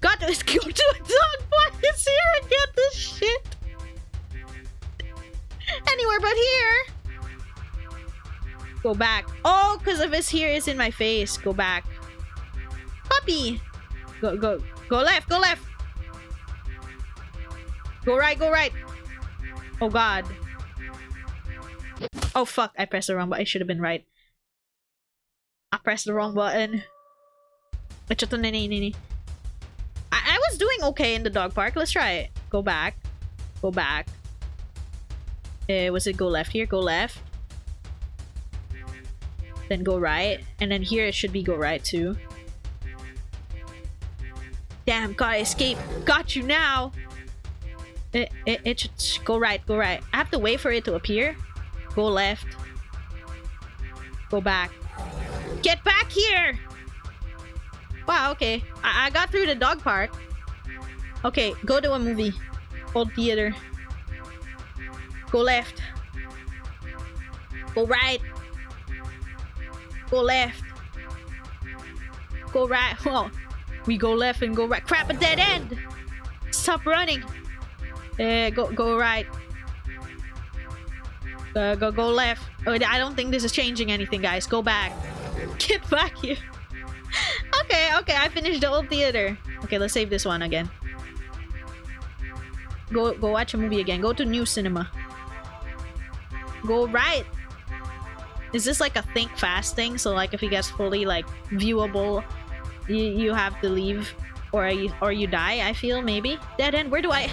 Got to go to a dog park here and get this shit. Anywhere but here. Go back. Oh, because of his here is in my face. Go back. Puppy. Go left. Go left. Go right. Oh god. Oh fuck, I pressed the wrong button. I should have been right. I pressed the wrong button. I was doing okay in the dog park. Let's try it. Go back. Was it go left here? Go left. Then go right. And then here it should be go right too. Damn, gotta escape. Got you now. It should go right. I have to wait for it to appear. Go left. Go back. Get back here! Wow, okay. I got through the dog park. Okay, go to a movie. Old theater. Go left. Go right. Go left. Go right. Oh, we go left and go right. Crap, a dead end! Stop running. Go right. Go left. Oh, I don't think this is changing anything, guys. Go back. Get back here. Okay, I finished the old theater. Okay, let's save this one again. Go watch a movie again. Go to new cinema. Go right. Is this like a think fast thing? So like if it gets fully like viewable, you have to leave or you die, I feel, maybe. Dead end. Where do I...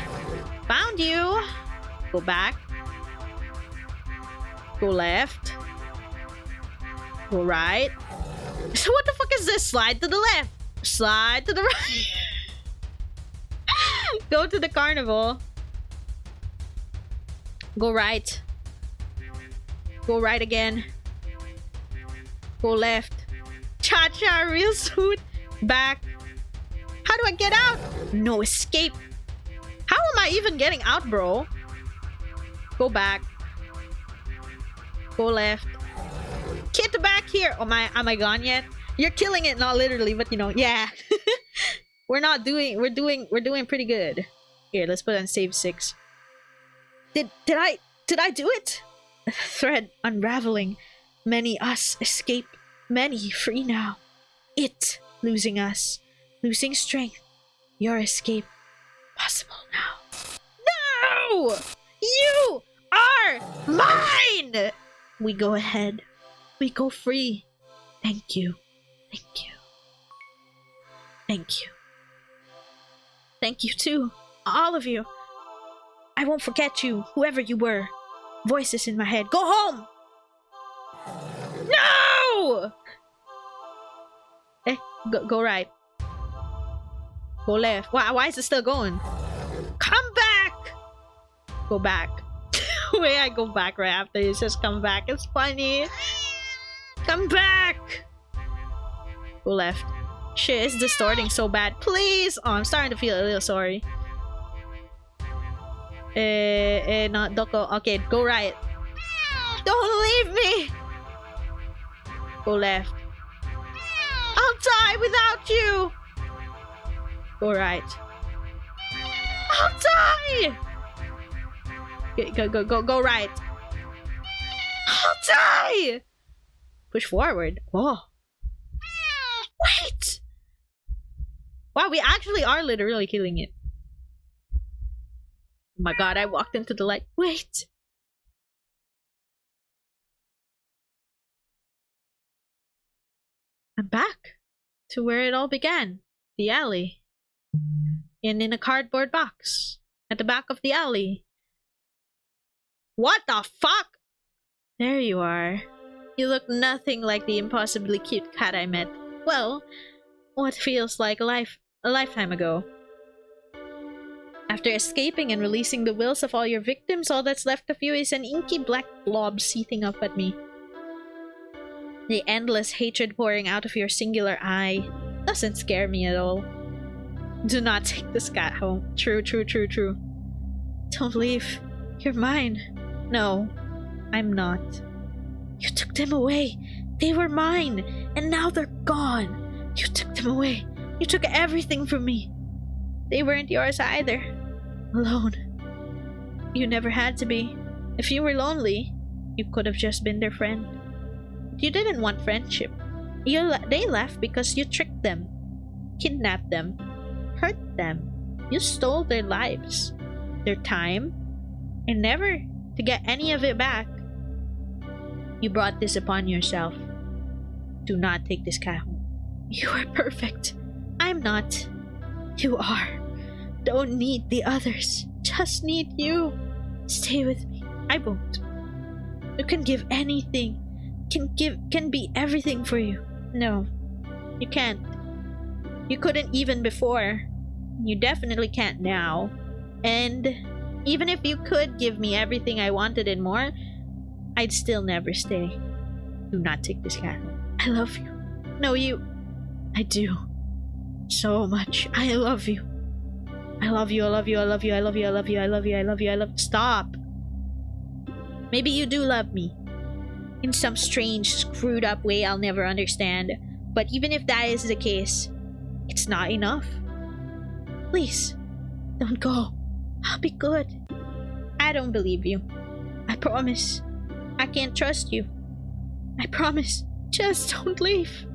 Found you. Go back. Go left. Go right. So what the fuck is this? Slide to the left. Slide to the right. Go to the carnival. Go right. Go right again. Go left. Cha-cha, real sweet. Back. How do I get out? No escape. How am I even getting out, bro? Go back. Go left. Get back here. Am I gone yet? You're killing it, not literally, but you know, yeah. we're doing pretty good. Here, let's put on save 6. Did I do it? A thread unraveling. Many us escape. Many free now. It losing us. Losing strength. your escape possible now. No! You are mine! We go ahead. We go free. Thank you. Thank you. Thank you. Thank you too. All of you. I won't forget you, whoever you were. Voices in my head. Go home! No! Go right. Go left. Why is it still going? Come back! Go back. Wait, I go back right after it says come back. It's funny. Come back! Go left. Shit, it's distorting so bad. Please! Oh, I'm starting to feel a little sorry. Not Doko. Okay, go right. Don't leave me! Go left. I'll die without you! Go right. I'll die! Go right. I'll die! Push forward. Whoa. Wait! Wow, we actually are literally killing it. Oh my god, I walked into the light. Wait! I'm back to where it all began. The alley. And in a cardboard box. At the back of the alley. What the fuck? There you are. You look nothing like the impossibly cute cat I met. Well, what feels like a lifetime ago. After escaping and releasing the wills of all your victims, all that's left of you is an inky black blob seething up at me. The endless hatred pouring out of your singular eye doesn't scare me at all. Do not take this cat home. True. Don't leave. You're mine. No, I'm not. You took them away. They were mine, and now they're gone. You took them away. You took everything from me. They weren't yours either. Alone. You never had to be. If you were lonely, you could have just been their friend. But you didn't want friendship. They left because you tricked them, kidnapped them, hurt them. You stole their lives, their time, and never to get any of it back. You brought this upon yourself. Do not take this cat home. You are perfect. I'm not. You are. Don't need the others. Just need you. Stay with me. I won't. You can give anything. Can be everything for you. No. You can't. You couldn't even before. You definitely can't now. And even if you could give me everything I wanted and more, I'd still never stay. Do not take this cat home. I love you. No, I do. So much. I love you. I love you. Stop. Maybe you do love me. In some strange, screwed up way I'll never understand. But even if that is the case, it's not enough. Please, don't go. I'll be good. I don't believe you. I promise. I can't trust you. I promise. Just don't leave.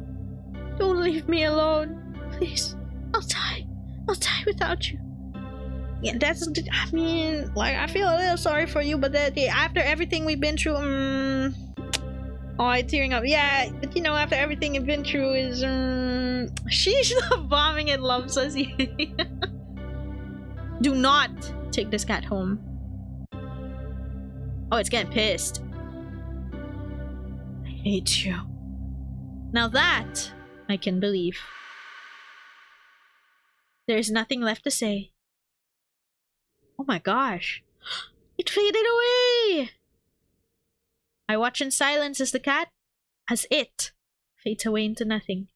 Don't leave me alone. Please. I'll die. I'll die without you. Yeah, I mean, like, I feel a little sorry for you, but after everything we've been through, oh, I'm tearing up. Yeah, but you know, after everything you've been through is, she's bombing and loves us. Do not take this cat home. Oh, it's getting pissed. I hate you. Now that I can believe. There's nothing left to say. Oh my gosh. It faded away! I watch in silence as it fades away into nothing.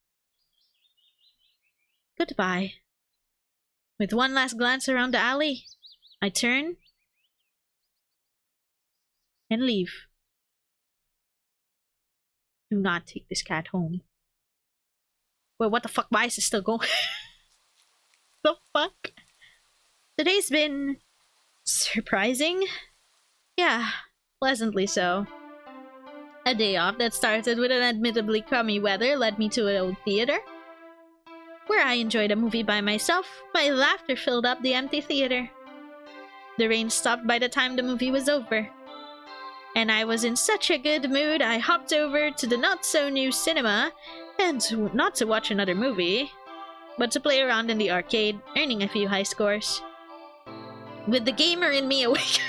Goodbye. With one last glance around the alley, I turn and leave. Do not take this cat home. Wait, what the fuck? Why is it still going? The fuck? Today's been surprising. Yeah, pleasantly so. A day off that started with an admittedly crummy weather led me to an old theater, where I enjoyed a movie by myself. My laughter filled up the empty theater. The rain stopped by the time the movie was over. And I was in such a good mood, I hopped over to the not-so-new cinema, and not to watch another movie, but to play around in the arcade, earning a few high scores. With the gamer in me awake.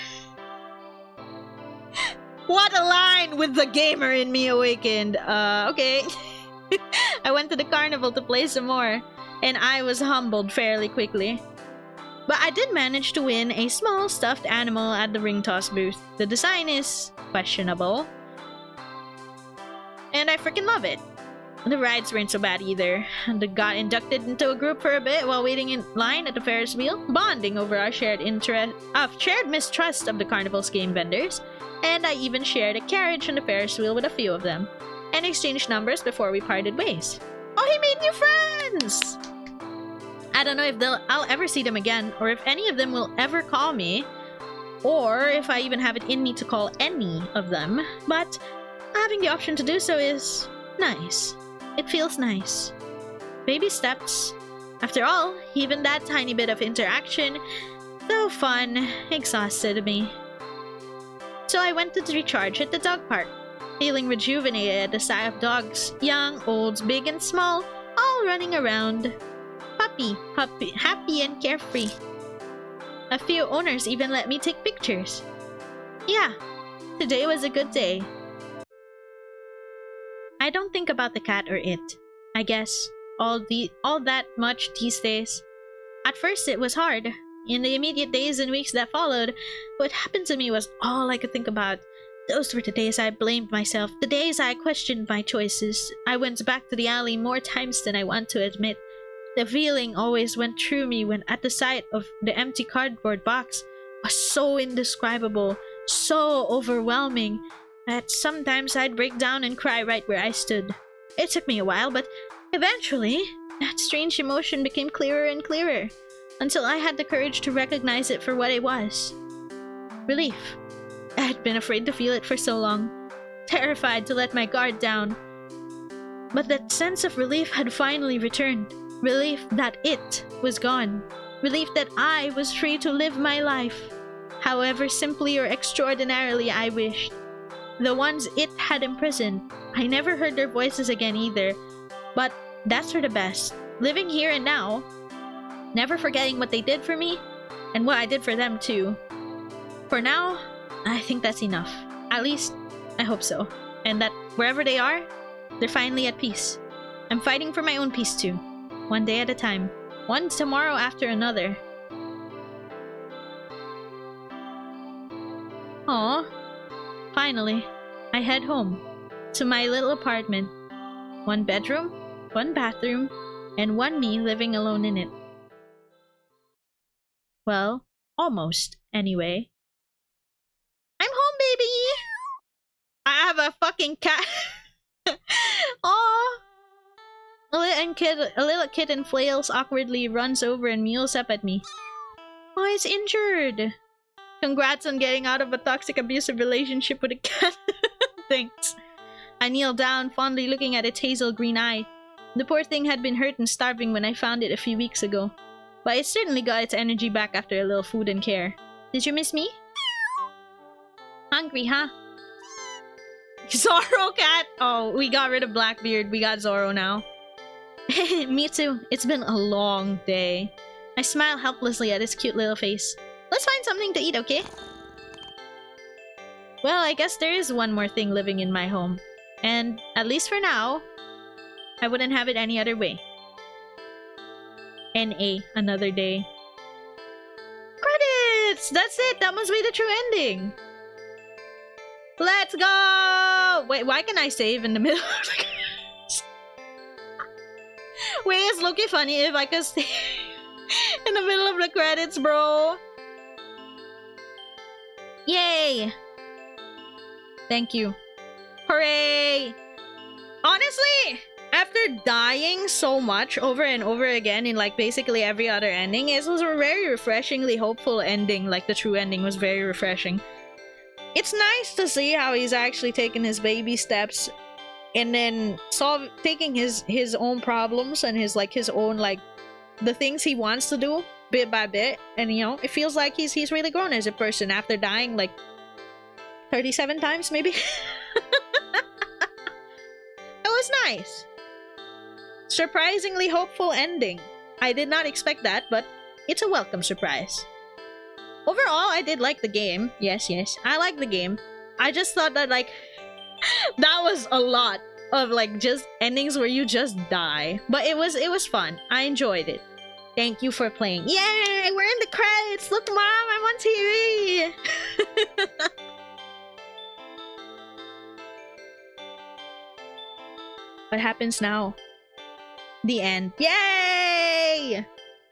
What a line! With the gamer in me awakened. Okay. I went to the carnival to play some more, and I was humbled fairly quickly. But I did manage to win a small stuffed animal at the ring toss booth. The design is questionable, and I freaking love it. The rides weren't so bad either. And I got inducted into a group for a bit while waiting in line at the Ferris wheel, bonding over our shared mistrust of the carnival's game vendors. And I even shared a carriage on the Ferris wheel with a few of them, and exchanged numbers before we parted ways. Oh, he made new friends! I don't know if I'll ever see them again, or if any of them will ever call me, or if I even have it in me to call any of them, but having the option to do so is nice. It feels nice. Baby steps. After all, even that tiny bit of interaction, though fun, exhausted me. So I went to recharge at the dog park, feeling rejuvenated at the sight of dogs, young, old, big and small, all running around. Happy and carefree. A few owners even let me take pictures. Yeah, today was a good day. I don't think about the cat or it. I guess all that much these days. At first it was hard. In the immediate days and weeks that followed, what happened to me was all I could think about. Those were the days I blamed myself, the days I questioned my choices. I went back to the alley more times than I want to admit. The feeling always went through me when at the sight of the empty cardboard box was so indescribable, so overwhelming, that sometimes I'd break down and cry right where I stood. It took me a while, but eventually, that strange emotion became clearer and clearer, until I had the courage to recognize it for what it was. Relief. I had been afraid to feel it for so long, terrified to let my guard down. But that sense of relief had finally returned. Relief that it was gone. Relief that I was free to live my life, however simply or extraordinarily I wished. The ones it had imprisoned, I never heard their voices again either, but that's for the best. Living here and now, never forgetting what they did for me, and what I did for them too. For now, I think that's enough. At least, I hope so. And that wherever they are, they're finally at peace. I'm fighting for my own peace too. One day at a time. One tomorrow after another. Aw. Finally, I head home. To my little apartment. One bedroom, one bathroom, and one me living alone in it. Well, almost, anyway. I'm home, baby! I have a fucking cat. Aww. A little kitten flails awkwardly, runs over and mews up at me. Oh, it's injured. Congrats on getting out of a toxic abusive relationship with a cat. Thanks. I kneel down, fondly looking at its hazel green eye. The poor thing had been hurt and starving when I found it a few weeks ago, but it certainly got its energy back after a little food and care. Did you miss me? Hungry, huh? Zorro cat! Oh, we got rid of Blackbeard. We got Zorro now. Me too. It's been a long day. I smile helplessly at his cute little face. Let's find something to eat, okay? Well, I guess there is one more thing living in my home. And, at least for now, I wouldn't have it any other way. N.A. Another day. Credits! That's it! That must be the true ending! Let's go! Wait, why can I save in the middle of the credits? Wait, it's looking funny if I could save in the middle of the credits, bro. Yay! Thank you. Hooray! Honestly, after dying so much over and over again in like basically every other ending, it was a very refreshingly hopeful ending. Like the true ending was very refreshing. It's nice to see how he's actually taken his baby steps and then taking his own problems and his own like the things he wants to do bit by bit, and you know, it feels like he's really grown as a person after dying like 37 times maybe. It was nice. Surprisingly hopeful ending. I did not expect that, but it's a welcome surprise. Overall, I did like the game. Yes, I like the game. I just thought that like that was a lot of like just endings where you just die. But it was fun. I enjoyed it. Thank you for playing. Yay! We're in the credits! Look, Mom, I'm on TV! What happens now? The end. Yay!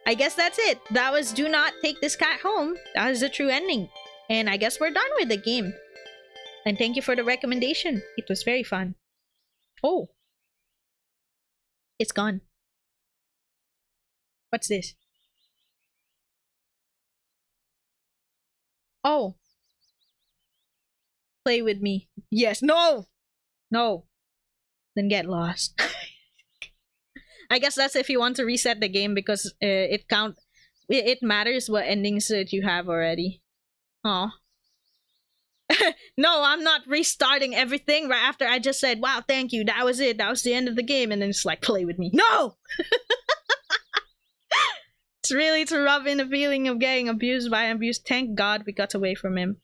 I guess that's it. That was Do Not Take This Cat Home. That was the true ending. And I guess we're done with the game. And thank you for the recommendation. It was very fun. Oh. It's gone. What's this? Oh. Play with me. Yes. No! No. Then get lost. I guess that's if you want to reset the game because it matters what endings that you have already. Oh. No, I'm not restarting everything right after I just said, wow, thank you, that was it, that was the end of the game, and then it's like, play with me. No! It's really to rub in the feeling of getting abused by abuse. Thank God we got away from him.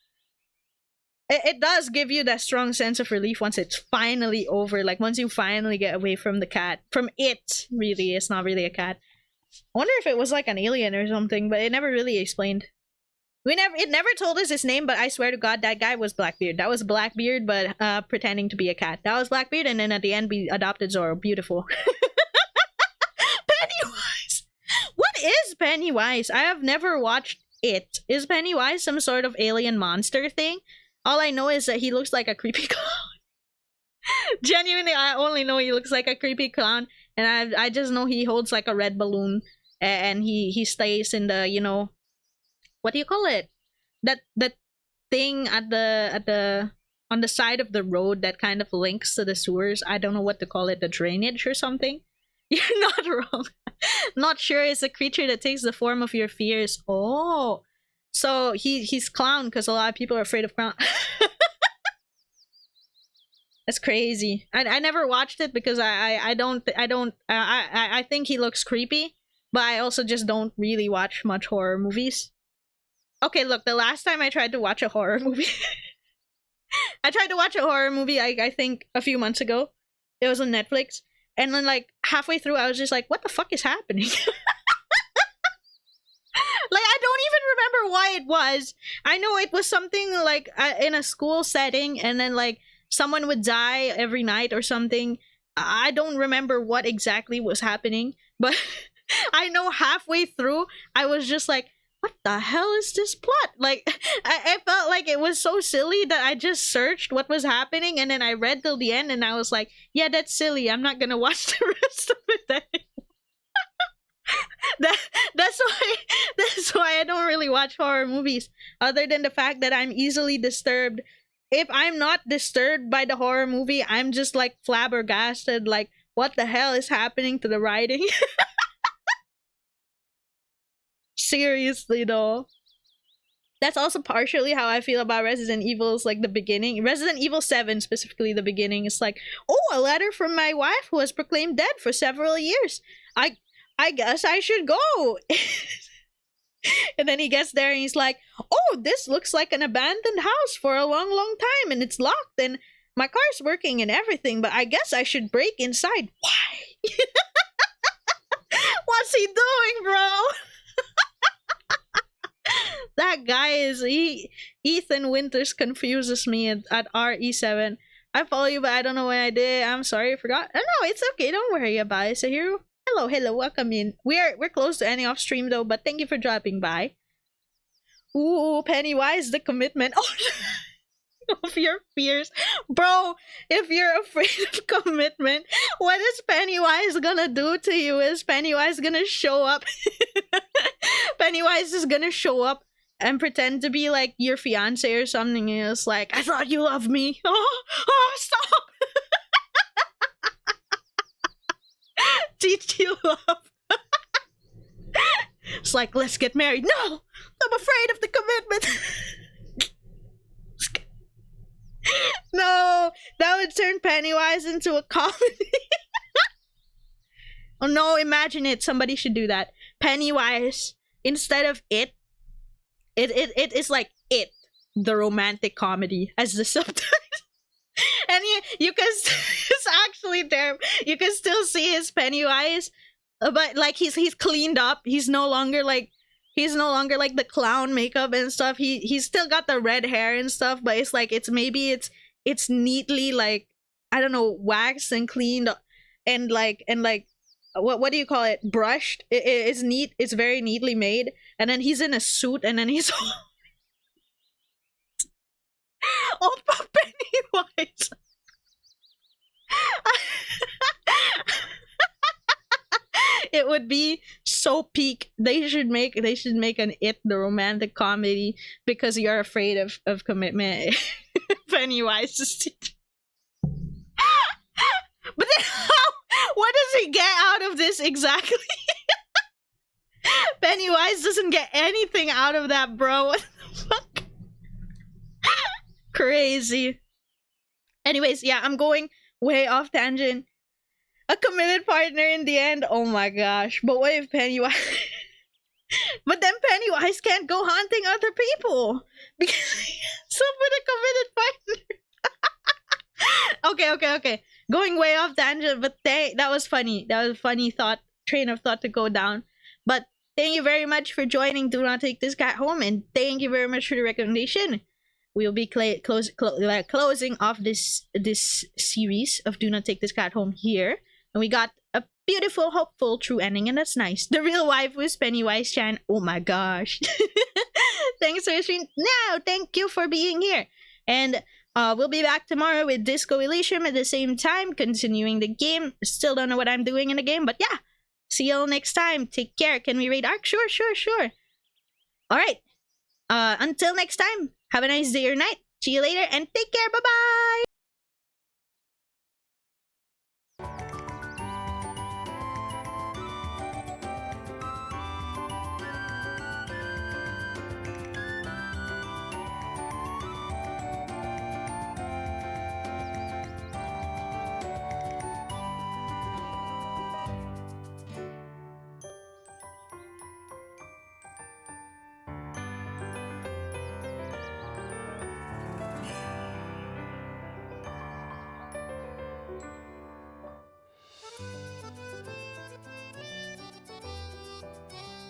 It does give you that strong sense of relief once it's finally over. Like, once you finally get away from the cat. From it, really. It's not really a cat. I wonder if it was like an alien or something, but it never really explained. It never told us his name, but I swear to God, that guy was Blackbeard. That was Blackbeard, but pretending to be a cat. That was Blackbeard, and then at the end, we adopted Zorro. Beautiful. Pennywise! What is Pennywise? I have never watched it. Is Pennywise some sort of alien monster thing? All I know is that he looks like a creepy clown. Genuinely, I only know he looks like a creepy clown, and I just know he holds like a red balloon, and he stays in the, you know, what do you call it? That thing at the on the side of the road that kind of links to the sewers. I don't know what to call it, the drainage or something. You're not wrong. Not sure. It's a creature that takes the form of your fears. Oh. So he's clown because a lot of people are afraid of clown. That's crazy. I never watched it because I think he looks creepy, but I also just don't really watch much horror movies. Okay, look, the last time I tried to watch a horror movie, I think a few months ago. It was on Netflix, and then like halfway through, I was just like, "What the fuck is happening?" Like, I don't even remember why it was. I know it was something like in a school setting, and then like someone would die every night or something. I don't remember what exactly was happening, but I know halfway through, I was just like, what the hell is this plot? Like, I felt like it was so silly that I just searched what was happening, and then I read till the end, and I was like, yeah, that's silly. I'm not gonna watch the rest of it anymore. That's why I don't really watch horror movies, other than the fact that I'm easily disturbed. If I'm not disturbed by the horror movie, I'm just like flabbergasted, like, what the hell is happening to the writing? Seriously though. That's also partially how I feel about Resident Evil's like the beginning. Resident Evil 7 specifically, the beginning. It's like, oh, a letter from my wife who was proclaimed dead for several years. I guess I should go. And then he gets there and he's like, oh, this looks like an abandoned house for a long, long time, and it's locked, and my car's working and everything, but I guess I should break inside. Why? What's he doing, bro? That guy is Ethan Winters confuses me at RE7. I follow you, but I don't know when I did. I'm sorry, I forgot. Oh, no, it's okay. Don't worry about it, Sahiru. Hello, welcome in. We're close to ending off stream though, but thank you for dropping by. Ooh, Pennywise, the commitment. Oh, of your fears. Bro, if you're afraid of commitment, what is Pennywise gonna do to you? Is Pennywise gonna show up? Pennywise is gonna show up and pretend to be like your fiance or something, and it's like, I thought you loved me. Oh, stop. teach you love. It's like, let's get married. No, I'm afraid of the commitment. No, that would turn Pennywise into a comedy. Oh no, imagine it. Somebody should do that. Pennywise, instead of it is like it, the romantic comedy, as the subtitle. And you can it's actually there. You can still see his Pennywise, but like he's cleaned up. He's no longer like the clown makeup and stuff. He's still got the red hair and stuff, but it's like it's neatly like, I don't know, waxed and cleaned and like what do you call it? Brushed. It's neat. It's very neatly made. And then he's in a suit, and then he's Opa Pennywise. It would be so peak. They should make an It, the romantic comedy, because you're afraid of commitment. Pennywise is teaching. But then what does he get out of this exactly? Pennywise doesn't get anything out of that, bro. What the fuck? Crazy. Anyways, yeah, I'm going way off tangent. A committed partner in the end. Oh my gosh. But what if Pennywise... But then Pennywise can't go hunting other people because he's with a committed partner. Okay. Going way off tangent, but that was funny. That was a funny train of thought to go down. But thank you very much for joining Do Not Take This Cat Home, and thank you very much for the recommendation. We'll be closing off this series of Do Not Take This Cat Home here. And we got a beautiful, hopeful, true ending, and that's nice. The real wife was Pennywise-chan. Oh my gosh. Thanks for streaming. No, thank you for being here. And we'll be back tomorrow with Disco Elysium at the same time, continuing the game. Still don't know what I'm doing in the game, but yeah. See y'all next time. Take care. Can we raid Ark? Sure. Alright. Until next time, have a nice day or night. See you later, and take care. Bye-bye.